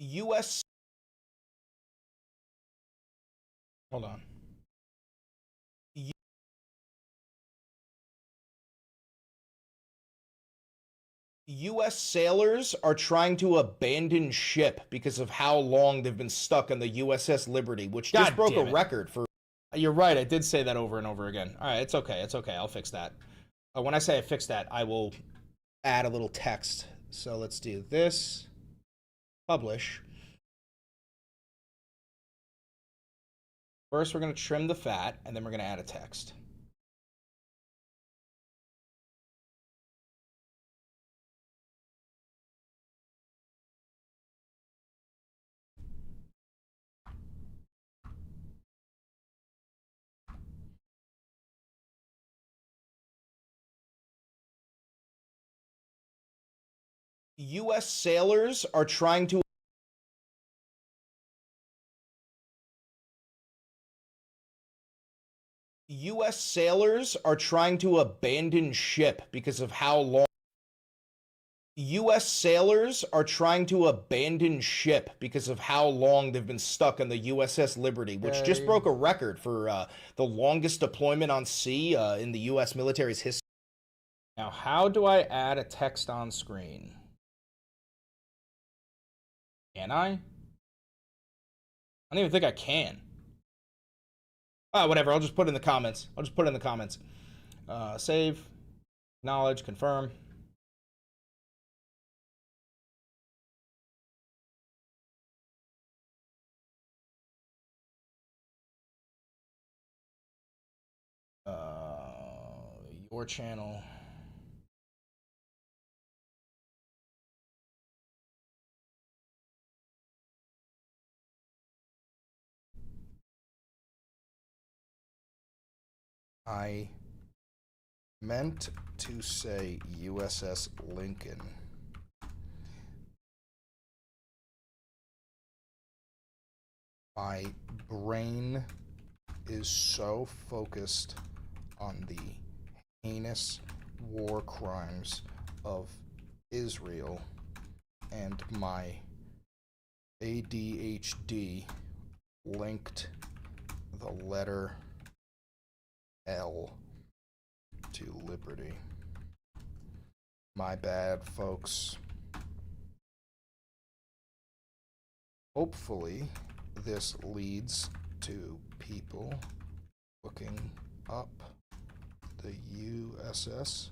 Speaker 1: U.S. Hold on. U.S. sailors are trying to abandon ship because of how long they've been stuck on the USS Liberty, which just broke a record for... You're right, I did say that over and over again. All right, it's okay, I'll fix that. When I say I fix that, I will add a little text. So let's do this. Publish. First, we're going to trim the fat, and then we're going to add a text. U.S. sailors are trying to... U.S. sailors are trying to abandon ship because of how long... U.S. sailors are trying to abandon ship because of how long they've been stuck on the USS Liberty, which just broke a record for the longest deployment on sea in the U.S. military's history. Now, how do I add a text on screen? Can I? I don't even think I can. Oh, whatever. I'll just put it in the comments. Save, acknowledge, confirm. Your channel. I meant to say USS Lincoln. My brain is so focused on the heinous war crimes of Israel, and my ADHD linked the letter L to liberty. My bad, folks. Hopefully, this leads to people looking up the USS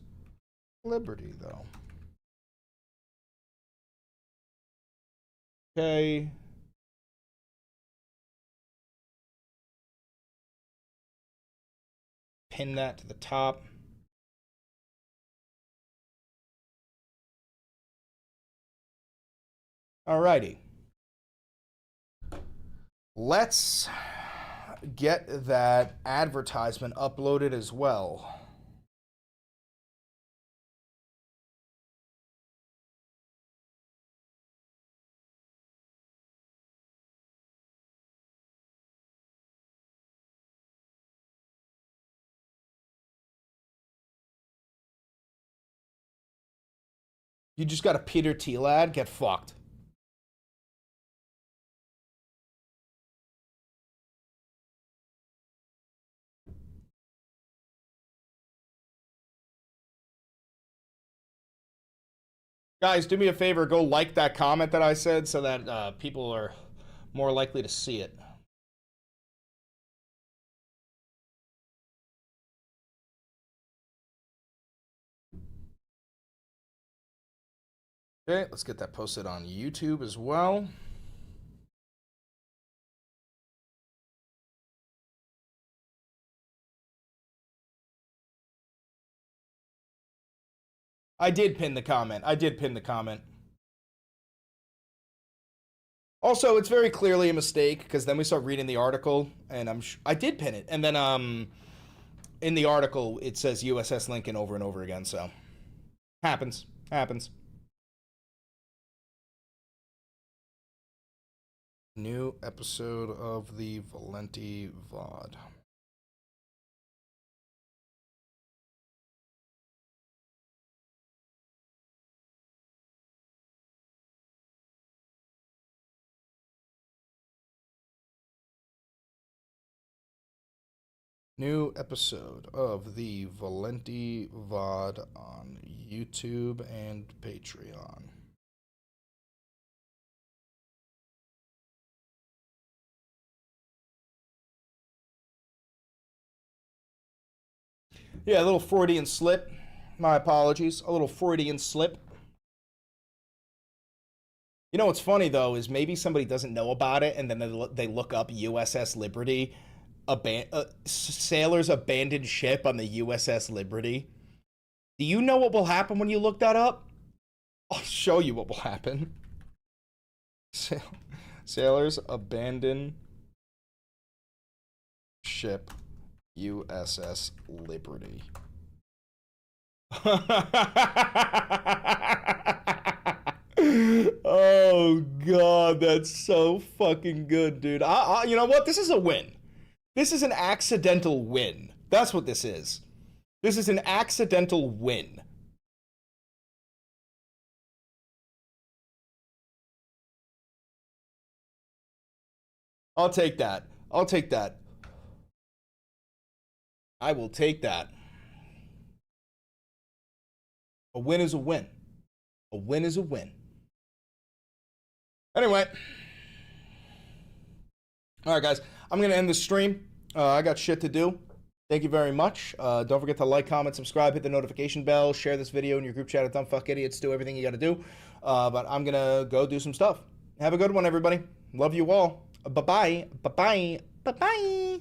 Speaker 1: Liberty, though. Okay. Pin that to the top. Alrighty. Let's get that advertisement uploaded as well. You just got a Peter Thiel ad? Get fucked. Guys, do me a favor. Go like that comment that I said so that people are more likely to see it. Okay, let's get that posted on YouTube as well. I did pin the comment. Also, it's very clearly a mistake because then we start reading the article and I did pin it. And then in the article it says USS Lincoln over and over again, so happens. New episode of the Valenti VOD. New episode of the Valenti VOD on YouTube and Patreon. Yeah, a little Freudian slip. My apologies. A little Freudian slip. You know what's funny, though, is maybe somebody doesn't know about it, and then they look up USS Liberty. Sailors abandoned ship on the USS Liberty. Do you know what will happen when you look that up? I'll show you what will happen. Sailors abandon ship USS Liberty. Oh god, that's so fucking good, dude. You know what? This is a win. This is an accidental win. That's what this is. This is an accidental win. I'll take that. I'll take that. I will take that. A win is a win. A win is a win. Anyway. All right, guys. I'm going to end the stream. I got shit to do. Thank you very much. Don't forget to like, comment, subscribe, hit the notification bell, share this video in your group chat at Dumbfuck Idiots. Do everything you got to do. But I'm going to go do some stuff. Have a good one, everybody. Love you all. Bye-bye. Bye-bye. Bye-bye.